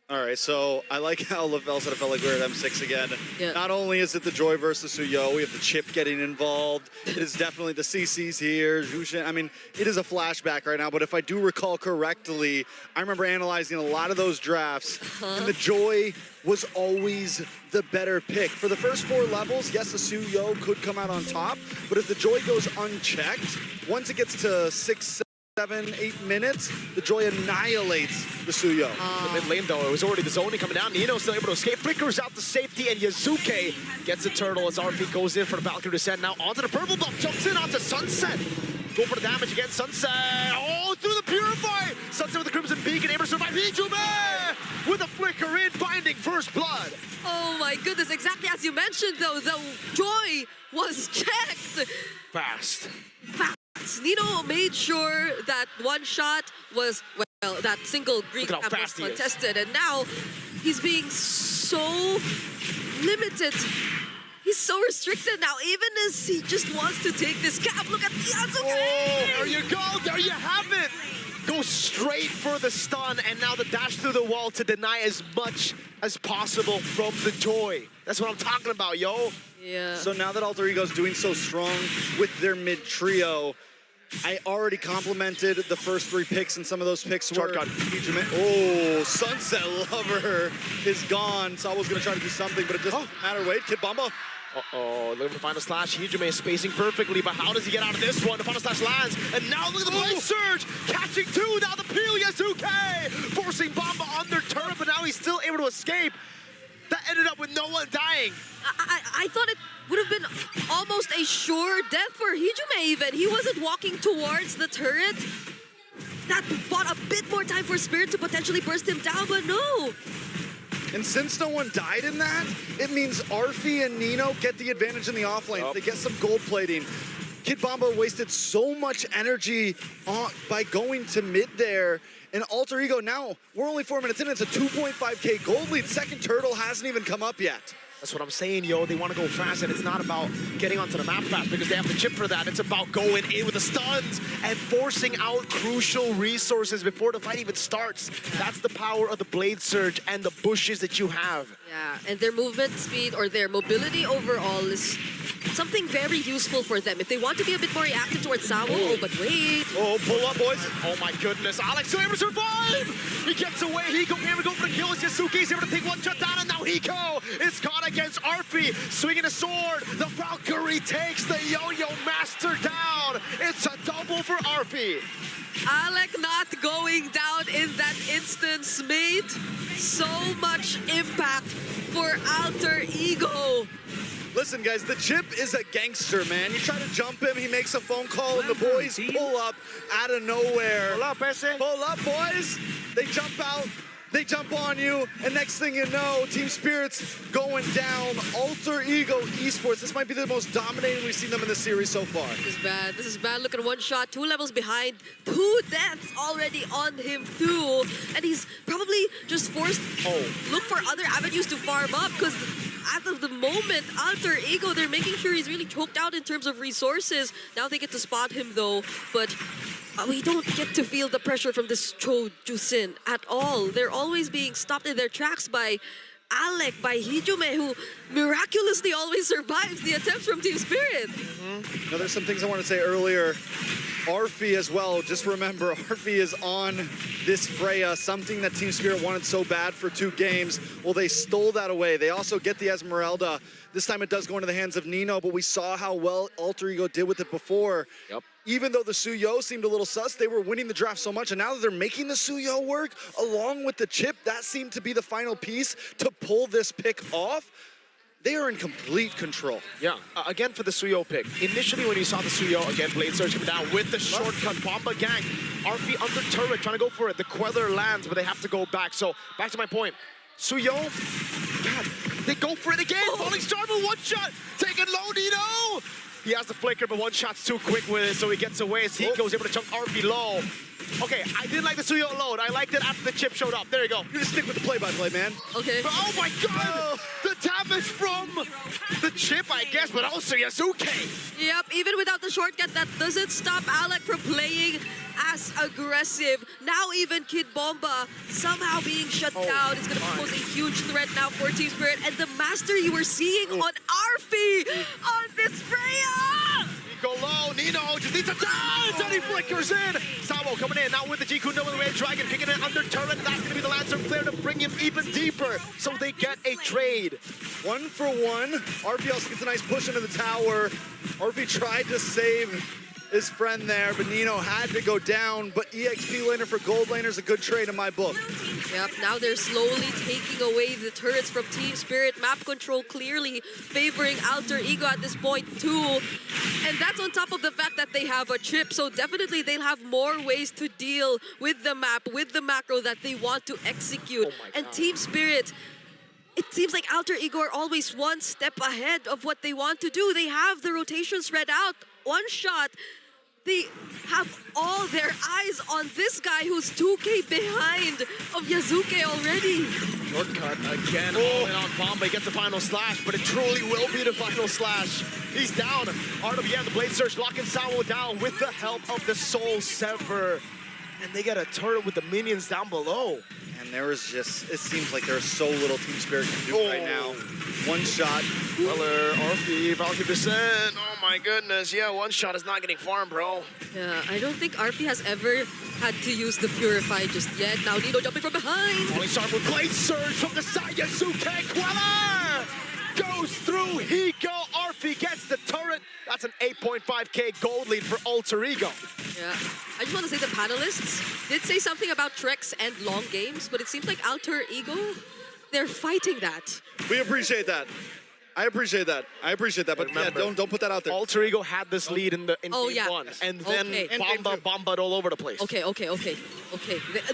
All right, so I like how Lavelle said it felt like we were at M6 again. Yeah. Not only is it the Joy versus Suyo, we have the chip getting involved. It is definitely the CCs here, Jushin. I mean, it is a flashback right now, but if I do recall correctly, I remember analyzing a lot of those drafts, and the Joy was always the better pick. For the first 4 levels, yes, the Suyo could come out on top, but if the Joy goes unchecked, once it gets to 6, 7, 8 minutes, the Joy annihilates the Suyo. The mid lane, though, it was already the zoning coming down. Nino still able to escape. Flickers out to safety, and Yazuke gets a turtle as RP goes in for the Valkyrie descent. Now onto the purple buff, jumps in onto Sunset. Go for the damage again, Sunset. Oh, through the Purify. Sunset with the Crimson Beacon, able to survive. Hijume with a flicker in, finding first blood. Oh my goodness, exactly as you mentioned, though, the Joy was checked. Fast. Nino made sure that one shot was, well, that single green cap was contested, and now he's being so limited. He's so restricted now, even as he just wants to take this cap. Look at the Yazuke! Oh, there you go, there you have it! Go straight for the stun, and now the dash through the wall to deny as much as possible from the Joy. That's what I'm talking about, yo. Yeah. So now that Alter Ego's doing so strong with their mid trio, I already complimented the first 3 picks, and some of those picks were... Oh, Sunset Lover is gone. So I was going to try to do something, but it doesn't matter. Wait, Kid Bomba. Uh-oh, look at the final slash. Hijume is spacing perfectly, but how does he get out of this one? The final slash lands, and now look at the blade surge! Catching 2, now the peel, Yazuke! Forcing Bomba on their turret, but now he's still able to escape. That ended up with no one dying. I thought it would have been almost a sure death for Hijume even. He wasn't walking towards the turret. That bought a bit more time for Spirit to potentially burst him down, but no. And since no one died in that, it means Arfi and Nino get the advantage in the offlane. They get some gold plating. Kid Bomba wasted so much energy by going to mid there. And Alter Ego now, we're only 4 minutes in, it's a 2.5k gold lead. Second turtle hasn't even come up yet. That's what I'm saying, yo. They want to go fast, and it's not about getting onto the map fast because they have the chip for that. It's about going in with the stuns and forcing out crucial resources before the fight even starts. That's the power of the Blade Surge and the bushes that you have. Yeah, and their movement speed or their mobility overall is something very useful for them. If they want to be a bit more reactive towards Sawo, oh, but wait. Oh, pull up, boys. Oh my goodness, Alex is able to survive! He gets away, Hiko able to go for the kills. Yasuke's able to take one shot down, and now Hiko is caught against Arfi, swinging a sword. The Valkyrie takes the Yo-Yo Master down. It's a double for Arfi. Alec not going down in that instance made so much impact for Alter Ego. Listen, guys, the chip is a gangster, man. You try to jump him, he makes a phone call, and the boys pull up out of nowhere. Pull up, Ese. Pull up, boys. They jump out, they jump on you, and next thing you know, Team Spirit's going down. Alter Ego Esports, this might be the most dominating we've seen them in the series so far. This is bad. This is bad. Look at one shot, 2 levels behind, 2 deaths already on him too. And he's probably just forced look for other avenues to farm up because as of the moment, Alter Ego, they're making sure he's really choked out in terms of resources. Now they get to spot him though, but we don't get to feel the pressure from this Cho Jusin at all. They're always being stopped in their tracks by Alec by Hijome, who miraculously always survives the attempts from Team Spirit. Now, there's some things I want to say earlier. Arfi as well, just remember, Arfi is on this Freya, something that Team Spirit wanted so bad for 2 games. Well, they stole that away. They also get the Esmeralda. This time it does go into the hands of Nino, but we saw how well Alter Ego did with it before. Yep. Even though the Suyo seemed a little sus, they were winning the draft so much, and now that they're making the Suyo work, along with the chip, that seemed to be the final piece to pull this pick off. They are in complete control. Yeah, again for the Suyo pick. Initially when you saw the Suyo, again, Blade Surge coming down with the shortcut. Bomba gang, RP under turret, trying to go for it. The Queller lands, but they have to go back. So, back to my point. Suyo, God, they go for it again. Falling Star with 1 shot. Taking low, Nino. He has the flicker, but 1 shot's too quick with it, so he gets away as he goes able to chunk RP low. Okay, I didn't like the Suyo load. I liked it after the chip showed up. There you go. You just stick with the play-by-play, man. Okay. But, oh my God! The damage from the chip, I guess, but also Yasuke. Yep, even without the shortcut, that doesn't stop Alec from playing as aggressive. Now even Kid Bomba somehow being shut down is going to pose a huge threat now for Team Spirit. And the master you were seeing on Arfi on this Freya! Go low, Nino just needs a dance, and he flickers in. Sawo coming in, now with the G-Kundo with the Red Dragon, kicking it under turret. That's going to be the Lancer Flare to bring him even deeper. So they get a trade. 1 for 1. RP also gets a nice push into the tower. RP tried to save his friend there, but Nino had to go down. But EXP laner for gold laner is a good trade in my book. Yep, now they're slowly taking away the turrets from Team Spirit. Map control clearly favoring Alter Ego at this point too. And that's on top of the fact that they have a chip, so definitely they'll have more ways to deal with the map, with the macro that they want to execute. And Team Spirit, it seems like Alter Ego are always 1 step ahead of what they want to do. They have the rotation spread out. 1 shot, they have all their eyes on this guy who's 2K behind of Yasuke already. Shortcut again, all in on Bomba. He gets the final slash, but it truly will be the final slash. He's down. RWM, the Blade Surge, locking Sawo down with the help of the Soul Sever. And they get a turret with the minions down below. And there is just, it seems like there's so little Team Spirit can do right now. 1 shot. Weller, RP, about 50%. Oh my goodness. Yeah, 1 shot is not getting farmed, bro. Yeah, I don't think RP has ever had to use the Purify just yet. Now Nino jumping from behind. Falling Star with Blade Surge from the side. Yasuke Queller goes through. Hiko. RP gets the turret. That's an 8.5k gold lead for Alter Ego. Yeah, I just want to say the panelists did say something about treks and long games, but it seems like Alter Ego, they're fighting that. We appreciate that. I appreciate that. I appreciate that, but remember, yeah, don't put that out there. Alter Ego had this lead in game 1, and then Bomba'd all over the place. Okay.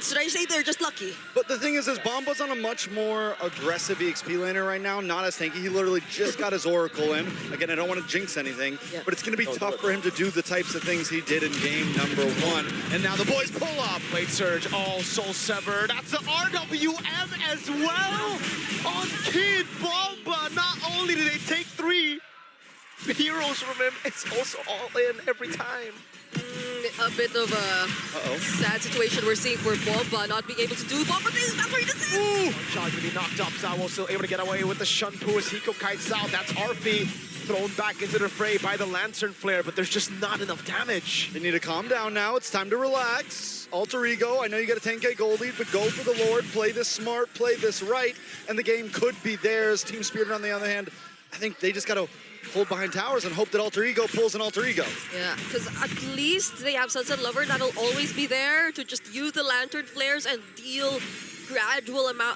Should I say they're just lucky? But the thing is Bomba's on a much more aggressive EXP laner right now, not as tanky. He literally just got his Oracle in. Again, I don't want to jinx anything, but it's going to be tough for him to do the types of things he did in game number 1. And now the boys pull up. Blade Surge, all Soul Sever. That's the RWM as well on Kid Bomba. Not only did they take 3 heroes from him, it's also all in every time. A bit of a sad situation we're seeing for Bomba not being able to do Bomba things. That's what he just said. One shot really knocked up. Sawo still able to get away with the Shunpu as Hiko kites out. That's RP thrown back into the fray by the Lantern Flare, but there's just not enough damage. They need to calm down now. It's time to relax. Alter Ego, I know you got a 10k gold lead, but go for the Lord. Play this smart, play this right, and the game could be theirs. Team Spirit, on the other hand, I think they just got to hold behind towers and hope that Alter Ego pulls an Alter Ego. Yeah, because at least they have Sunset Lover that'll always be there to just use the Lantern Flares and deal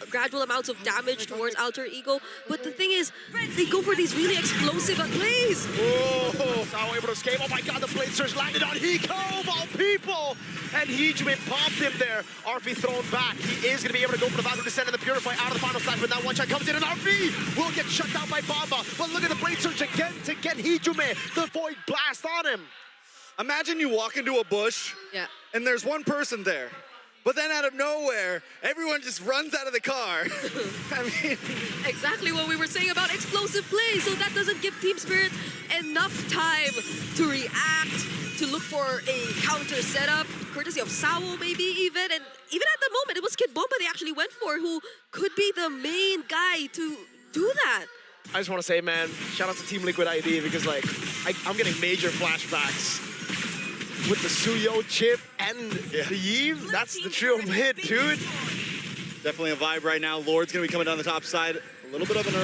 gradual amounts of damage towards Alter Ego. But the thing is, they go for these really explosive plays. Oh, Sawo able to escape. Oh my God, the Blade Surge landed on Hiko of all people. And Hijime popped him there. RP thrown back. He is going to be able to go for the Valkyrie Descent and the Purify out of the final slash, but now 1 shot comes in and RP will get shut down by Bomba. But look at the Blade Surge again to get Hijime. The Void Blast on him. Imagine you walk into a bush and there's 1 person there. But then out of nowhere, everyone just runs out of the car. I mean, exactly what we were saying about explosive plays. So that doesn't give Team Spirit enough time to react, to look for a counter setup, courtesy of Sawo maybe even. And even at the moment, it was Kid Bomba they actually went for, who could be the main guy to do that. I just want to say, man, shout out to Team Liquid ID because, like, I'm getting major flashbacks with the Suyo chip and the Yves. That's the trio mid, dude. Definitely a vibe right now. Lord's gonna be coming down the top side. A little bit of an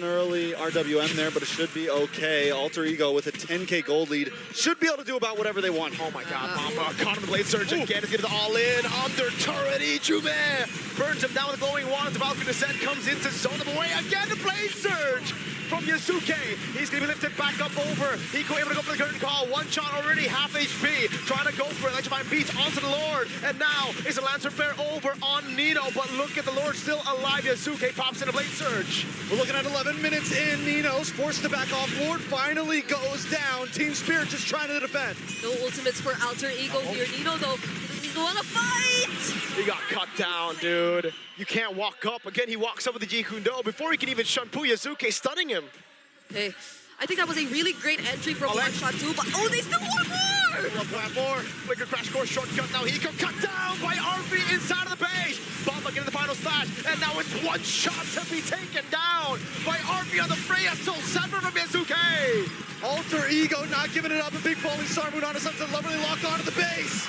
early RWM there, but it should be okay. Alter Ego with a 10K gold lead should be able to do about whatever they want. Oh my God, Bomba caught him the Blade Surge again. It's getting the all-in under turret. Ichume burns him down with the glowing wand. The Valkyrie Descent comes into zone them away again. The Blade Surge from Yasuke. He's gonna be lifted back up over. Hiko able to go for the curtain call. One shot already, half HP. Trying to go for it. Electrifying beats onto the Lord. And now it's a Lancer Flare over on Nino. But look at the Lord still alive. Yasuke pops in a Blade Surge. We're looking at 11 minutes in. Nino's forced to back off. Lord finally goes down. Team Spirit just trying to defend. No ultimates for Alter Ego here. Nino, though, doesn't want to fight. He got cut down, dude. You can't walk up. Again, he walks up with the Jikundo before he can even shunpu Yasuke, stunning him. Hey, I think that was a really great entry from One Shot 2, but oh, they still want more! One more. Flicker Crash Course shortcut. Now Hiko cut down by RV inside of the base. Bomba getting the final slash, and now it's One Shot to be taken down by RV on the Freya. Still 7 from Yasuke. Alter Ego not giving it up. A big falling star moon on a sunset, lovely locked onto the base.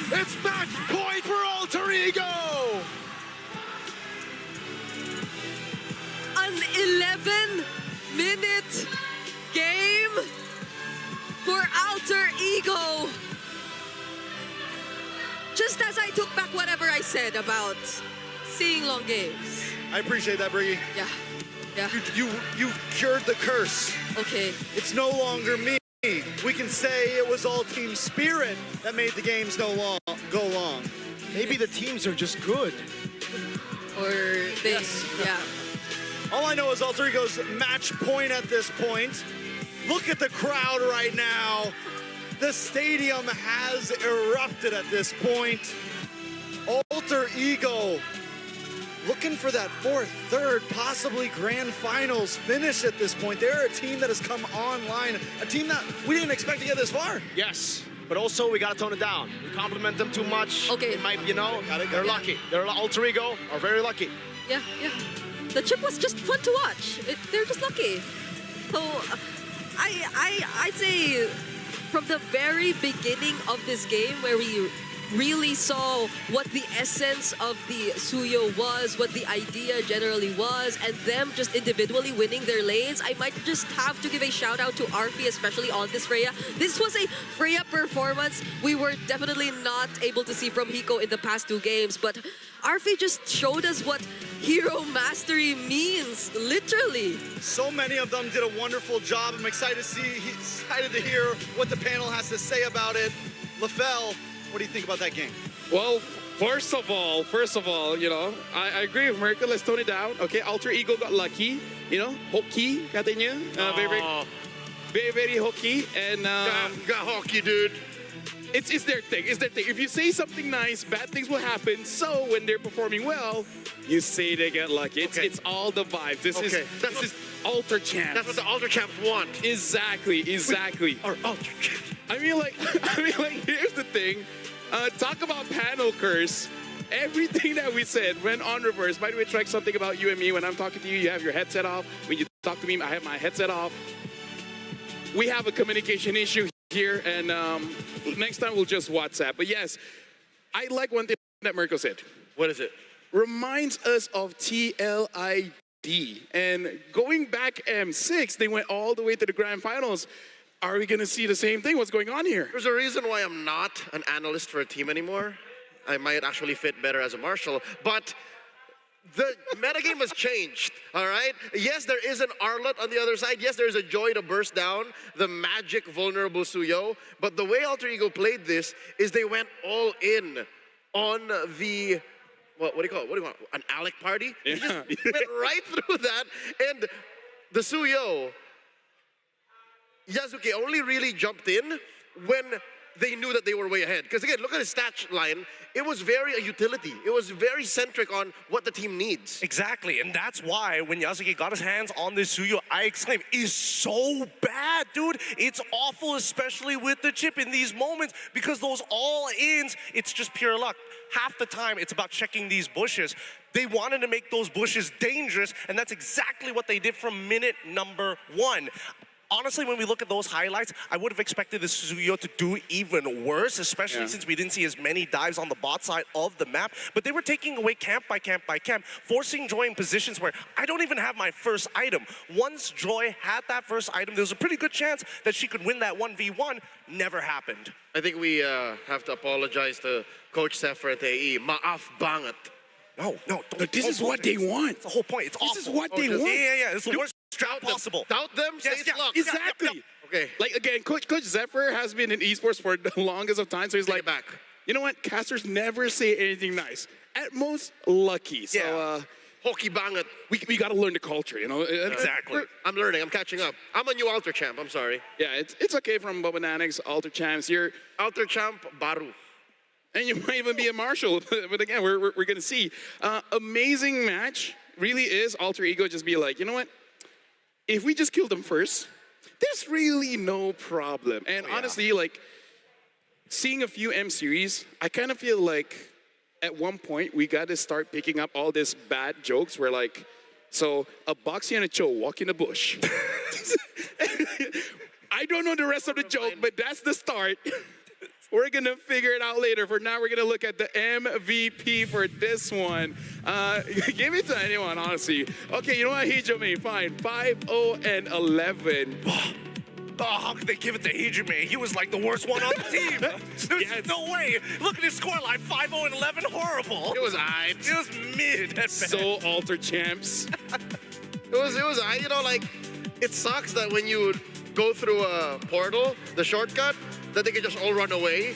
It's match point for Alter Ego. An 11-minute game for Alter Ego. Just as I took back whatever I said about seeing long games. I appreciate that, Briggy. Yeah. Yeah. You cured the curse. Okay. It's no longer me. We can say it was all Team Spirit that made the games go long. Maybe the teams are just good. Or they, yeah. All I know is Alter Ego's match point at this point. Look at the crowd right now. The stadium has erupted at this point. Alter Ego looking for that fourth, third, possibly grand finals finish at this point. They're a team that has come online, a team that we didn't expect to get this far. Yes, but also we gotta tone it down. We compliment them too much. Okay. It might, they're lucky. They're Alter Ego are very lucky. Yeah, yeah. The chip was just fun to watch. They're just lucky. So I'd say from the very beginning of this game where we really saw what the essence of the Suyo was, what the idea generally was, and them just individually winning their lanes, I might just have to give a shout out to Arfi, especially on this Freya. This was a Freya performance we were definitely not able to see from Hiko in the past 2 games, but Arfi just showed us what hero mastery means, literally. So many of them did a wonderful job. I'm excited to hear what the panel has to say about it. LaFell, what do you think about that game? Well, first of all, I agree with Merkel. Let's tone it down. Okay, Alter Ego got lucky. Hockey, katanya. Very hockey. And got hockey, dude. It's their thing. It's their thing. If you say something nice, bad things will happen. So when they're performing well, you say they get lucky. It's all the vibes. This is Alter Champs. That's what the Alter Champs want. Exactly. Our Alter Champs. I mean, here's the thing. Talk about panel curse. Everything that we said went on reverse. By the way, track something about you and me. When I'm talking to you, you have your headset off. When you talk to me, I have my headset off. We have a communication issue here, and next time we'll just WhatsApp. But yes, I like one thing that Mirko said. What is it? Reminds us of TLID. And going back M6, they went all the way to the grand finals. Are we going to see the same thing? What's going on here? There's a reason why I'm not an analyst for a team anymore. I might actually fit better as a marshal, but the metagame has changed, all right? Yes, there is an Arlott on the other side. Yes, there is a Joy to burst down the magic vulnerable Suyo. But the way Alter Ego played this is they went all in on the, what do you call it? An Alec party? Yeah. He just went right through that. And the Suyo, Yasuke only really jumped in when they knew that they were way ahead. Because again, look at his stat line. It was very a utility. It was very centric on what the team needs. Exactly, and that's why when Yasuke got his hands on this Suyo, I exclaimed, "Is so bad, dude. It's awful, especially with the chip in these moments, because those all-ins, it's just pure luck. Half the time, it's about checking these bushes. They wanted to make those bushes dangerous, and that's exactly what they did from minute number 1. Honestly, when we look at those highlights, I would have expected the Suzuyo to do even worse, especially since we didn't see as many dives on the bot side of the map. But they were taking away camp by camp by camp, forcing Joy in positions where I don't even have my first item. Once Joy had that first item, there was a pretty good chance that she could win that 1v1. Never happened. I think we have to apologize to Coach Zephyr at AE. Maaf banget. No. This is what they want. That's the whole point. It's awful. This is what they want. Yeah. It's the worst strat possible. Doubt them? Say it's luck. Exactly. Okay. Like, again, Coach Zephyr has been in esports for the longest of time, so he's like, back. You know what? Casters never say anything nice. At most, lucky. So, Hockey banget. We got to learn the culture, you know? Exactly. I'm learning. I'm catching up. I'm a new Alter champ. I'm sorry. Yeah, it's okay from Bobananics, Alter Champs. You're Alter champ, Baru. And you might even be a marshal. But again, we're going to see. Amazing match. Really is Alter Ego just be like, you know what? If we just kill them first, there's really no problem. And honestly, like, seeing a few M series, I kind of feel like at one point we got to start picking up all these bad jokes where like, so a Boxy and a Cho walk in the bush. I don't know the rest of the joke, but that's the start. We're going to figure it out later. For now, we're going to look at the MVP for this one. Give it to anyone, honestly. Okay, you know what? Hijome, fine. 5-0-11. Oh, how could they give it to Hijime? He was like the worst one on the team. There's no way. Look at his scoreline, 5-0-11, horrible. It was aight. It was mid at best. So Alter Champs. It was aight. You know, like, it sucks that when you go through a portal, the shortcut, that they can just all run away.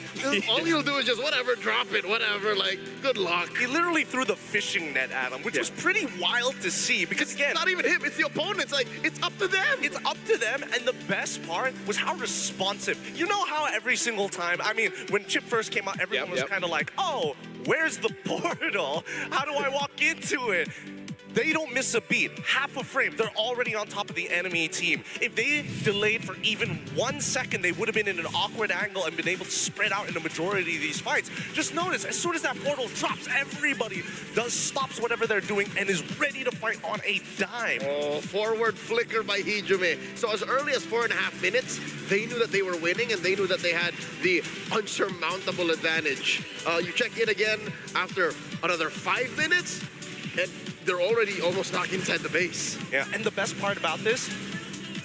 All you'll do is just whatever, drop it, whatever, like, good luck. He literally threw the fishing net at him, which was pretty wild to see because, again... It's not even him, it's the opponents. Like, it's up to them. It's up to them, and the best part was how responsive. You know how every single time, I mean, when Chip first came out, everyone was kind of like, oh, where's the portal? How do I walk into it? They don't miss a beat. Half a frame, they're already on top of the enemy team. If they delayed for even 1 second, they would have been in an awkward angle and been able to spread out in the majority of these fights. Just notice, as soon as that portal drops, everybody stops whatever they're doing and is ready to fight on a dime. Oh, forward flicker by Hijime. So as early as 4.5 minutes, they knew that they were winning and they knew that they had the unsurmountable advantage. You check in again after another 5 minutes, and they're already almost not inside the base. Yeah, and the best part about this,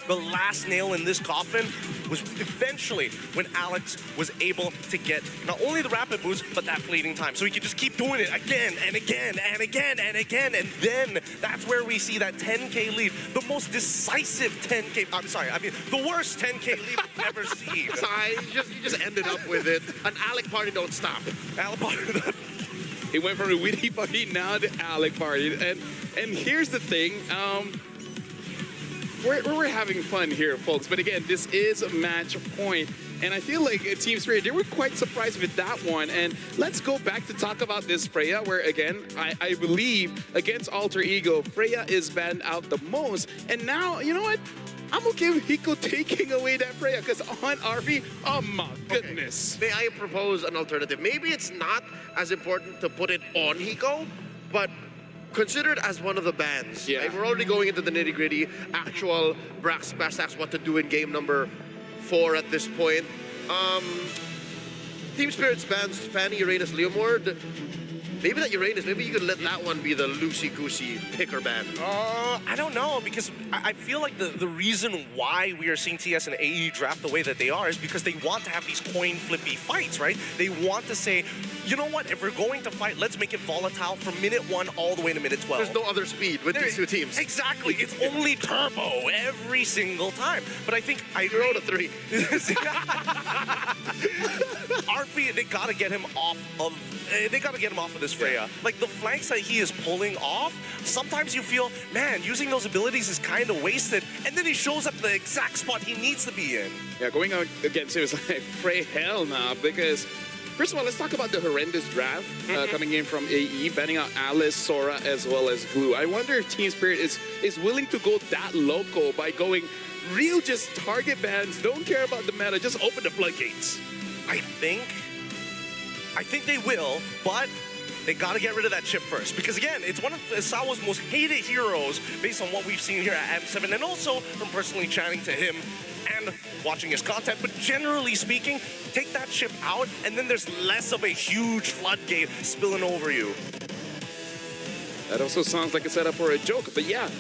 the last nail in this coffin was eventually when Alex was able to get not only the rapid boost, but that fleeting time. So he could just keep doing it again and again and again and again. And then that's where we see that 10K lead, the most decisive 10K, I'm sorry, I mean, the worst 10K lead we've ever seen. Sorry, you just ended up with it. An Alec party don't stop. Alec party. It went from a Witty party now to Alec party. And here's the thing. We're having fun here, folks. But again, this is a match point. And I feel like Team Spirit, they were quite surprised with that one. And let's go back to talk about this Freya, where again, I believe against Alter Ego, Freya is banned out the most. And now, you know what? I'm okay with Hiko taking away that Freya, because on RV, oh my goodness. May I propose an alternative? Maybe it's not as important to put it on Hiko, but consider it as one of the bans. Yeah. Right? We're already going into the nitty-gritty, actual brass tacks, what to do in game number 4 at this point. Team Spirit's bans Fanny, Uranus, Leomord. Maybe that Uranus, maybe you could let that one be the loosey-goosey picker ban. I don't know, because I feel like the reason why we are seeing TS and AE draft the way that they are is because they want to have these coin flippy fights, right? They want to say, you know what? If we're going to fight, let's make it volatile from minute 1 all the way to minute 12. There's no other speed with these two teams. Exactly. It's only turbo every single time. But I think I Zero to 3. Arfi, they gotta get him off of. They gotta get him off of this Freya. Like the flanks that he is pulling off. Sometimes you feel, man, using those abilities is kind of wasted, and then he shows up the exact spot he needs to be in. Yeah, going out against him is like Frey hell now because. First of all, let's talk about the horrendous draft coming in from AE, banning out Alice, Sora, as well as Glue. I wonder if Team Spirit is willing to go that local by going real just target bans, don't care about the meta, just open the floodgates. I think they will, but they gotta get rid of that chip first. Because again, it's one of Sawa's most hated heroes based on what we've seen here at M7 and also from personally chatting to him and watching his content. But generally speaking, take that chip out and then there's less of a huge floodgate spilling over you. That also sounds like a setup for a joke, but yeah,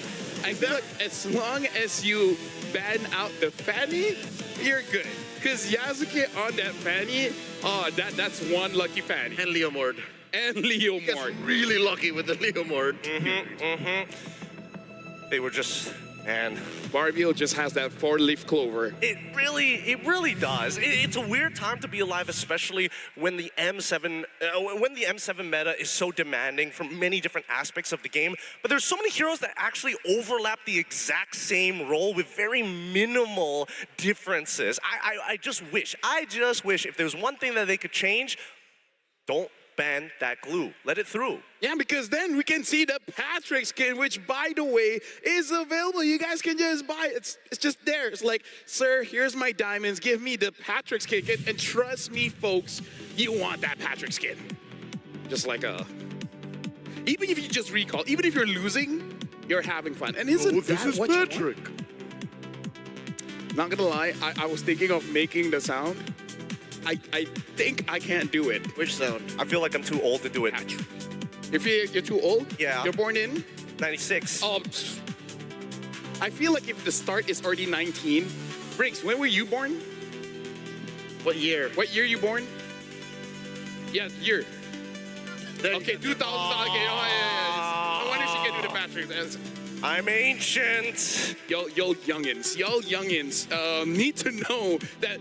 I feel like as long as you ban out the Fanny, you're good. Because Yasuke on that Fanny, oh, that's one lucky Fanny. And Leomord. And Leomord. Really lucky with the Leomord. They were just, man. Barbiel just has that 4-leaf clover. It really does. It's a weird time to be alive, especially when the M7 meta is so demanding from many different aspects of the game. But there's so many heroes that actually overlap the exact same role with very minimal differences. I just wish if there's one thing that they could change, don't ban that glue. Let it through. Yeah, because then we can see the Patrick skin, which, by the way, is available. You guys can just buy it. It's just there. It's like, sir, here's my diamonds. Give me the Patrick skin. And trust me, folks, you want that Patrick skin. Just like even if you just recall, even if you're losing, you're having fun. And isn't this is what Patrick? Not gonna lie, I was thinking of making the sound. I think I can't do it. Which sound? I feel like I'm too old to do it. If you're too old? Yeah. You're born in? 96. I feel like if the start is already 19. Briggs, when were you born? What year? What year you born? Yeah, year. Okay, 2000. Okay, oh, yeah. I wonder if she can do the Patrick. I'm ancient. Y'all youngins need to know that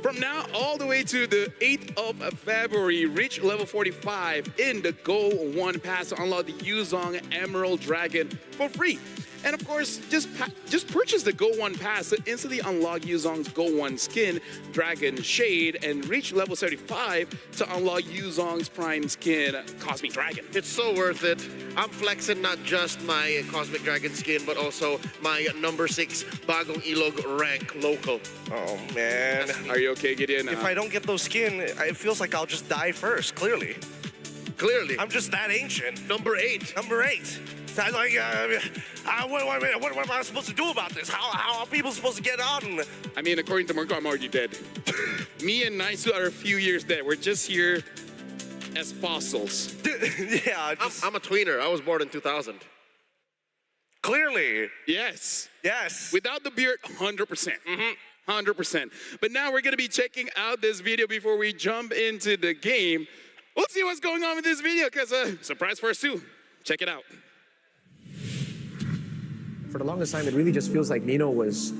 from now all the way to the 8th of February, reach level 45 in the Go 1 Pass to unlock the Yuzong Emerald Dragon for free. And of course, just purchase the Go 1 Pass to instantly unlock Yuzong's Go 1 skin, Dragon Shade, and reach level 75 to unlock Yuzong's Prime skin, Cosmic Dragon. It's so worth it. I'm flexing not just my Cosmic Dragon skin, but also my number 6 Bagong Ilog rank local. Oh, man. Are you okay, Gideon? If I don't get those skin, it feels like I'll just die first, clearly. Clearly. I'm just that ancient. Number 8. Number 8. I like, what am I supposed to do about this? How are people supposed to get on? I mean, according to Marco, I'm already dead. Me and Naisu are a few years dead. We're just here as fossils. Yeah, I'm a tweener. I was born in 2000. Clearly. Yes. Yes. Without the beard, 100%. 100%. But now we're going to be checking out this video before we jump into the game. We'll see what's going on with this video because surprise for us too. Check it out. For the longest time, it really just feels like Nino was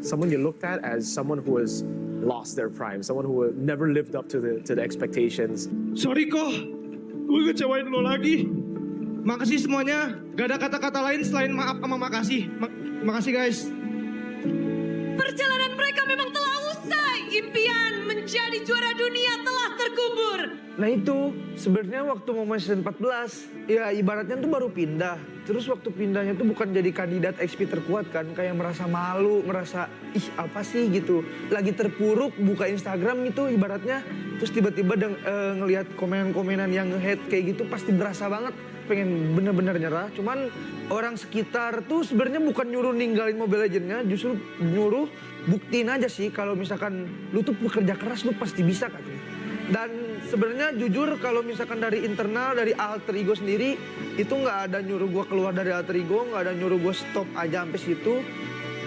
someone you looked at as someone who has lost their prime, someone who never lived up to the expectations. Sorry kok, gue ngecewain lo lagi. Makasih semuanya. Gak ada kata-kata lain selain maaf sama makasih. Makasih guys. Perjalanan mereka memang telah usai. Impian menjadi juara dunia telah terkubur. Nah itu, sebenarnya waktu mau season 14, ya ibaratnya tuh baru pindah. Terus waktu pindahnya tuh bukan jadi kandidat XP terkuat kan, kayak merasa malu, merasa ih apa sih gitu. Lagi terpuruk, buka Instagram gitu ibaratnya, terus tiba-tiba ngelihat komen-komenan yang nge-hate kayak gitu pasti berasa banget pengen bener-bener nyerah. Cuman orang sekitar tuh sebenarnya bukan nyuruh ninggalin Mobile Legends-nya, justru nyuruh buktiin aja sih kalau misalkan lu tuh bekerja keras lu pasti bisa katanya. Dan sebenarnya jujur kalau misalkan dari internal, dari alter ego sendiri, itu nggak ada nyuruh gue keluar dari alter ego, nggak ada nyuruh gue stop aja sampai situ.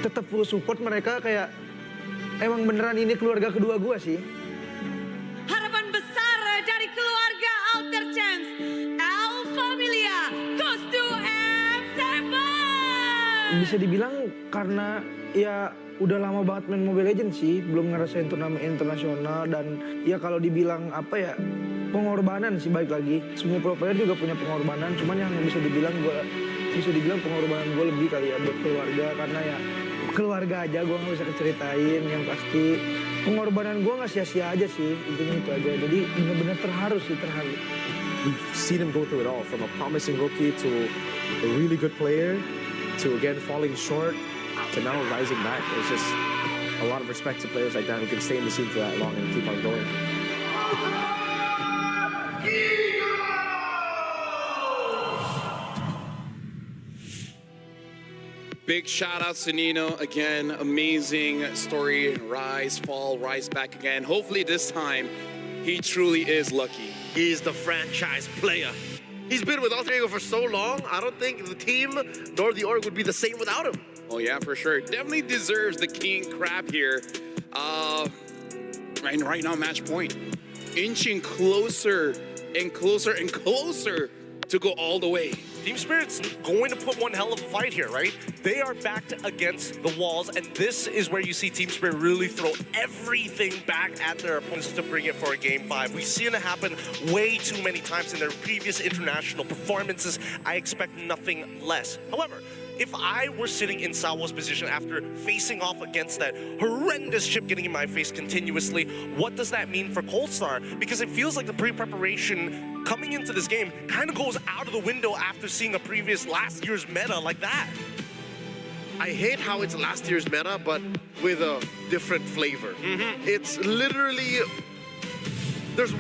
Tetap full support mereka, kayak emang beneran ini keluarga kedua gue sih. Harapan besar dari keluarga Bisa dibilang karena ya udah lama banget main Mobile Legends sih, belum ngerasain turnamen internasional dan ya kalau dibilang apa ya pengorbanan sih balik lagi. Semua pro player juga punya pengorbanan, cuman yang bisa dibilang pengorbanan gue lebih kali ya buat keluarga karena ya keluarga aja gue nggak bisa ceritain yang pasti pengorbanan gue nggak sia-sia aja sih intinya itu aja. Jadi benar-benar terharu. We've seen him go through it all, from a promising rookie to a really good player, to again falling short, to now rising back. It's just a lot of respect to players like that who can stay in the scene for that long and keep on going. Big shout out to Nino again. Amazing story. Rise, fall, rise back again. Hopefully this time he truly is lucky. He's the franchise player. He's been with Alter Ego for so long, I don't think the team nor the org would be the same without him. Oh yeah, for sure. Definitely deserves the king crab here. Right now, match point. Inching closer and closer and closer to go all the way. Team Spirit's going to put one hell of a fight here, right? They are backed against the walls, and this is where you see Team Spirit really throw everything back at their opponents to bring it for a Game 5. We've seen it happen way too many times in their previous international performances. I expect nothing less. However, if I were sitting in Sawo's position after facing off against that horrendous chip getting in my face continuously, what does that mean for Coldstar? Because it feels like the pre-preparation coming into this game kind of goes out of the window after seeing a previous last year's meta like that. I hate how it's last year's meta, but with a different flavor. It's literally... There's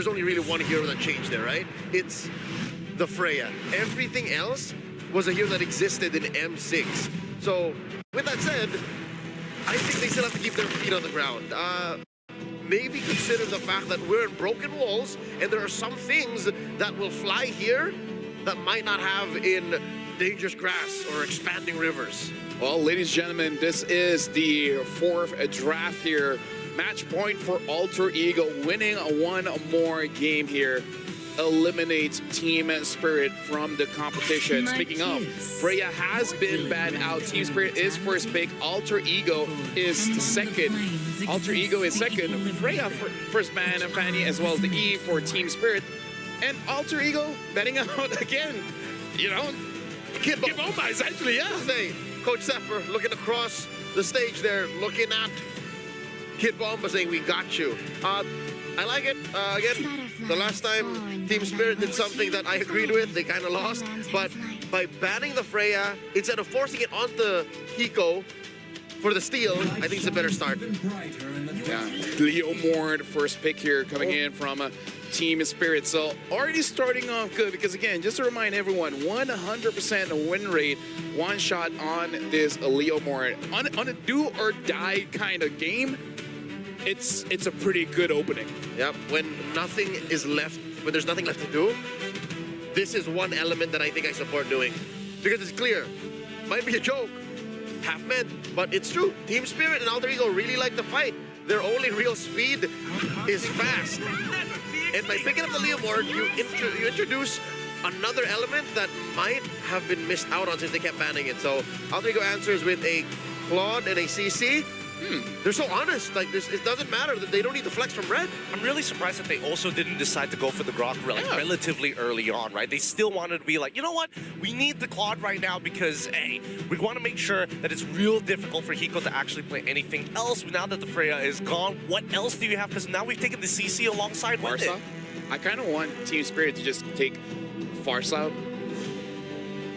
only really one hero that changed there, right? It's the Freya. Everything else was a hero that existed in M6. So, with that said, I think they still have to keep their feet on the ground. Maybe consider the fact that we're in broken walls, and there are some things that will fly here that might not have in dangerous grass or expanding rivers. Well, ladies and gentlemen, this is the fourth draft here. Match point for Alter Ego, winning one more game here. Eliminates Team Spirit from the competition. Speaking of, Freya has been banned out. Team Spirit is first pick. Alter Ego is second. Alter Ego is second. Freya first ban, and Fanny as well as the E for Team Spirit. And Alter Ego betting out again. You know, Kid Bomba essentially, yeah. Say, Coach Sepper looking across the stage there, looking at Kid Bomba saying, we got you. I like it. Again, the last time Team Spirit did something that I agreed with, they kind of lost. But by banning the Freya, instead of forcing it onto Hiko for the steal, I think it's a better start. Yeah, Leo Mord, first pick here coming in from Team Spirit. So already starting off good because, again, just to remind everyone, 100% win rate, one shot on this Leo Mord. On a do or die kind of game, it's a pretty good opening. Yep, when there's nothing left to do, this is one element that I think I support doing. Because it's clear, might be a joke, half meant, but it's true. Team Spirit and Alter Ego really like to fight. Their only real speed is fast. And by picking up the Leo Mord, you introduce another element that might have been missed out on since they kept banning it. So Alter Ego answers with a Claude and a CC. They're so honest. Like this, it doesn't matter that they don't need to flex from red. I'm really surprised that they also didn't decide to go for the Grok relatively early on, right? They still wanted to be like, you know what? We need the Claude right now because, hey, we want to make sure that it's real difficult for Hiko to actually play anything else. Now that the Freya is gone, what else do you have? Because now we've taken the CC alongside with it. I kind of want Team Spirit to just take Farsa.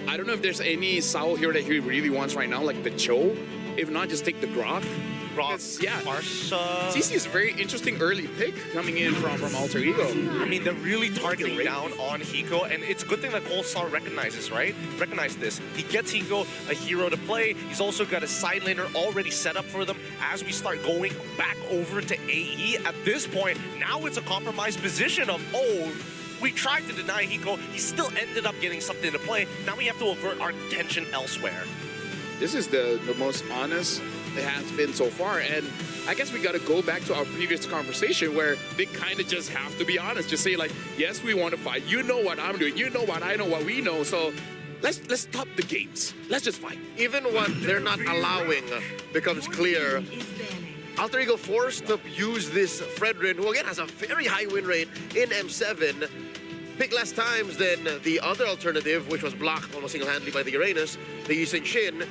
I don't know if there's any Sao hero that he really wants right now, like the Cho. If not, just take the Grok. Yeah, Farsa. CC is a very interesting early pick coming in from Alter Ego. I mean, they're really targeting down on Hiko, and it's a good thing that Coldstar recognizes, right? Recognize this. He gets Hiko a hero to play. He's also got a side laner already set up for them as we start going back over to AE. At this point, now it's a compromised position of, oh, we tried to deny Hiko. He still ended up getting something to play. Now we have to avert our attention elsewhere. This is the most honest it has been so far, and I guess we got to go back to our previous conversation where they kind of just have to be honest, just say like, yes, we want to fight, you know what I'm doing, you know what I know, what we know, so let's stop the games. Let's just fight. Even what they're not allowing becomes clear. Alter Ego forced to use this Fredrin, who again has a very high win rate in M7. Pick less times than the other alternative, which was blocked almost single-handedly by the Uranus, the Yisun Shin.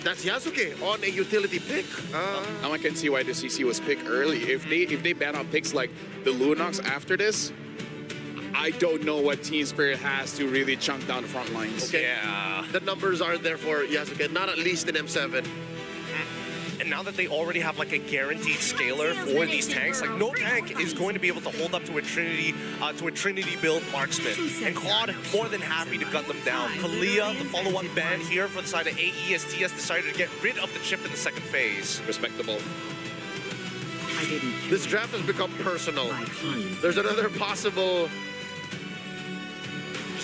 That's Yasuke on a utility pick. Now I can see why the CC was picked early. If they ban out picks like the Lunox after this, I don't know what Team Spirit has to really chunk down the front lines. Okay. Yeah. The numbers aren't there for Yasuke, not at least in M7. And now that they already have like a guaranteed scaler for these tanks, like no tank is going to be able to hold up to a Trinity build marksman. And Claude more than happy to gun them down. Kalia, the follow-up ban here for the side of AE as TS decided to get rid of the chip in the second phase. Respectable. This draft has become personal. There's another possible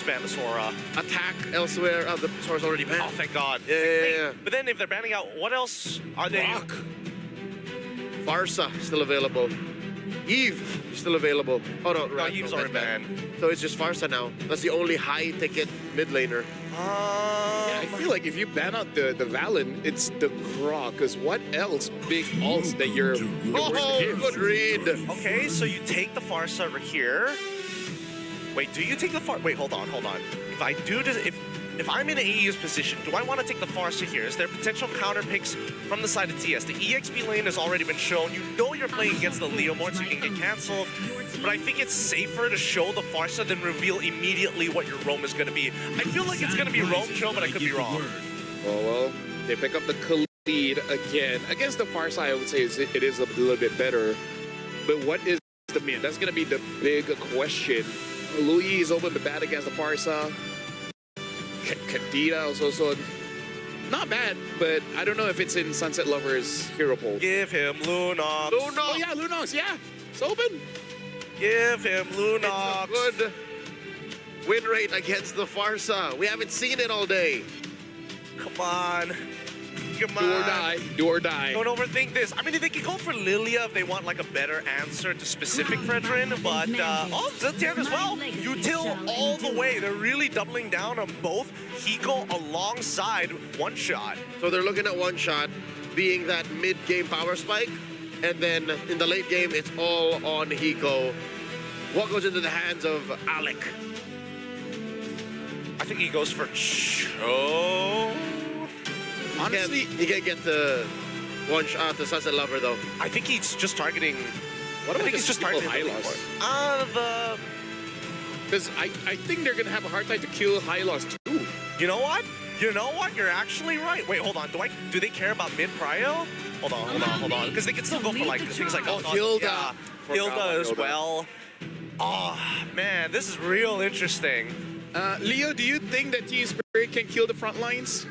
ban the Sora. Attack elsewhere. The Sora's already banned. Oh, thank God. Yeah. But then if they're banning out, what else are they? Rock. Farsa still available. Eve still available. Oh no, no Eve's already banned. So it's just Farsa now. That's the only high-ticket mid laner. Yeah, I feel like if you ban out the Valen, it's the Grok. Because what else big ults that you're... good read. Okay, so you take the Farsa over here. Wait, do you take the Farsa? Wait, hold on. If I do this, if I'm in AE's position, do I want to take the Farsa here? Is there potential counter picks from the side of TS? The EXP lane has already been shown. You know you're playing against the Leo Mort, so you can get canceled. But I think it's safer to show the Farsa than reveal immediately what your roam is going to be. I feel like it's going to be roam show, but I could be wrong. Well, they pick up the Khalid again. Against the Farsa, I would say it is a little bit better. But what is the mid? That's going to be the big question. Louis is open to bat against the Farsa. Kadita also not bad, but I don't know if it's in Sunset Lover's hero pool. Give him Lunox. Oh yeah, Lunox, yeah. It's open. Give him Lunox. It's a good win rate against the Farsa. We haven't seen it all day. Come on. Come on. Do or die. Do or die. Don't overthink this. I mean, they can go for Lilia if they want like a better answer to specific Fredrin, but Ziltian as well. Util all the way. They're really doubling down on both Hiko alongside One Shot. So they're looking at One Shot being that mid-game power spike, and then in the late game, it's all on Hiko. What goes into the hands of Alec? I think he goes for Cho. Honestly, he can't get the One Shot to Sunset Lover though. I think he's just targeting. What about he's just targeting Hylos? Because I think they're gonna have a hard time to kill Hylos too. You know what? You're actually right. Wait, hold on. Do they care about mid prio? Hold on. Because they can still go for like things like Hilda. Yeah, Hilda as well. Oh man, this is real interesting. Leo, do you think that Team Spirit can kill the front lines?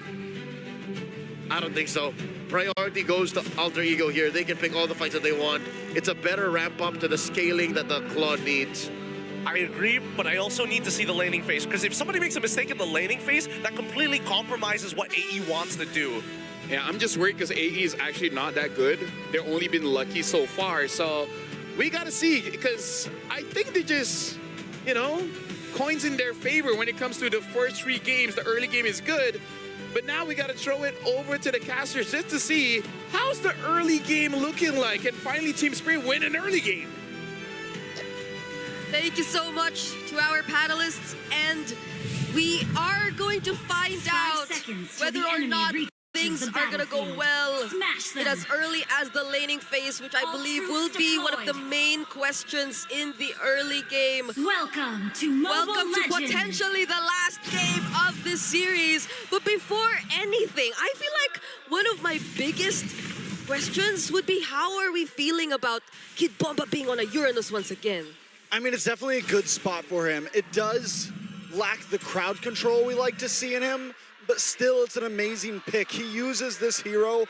I don't think so. Priority goes to Alter Ego here. They can pick all the fights that they want. It's a better ramp up to the scaling that the Claude needs. I agree, but I also need to see the laning phase, because if somebody makes a mistake in the laning phase, that completely compromises what AE wants to do. Yeah, I'm just worried because AE is actually not that good. They've only been lucky so far, so we gotta see, because I think they just, coins in their favor when it comes to the first 3 games. The early game is good. But now we got to throw it over to the casters just to see how's the early game looking like. And finally, Team Spirit win an early game. Thank you so much to our panelists. And we are going to find out whether or not things are going to go well in as early as the laning phase, which I believe will be one of the main questions in the early game. Welcome to potentially the last game of this series. But before anything, I feel like one of my biggest questions would be, how are we feeling about Kid Bomba being on a Uranus once again? I mean, it's definitely a good spot for him. It does lack the crowd control we like to see in him, but still, it's an amazing pick. He uses this hero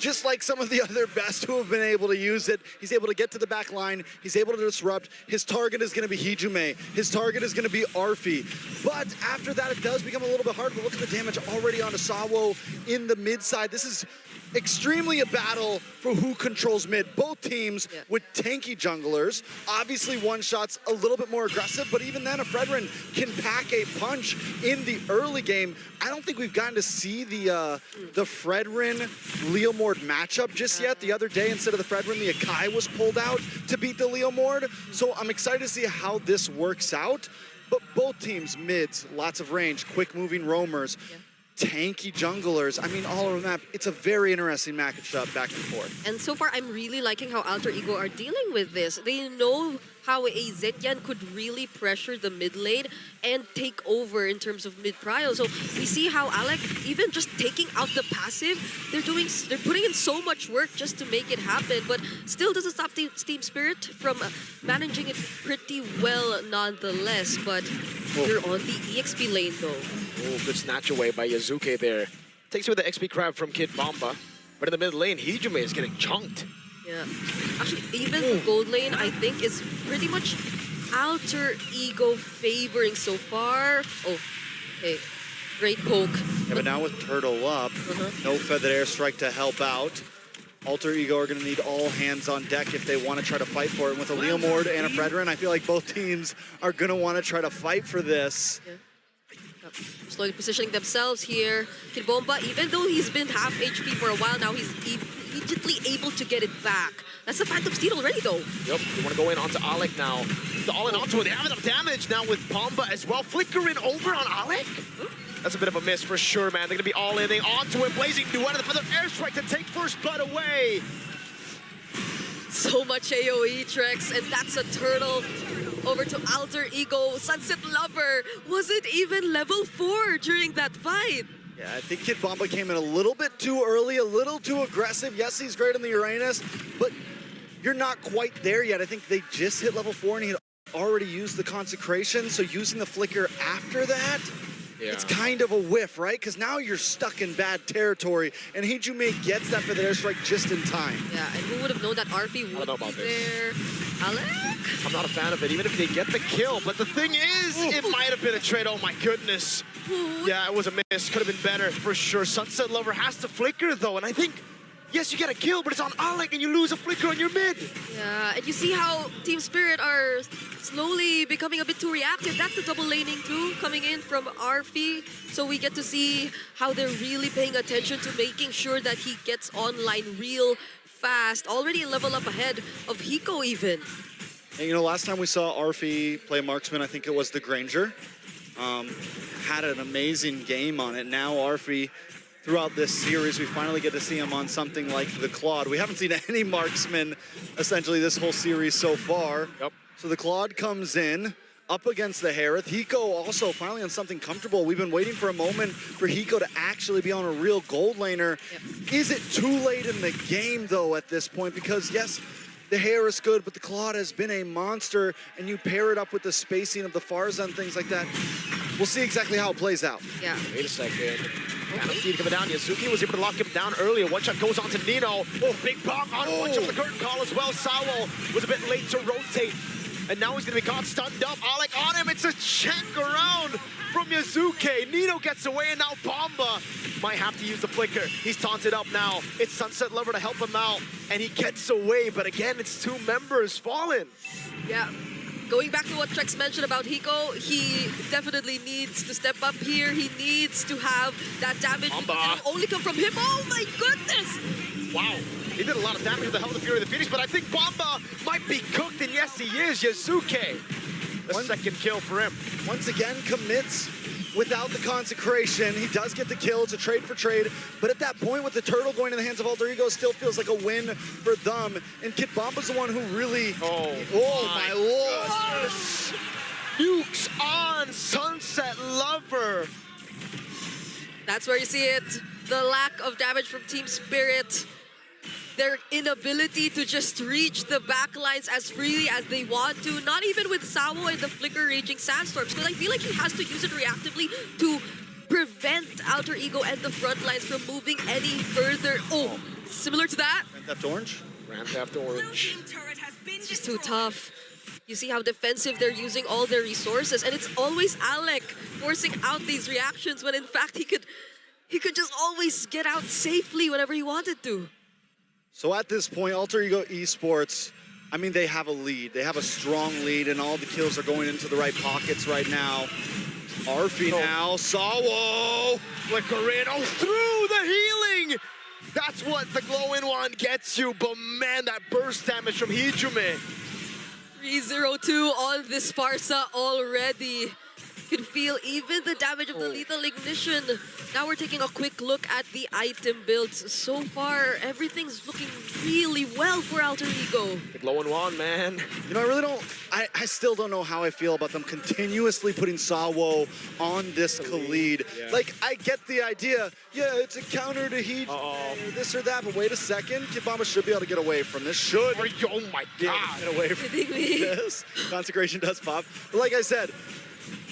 just like some of the other best who have been able to use it. He's able to get to the back line. He's able to disrupt. His target is going to be Hijume. His target is going to be Arfi. But after that, it does become a little bit hard. But look at the damage already onto Sawo in the mid side. This is extremely a battle for who controls mid. Both teams with tanky junglers. Obviously, one shot's a little bit more aggressive, but even then, a Fredrin can pack a punch in the early game. I don't think we've gotten to see the Fredrin Leomord matchup just yet. The other day, instead of the Fredrin, the Akai was pulled out to beat the Leomord. So I'm excited to see how this works out. But both teams, mids, lots of range, quick moving roamers, tanky junglers. I mean, all over the map. It's a very interesting matchup back and forth. And so far, I'm really liking how Alter Ego are dealing with this. They know how a Zetian could really pressure the mid lane and take over in terms of mid prio. So we see how Alec, even just taking out the passive, they're putting in so much work just to make it happen, but still doesn't stop Team Spirit from managing it pretty well nonetheless. But you're on the EXP lane though. Oh, good snatch away by Yazuke there. Takes away the XP crab from Kid Bomba. But in the mid lane, Hijume is getting chunked. Yeah. Actually, even the gold lane, I think, is pretty much Alter Ego favoring so far. Oh, okay. Great poke. Yeah, but now with Turtle up, no Feathered Airstrike to help out. Alter Ego are going to need all hands on deck if they want to try to fight for it. And with a Leomord and a Fredrin, I feel like both teams are going to want to try to fight for this. Yeah. Slowly positioning themselves here. Kid Bomba, even though he's been half HP for a while now, he's immediately able to get it back. That's the Phantom Steed already, though. Yep, they want to go in onto Alec now. The all-in onto it. They have enough damage now with Bomba as well. Flickering over on Alec. That's a bit of a miss for sure, man. They're going to be all-inning onto it. Blazing Duet, the Feather Airstrike to take first blood away. So much AoE, Trex, and that's a turtle. Over to Alter Ego. Sunset Lover wasn't even level 4 during that fight. Yeah, I think Kid Bomba came in a little bit too early, a little too aggressive. Yes, he's great on the Uranus, but you're not quite there yet. I think they just hit level 4 and he had already used the Consecration, so using the Flicker after that, it's kind of a whiff, right? Because now you're stuck in bad territory, and Hijume gets that for the airstrike just in time. Yeah, and who would have known that Arfi would be there? Alec? I'm not a fan of it, even if they get the kill. But the thing is, it might have been a trade. Oh my goodness. Yeah, it was a miss. Could have been better for sure. Sunset Lover has to flicker though, and I think, yes, you get a kill, but it's on Alec and you lose a flicker on your mid. Yeah, and you see how Team Spirit are slowly becoming a bit too reactive. That's the double laning too, coming in from Arfi. So we get to see how they're really paying attention to making sure that he gets online real fast. Already a level up ahead of Hiko even. And you know, last time we saw Arfi play marksman, I think it was the Granger. Had an amazing game on it. Now Arfi, throughout this series, we finally get to see him on something like the Claude. We haven't seen any marksman, essentially, this whole series so far. Yep. So the Claude comes in, up against the Harith. Hiko also finally on something comfortable. We've been waiting for a moment for Hiko to actually be on a real gold laner. Yep. Is it too late in the game, though, at this point? Because, yes, the hair is good, but the Claude has been a monster, and you pair it up with the spacing of the Farza and things like that. We'll see exactly how it plays out. Yeah. Wait a second. Phantom Steed coming down. Yazuki was able to lock him down earlier. One shot goes on to Nino. Oh, big bonk on one shot with the curtain call as well. Sawo was a bit late to rotate. And now he's going to be caught stunned up. Alec on him. It's a check around from Yazuki. Nino gets away, and now Bomba might have to use the flicker. He's taunted up now. It's Sunset Lover to help him out, and he gets away. But again, it's two members fallen. Yeah. Going back to what Trex mentioned about Hiko, he definitely needs to step up here. He needs to have that damage. It'll only come from him. Oh my goodness! Wow. He did a lot of damage with the Hell of the Fury of the Phoenix, but I think Bomba might be cooked, and yes, he is. Yazuki, the second kill for him. Once again, commits without the consecration. He does get the kill. It's a trade for trade. But at that point, with the turtle going in the hands of Alter Ego, still feels like a win for them. And Kid Bomba's the one who really... Oh my lord! Nukes on Sunset Lover. That's where you see it. The lack of damage from Team Spirit. Their inability to just reach the backlines as freely as they want to, not even with Sawo and the Flicker Raging Sandstorms, because I feel like he has to use it reactively to prevent Alter Ego and the front lines from moving any further. Oh, similar to that. Grand Theft Orange? Grand Theft Orange. It's just too tough. You see how defensive they're using all their resources, and it's always Alec forcing out these reactions when in fact he could he could just always get out safely whenever he wanted to. So at this point, Alter Ego Esports, I mean, they have a lead. They have a strong lead, and all the kills are going into the right pockets right now. Arfi now, Sawo! Flicker in, through the healing! That's what the glow-in one gets you, but man, that burst damage from Hijume. 302 on this Farsa already. You can feel even the damage of the lethal ignition. Now we're taking a quick look at the item builds. So far, everything's looking really well for Alter Ego. The glowing wand, man. You know, I really don't, I still don't know how I feel about them continuously putting Sawo on this Khalid. Yeah. Like, I get the idea, yeah, it's a counter to Heat, or this or that, but wait a second, Kid Bomba should be able to get away from this. Should. Oh my God. Get away from this. Consecration does pop. But like I said,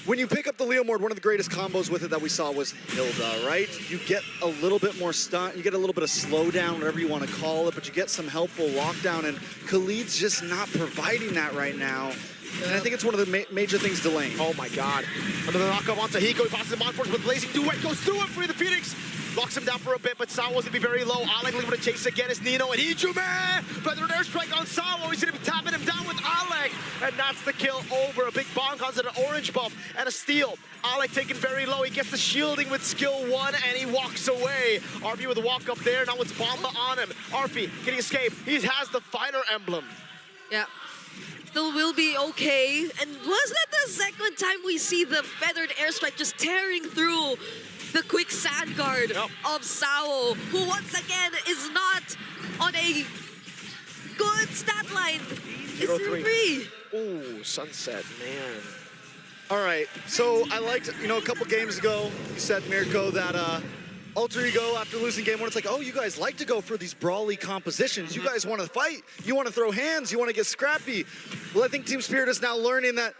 when you pick up the Leo Mord, one of the greatest combos with it that we saw was Hilda, right? You get a little bit more stun, you get a little bit of slowdown, whatever you want to call it, but you get some helpful lockdown, and Khalid's just not providing that right now. And I think it's one of the major things delaying. Oh my God. Another knockup onto Hiko. He passes him on first with Blazing Duet. Goes through it for the Phoenix. Locks him down for a bit, but Sawo's going to be very low. Alec looking to chase again is Nino and Hijume. But an airstrike on Sawo. He's going to be tapping him down with Alec. And that's the kill over. A big bomb causes an orange buff and a steal. Alec taken very low. He gets the shielding with skill 1 and he walks away. RB with a walk up there. Now it's Bomba on him. Arfi, can he escape? He has the fighter emblem. Yeah. Still will be okay. And was that the second time we see the feathered airstrike just tearing through the quick sand guard of Sawo, who once again is not on a good stat line. It's 0-3. Ooh, Sunset, man. All right, so I liked, you know, a couple games ago, you said, Mirko, that Alter Ego, after losing game 1, it's like, oh, you guys like to go for these brawly compositions. You guys want to fight. You want to throw hands. You want to get scrappy. Well, I think Team Spirit is now learning that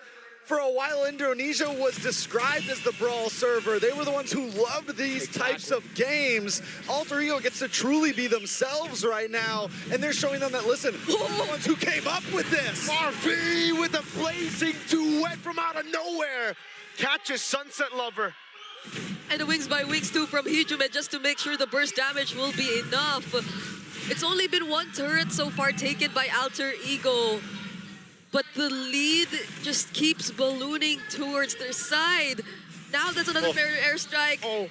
for a while, Indonesia was described as the brawl server. They were the ones who loved these types of games. Alter Ego gets to truly be themselves right now, and they're showing them that, listen, we're the ones who came up with this. RV with a blazing duet from out of nowhere. Catches Sunset Lover. And the wings by wings too from Hijume just to make sure the burst damage will be enough. It's only been 1 turret so far taken by Alter Ego, but the lead just keeps ballooning towards their side. Now that's another airstrike.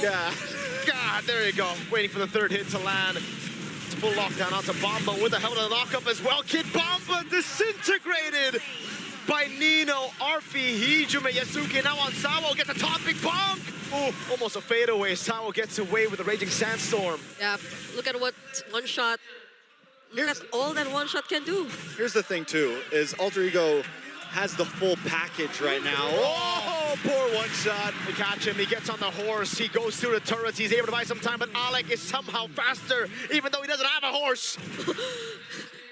Yeah. God, there you go. Waiting for the third hit to land. It's full lockdown onto Bomba with a hell of a knockup as well. Kid Bomba disintegrated by Nino, Arfi, Hijume, Yasuke now on Sawo, gets a topic bonk! Ooh, almost a fadeaway. Sawo gets away with a Raging Sandstorm. Yeah, look at what one shot, look at all that one shot can do. Here's the thing too, is Alter Ego has the full package right now. Oh, poor one shot. They catch him, he gets on the horse, he goes through the turrets, he's able to buy some time, but Alec is somehow faster, even though he doesn't have a horse.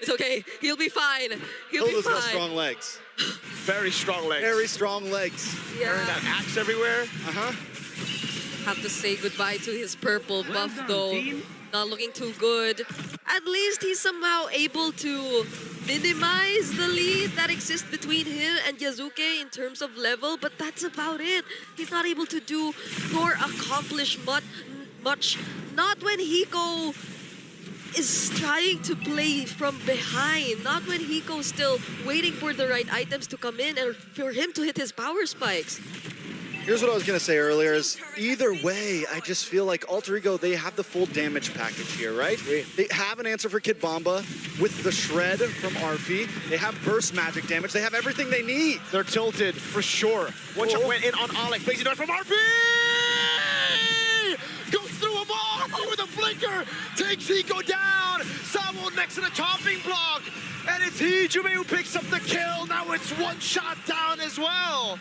It's okay, he'll be fine. He'll be fine. Got strong legs. Very strong legs. Very strong legs. Yeah. Carrying that axe everywhere. Have to say goodbye to his purple buff though. Not looking too good. At least he's somehow able to minimize the lead that exists between him and Yasuke in terms of level, but that's about it. He's not able to do nor accomplish much. Not when Hiko is trying to play from behind, not when Hiko's still waiting for the right items to come in and for him to hit his power spikes. Here's what I was going to say earlier is, either way, I just feel like Alter Ego, they have the full damage package here, right? They have an answer for Kid Bomba with the Shred from Arfi. They have burst magic damage. They have everything they need. They're tilted, for sure. One shot went in on Alec. Blazing Dart from Arfi! Goes through them all with a flicker. Takes Hiko down. Sawo next to the chopping block. And it's Hijume who picks up the kill. Now it's one shot down as well.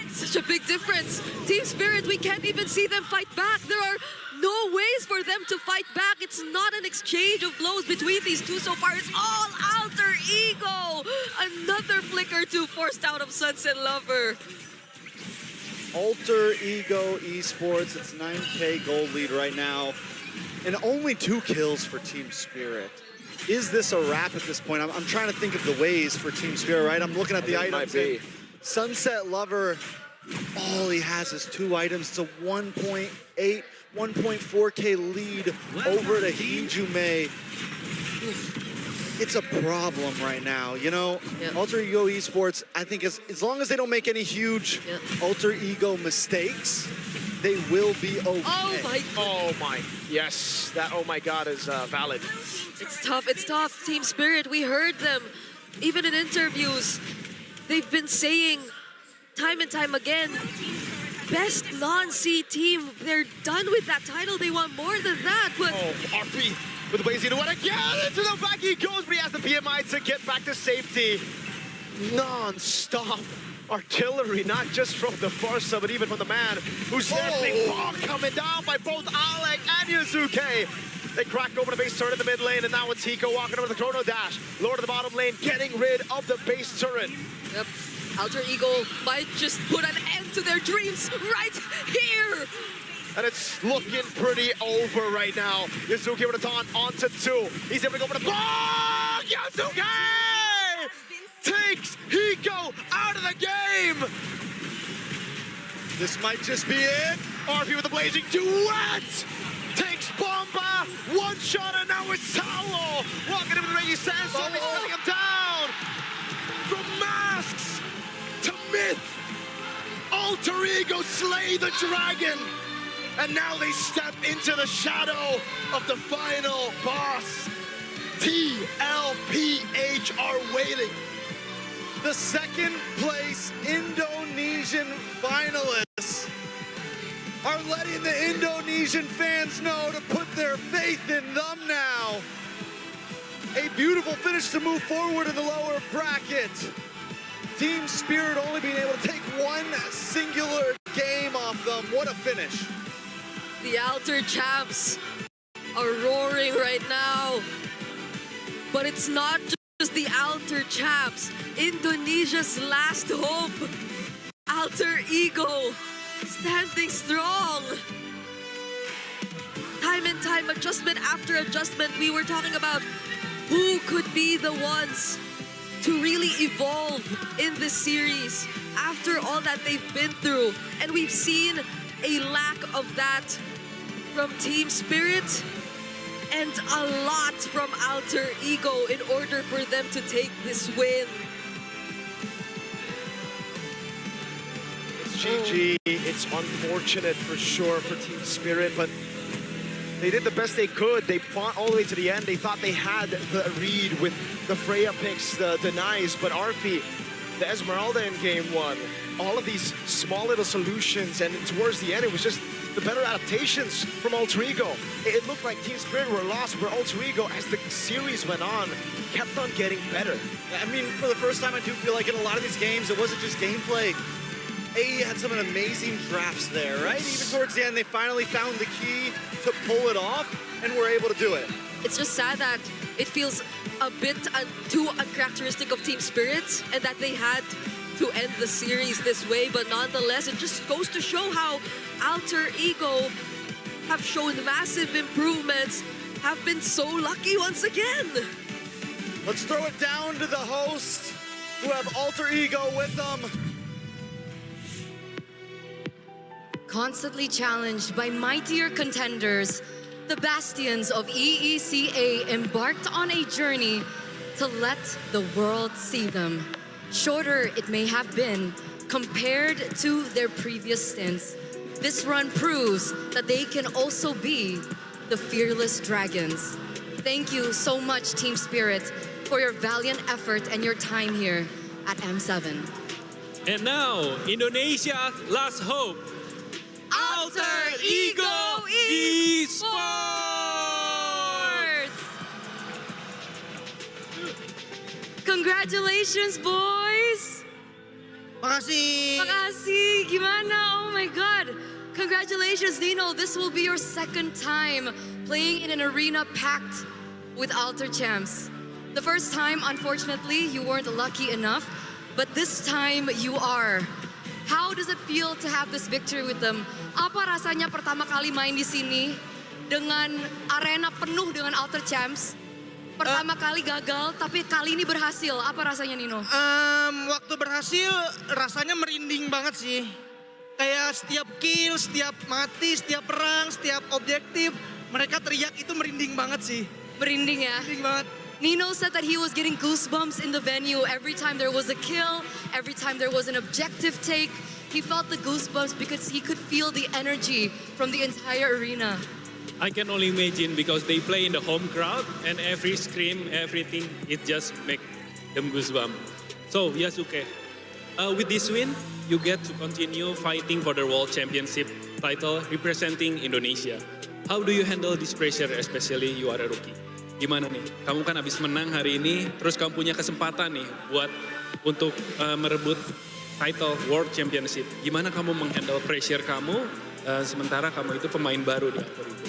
Such a big difference. Team Spirit, we can't even see them fight back. There are no ways for them to fight back. It's not an exchange of blows between these two so far. It's all Alter Ego. Another flicker to forced out of Sunset Lover. Alter Ego Esports, it's 9K gold lead right now. And only 2 kills for Team Spirit. Is this a wrap at this point? I'm trying to think of the ways for Team Spirit, right? I'm looking at the items. Sunset Lover All he has is 2 items. It's a 1.8, 1.4K lead over to Hijume. It's a problem right now, you know? Alter Ego Esports, I think as long as they don't make any huge Alter Ego mistakes, they will be okay. Oh my, yes, that oh my god is valid. It's tough. Team Spirit, we heard them. Even in interviews, they've been saying time and time again, best non-C team. They're done with that title. They want more than that, but... Oh, RP with the Blaze Eater. Again, into the back he goes, but he has the PMI to get back to safety. Non-stop artillery, not just from the Farsa, but even from the man who's there. Big bomb coming down by both Alec and Yuzuke. They crack open the base turret in the mid lane, and now it's Hiko walking over the Chrono Dash. Lord of the bottom lane, getting rid of the base turret. Yep. Alter Ego might just put an end to their dreams right here. And it's looking pretty over right now. Yuzuki with a taunt onto 2. He's able to go for the block! Yuzuki takes Hiko out of the game! This might just be it. RP with the blazing duet! Takes Bomba, 1 shot, and now it's Talo! Walking into the ring, he's Sandstorm, he's shutting him down! From masks to myth! Alter Ego slay the dragon! And now they step into the shadow of the final boss. TLPH are waiting. The second place Indonesian finalists are letting the Indonesian fans know to put their faith in them now. A beautiful finish to move forward in the lower bracket. Team Spirit only being able to take 1 singular game off them. What a finish. The Alter champs are roaring right now. But it's not just the Alter champs. Indonesia's last hope. Alter Ego standing strong. Time and time, adjustment after adjustment, we were talking about who could be the ones to really evolve in this series after all that they've been through. And we've seen a lack of that from Team Spirit and a lot from Alter Ego in order for them to take this win. It's GG. It's unfortunate for sure for Team Spirit, but they did the best they could. They fought all the way to the end. They thought they had the read with the Freya picks, the denies, but RP, the Esmeralda in game 1, all of these small little solutions, and towards the end, it was just the better adaptations from Alter Ego. It looked like Team Spirit were lost, where Alter Ego, as the series went on, kept on getting better. I mean, for the first time, I do feel like in a lot of these games, it wasn't just gameplay. AE had some amazing drafts there, right? Even towards the end, they finally found the key to pull it off, and were able to do it. It's just sad that it feels a bit too uncharacteristic of Team Spirit, and that they had to end the series this way, but nonetheless, it just goes to show how Alter Ego have shown massive improvements, have been so lucky once again. Let's throw it down to the hosts who have Alter Ego with them. Constantly challenged by mightier contenders, the Bastions of EECA embarked on a journey to let the world see them. Shorter it may have been compared to their previous stints, this run proves that they can also be the fearless dragons. Thank you so much, Team Spirit, for your valiant effort and your time here at M7. And now, Indonesia's last hope, Alter Ego Esports! Congratulations, boys! Makasih! Makasih! Gimana? Oh my God! Congratulations, Nino. This will be your second time playing in an arena packed with Alter Champs. The first time, unfortunately, you weren't lucky enough, but this time you are. How does it feel to have this victory with them? Apa rasanya pertama kali main di sini dengan arena penuh dengan Alter Champs? Pertama kali gagal, tapi kali ini berhasil. Apa rasanya, Nino? Waktu berhasil, rasanya merinding banget sih. Kayak setiap kill, setiap mati, setiap perang, setiap objektif, mereka teriak itu merinding banget sih. Merinding ya? Merinding banget. Nino said that he was getting goosebumps in the venue every time there was a kill, every time there was an objective take. He felt the goosebumps because he could feel the energy from the entire arena. I can only imagine because they play in the home crowd and every scream, everything, it just make them goosebumps. So Yasuke, with this win, you get to continue fighting for the World Championship title representing Indonesia. How do you handle this pressure, especially you are a rookie? Gimana nih? Kamu kan habis menang hari ini, terus kamu punya kesempatan nih untuk merebut title World Championship. Gimana kamu menghandle pressure kamu, sementara kamu itu pemain baru di Alter Ego?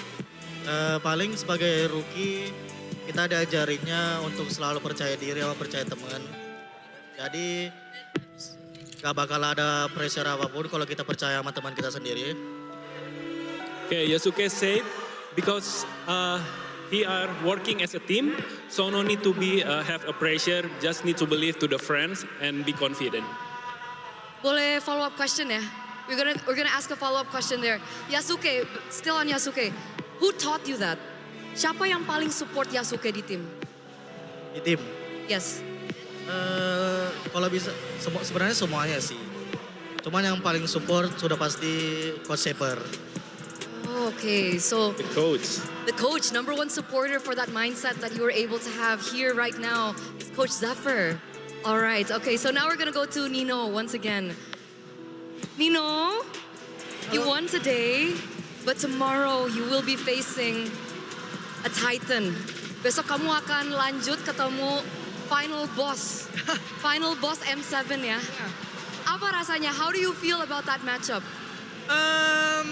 Paling sebagai rookie, kita diajarinnya untuk selalu percaya diri sama percaya teman. Jadi gak bakal ada pressure apapun kalau kita percaya sama teman kita sendiri. Okay, Yasuke said because he are working as a team, so no need to have a pressure, just need to believe to the friends and be confident. Boleh follow up question ya? We're gonna ask a follow up question there. Yasuke, still on Yasuke. Who taught you that? Siapa yang paling support Yasuke di tim? Di tim? Yes. Kalau bisa, sebenarnya semuanya sih. Cuman yang paling support sudah pasti Coach Shaper. Oh, okay, so the coach, number one supporter for that mindset that you were able to have here right now is Coach Zephyr. All right, okay, so now we're gonna go to Nino once again. Nino, you won today, but tomorrow you will be facing a Titan. Besok kamu akan lanjut ketemu final boss M7 ya. Apa rasanya? How do you feel about that matchup?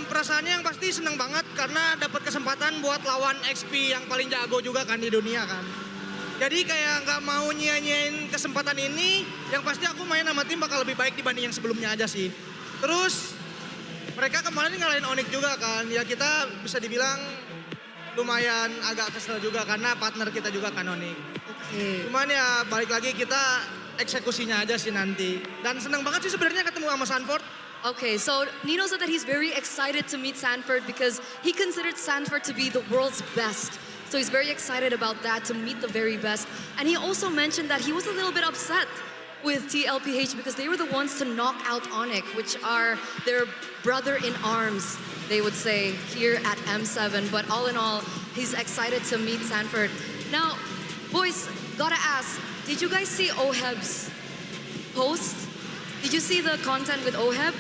Perasaannya yang pasti seneng banget karena dapat kesempatan buat lawan XP yang paling jago juga kan di dunia kan. Jadi kayak nggak mau nyia-nyiain kesempatan ini, yang pasti aku main sama tim bakal lebih baik dibanding yang sebelumnya aja sih. Terus mereka kemarin ngalahin Onyx juga kan, ya kita bisa dibilang lumayan agak kesel juga karena partner kita juga kan Onyx. Cuman ya balik lagi kita eksekusinya aja sih nanti. Dan seneng banget sih sebenarnya ketemu sama Sanford. Okay, so Nino said that he's very excited to meet Sanford because he considered Sanford to be the world's best. So he's very excited about that, to meet the very best. And he also mentioned that he was a little bit upset with TLPH because they were the ones to knock out Onyx, which are their brother in arms, they would say, here at M7. But all in all, he's excited to meet Sanford. Now, boys, gotta ask, did you guys see Oheb's post? Did you see the content with Oheb?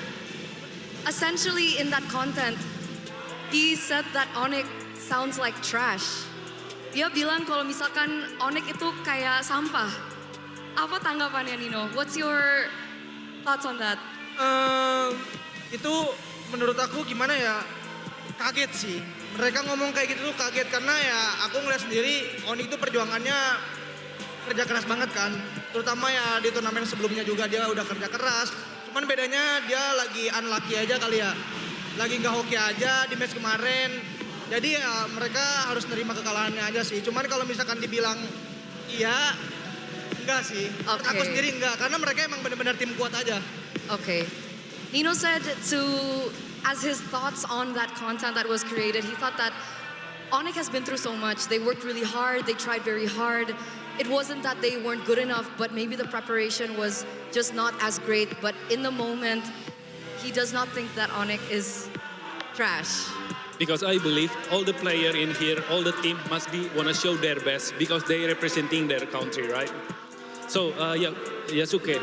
Essentially, in that content, he said that Onyx sounds like trash. Dia bilang kalau misalkan Onyx itu kayak sampah. Apa tanggapannya Nino? What's your thoughts on that? Itu menurut aku gimana ya, kaget sih. Mereka ngomong kayak gitu tuh kaget karena ya aku ngeliat sendiri Onyx itu perjuangannya kerja keras banget kan. Terutama ya di turnamen sebelumnya juga dia udah kerja keras. Cuman bedanya dia lagi unlucky aja kali ya. Lagi nggak hoki aja di match kemarin. Jadi ya mereka harus nerima kekalahannya aja sih. Cuman kalau misalkan dibilang iya, enggak sih. Okay. Aku sendiri enggak, karena mereka emang benar-benar tim kuat aja. Okay. Nino said as his thoughts on that content that was created, he thought that Onyx has been through so much. They worked really hard, they tried very hard. It wasn't that they weren't good enough, but maybe the preparation was just not as great. But in the moment, he does not think that Onyx is trash. Because I believe all the player in here, all the team must wanna show their best because they representing their country, right? So, Yasuke,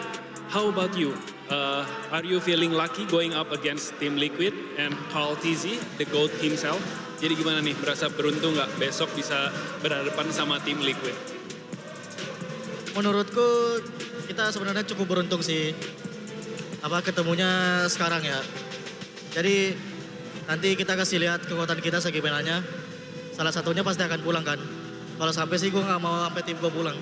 how about you? Are you feeling lucky going up against Team Liquid and Carl TZ, the GOAT himself? Jadi gimana nih, merasa beruntung nggak besok bisa berhadapan sama Team Liquid? Menurutku kita sebenarnya cukup beruntung sih. Ketemunya sekarang ya. Jadi nanti kita kasih lihat kekuatan kita segimananya. Salah satunya pasti akan pulang kan. Kalau sampai sih gue nggak mau sampai tim gue pulang.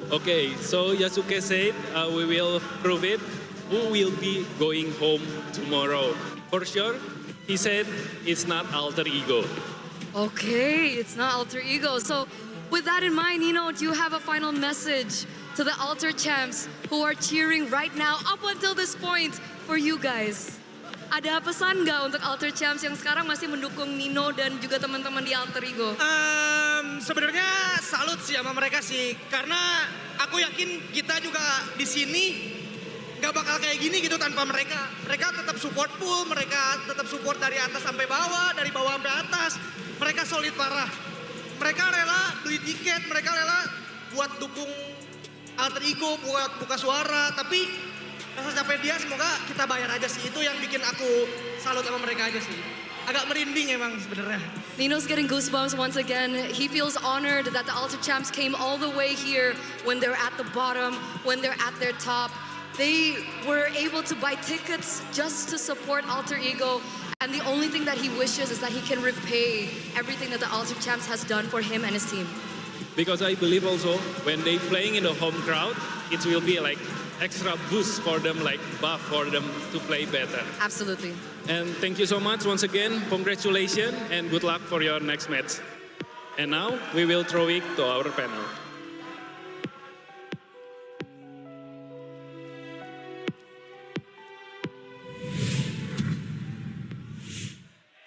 Okay, so Yasuke said we will prove it. Who will be going home tomorrow? For sure, he said it's not Alter Ego. Okay, it's not Alter Ego. So with that in mind, Nino, do you have a final message to the Alter champs who are cheering right now up until this point for you guys? Ada pesan nggak untuk Alter Champs yang sekarang masih mendukung Nino dan juga teman-teman di Alter Ego? Sebenarnya salut sih sama mereka sih, karena aku yakin kita juga di sini nggak bakal kayak gini gitu tanpa mereka. Mereka tetap support full, mereka tetap support dari atas sampai bawah, dari bawah sampai atas. Mereka solid parah. Mereka rela beli tiket, mereka rela buat dukung Alter Ego, buat buka suara. Tapi rasa capek dia semoga kita bayar aja sih. Itu yang bikin aku salut sama mereka aja sih. Agak merinding emang sebenarnya. Nino's getting goosebumps once again. He feels honored that the Alter Champs came all the way here when they're at the bottom, when they're at their top. They were able to buy tickets just to support Alter Ego. And the only thing that he wishes is that he can repay everything that the Alter Champs has done for him and his team. Because I believe also when they playing in the home crowd, it will be like extra boost for them, like buff for them to play better. Absolutely. And thank you so much once again. Congratulations and good luck for your next match. And now we will throw it to our panel.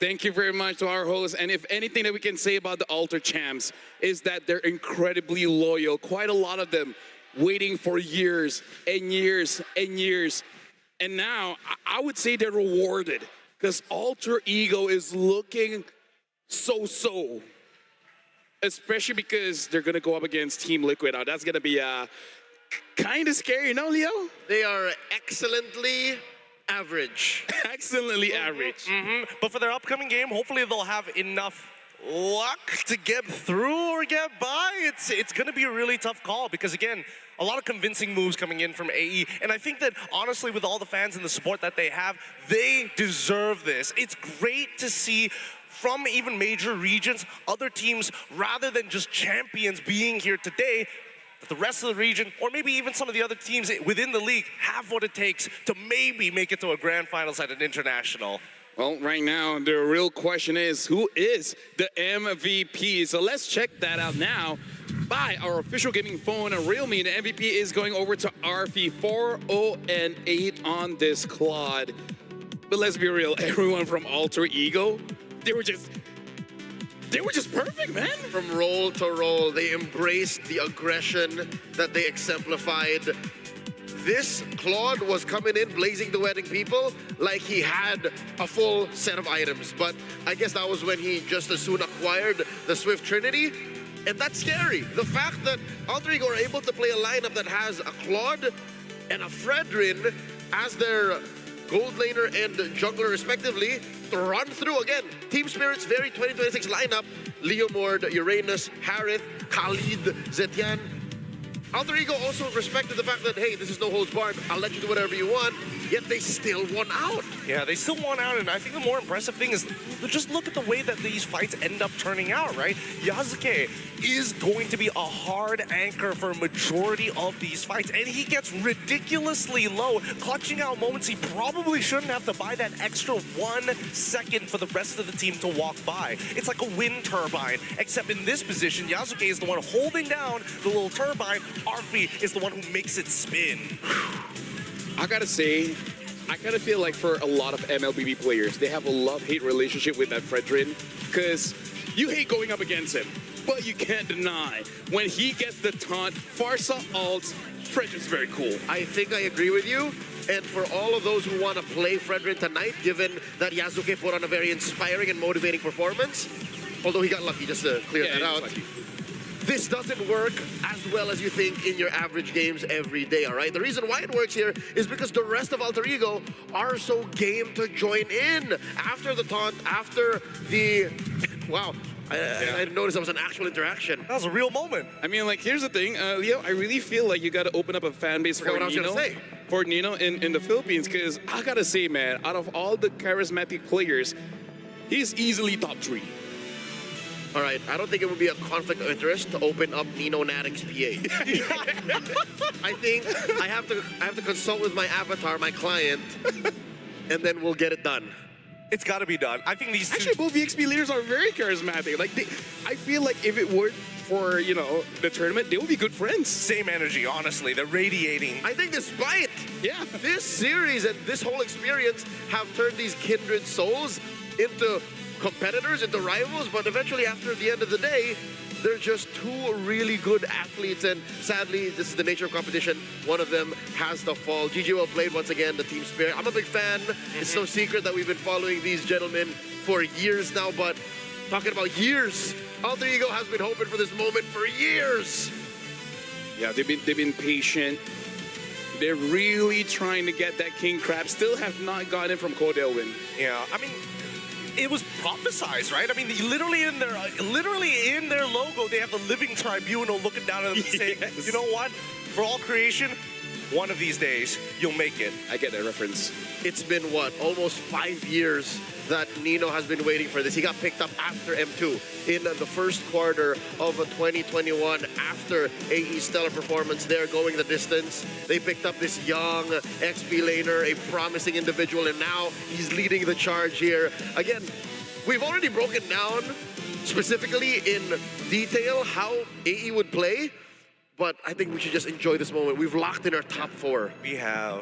Thank you very much to our hosts. And if anything that we can say about the Alter Champs is that they're incredibly loyal. Quite a lot of them waiting for years and years and years. And now I would say they're rewarded because Alter Ego is looking so-so. Especially because they're going to go up against Team Liquid. Now that's going to be kind of scary, no, Leo? They are excellently average. Excellently average. But for their upcoming game, hopefully they'll have enough luck to get through or get by. It's going to be a really tough call because, again, a lot of convincing moves coming in from AE. And I think that, honestly, with all the fans and the support that they have, they deserve this. It's great to see from even major regions, other teams, rather than just champions being here today, that the rest of the region, or maybe even some of the other teams within the league, have what it takes to maybe make it to a grand finals at an international. Well, right now, the real question is, who is the MVP? So let's check that out now by our official gaming phone, Realme. The MVP is going over to RP 4-0-8 on this Claude. But let's be real, everyone from Alter Ego, they were just perfect, man. From roll to roll, they embraced the aggression that they exemplified. This Claude was coming in blazing the wedding people like he had a full set of items. But I guess that was when he just as soon acquired the Swift Trinity. And that's scary. The fact that Alter Ego are able to play a lineup that has a Claude and a Fredrin as their gold laner and jungler respectively, to run through again. Team Spirit's very 2026 lineup: Leomord, Uranus, Harith, Khalid, Zetian. Alter Ego also respected the fact that, hey, this is no holds barred, I'll let you do whatever you want, yet they still won out. Yeah, they still won out, and I think the more impressive thing is just look at the way that these fights end up turning out, right? Yasuke is going to be a hard anchor for a majority of these fights, and he gets ridiculously low, clutching out moments he probably shouldn't have to buy that extra 1 second for the rest of the team to walk by. It's like a wind turbine, except in this position, Yasuke is the one holding down the little turbine. Arfi is the one who makes it spin. I gotta say, I kind of feel like for a lot of MLBB players, they have a love-hate relationship with that Fredrin, because you hate going up against him, but you can't deny when he gets the taunt, Farsa ults, Fredrin's very cool. I think I agree with you. And for all of those who want to play Fredrin tonight, given that Yasuke put on a very inspiring and motivating performance, although he got lucky, just to clear that out. This doesn't work as well as you think in your average games every day, all right? The reason why it works here is because the rest of Alter Ego are so game to join in. After the taunt, after the... Wow, I didn't notice that was an actual interaction. That was a real moment. I mean, like, here's the thing, Leo, I really feel like you got to open up a fan base for Nino in the Philippines, because I got to say, man, out of all the charismatic players, he's easily top 3. All right, I don't think it would be a conflict of interest to open up Nino Natic's PA. I think I have to consult with my avatar, my client, and then we'll get it done. It's got to be done. I think these actually both VXP leaders are very charismatic. Like I feel like if it were for, you know, the tournament, they will be good friends. Same energy, honestly. They're radiating. I think despite this series and this whole experience have turned these kindred souls into competitors, into rivals, but eventually after the end of the day, they're just two really good athletes, and sadly, this is the nature of competition. One of them has to fall. GG well played once again, the team spirit. I'm a big fan. It's no secret that we've been following these gentlemen for years now, but talking about years, Alter Ego has been hoping for this moment for years. Yeah, they've been patient. They're really trying to get that King Crab. Still have not gotten it from Codelwin. Yeah, I mean, it was prophesized, right? I mean, literally in their logo, they have the living tribunal looking down at them and saying, you know what? For all creation, one of these days, you'll make it. I get that reference. It's been, what, almost 5 years that Nino has been waiting for this. He got picked up after M2 in the first quarter of 2021 after AE's stellar performance there going the distance. They picked up this young XP laner, a promising individual, and now he's leading the charge here. Again, we've already broken down specifically in detail how AE would play, but I think we should just enjoy this moment. We've locked in our top 4. We have.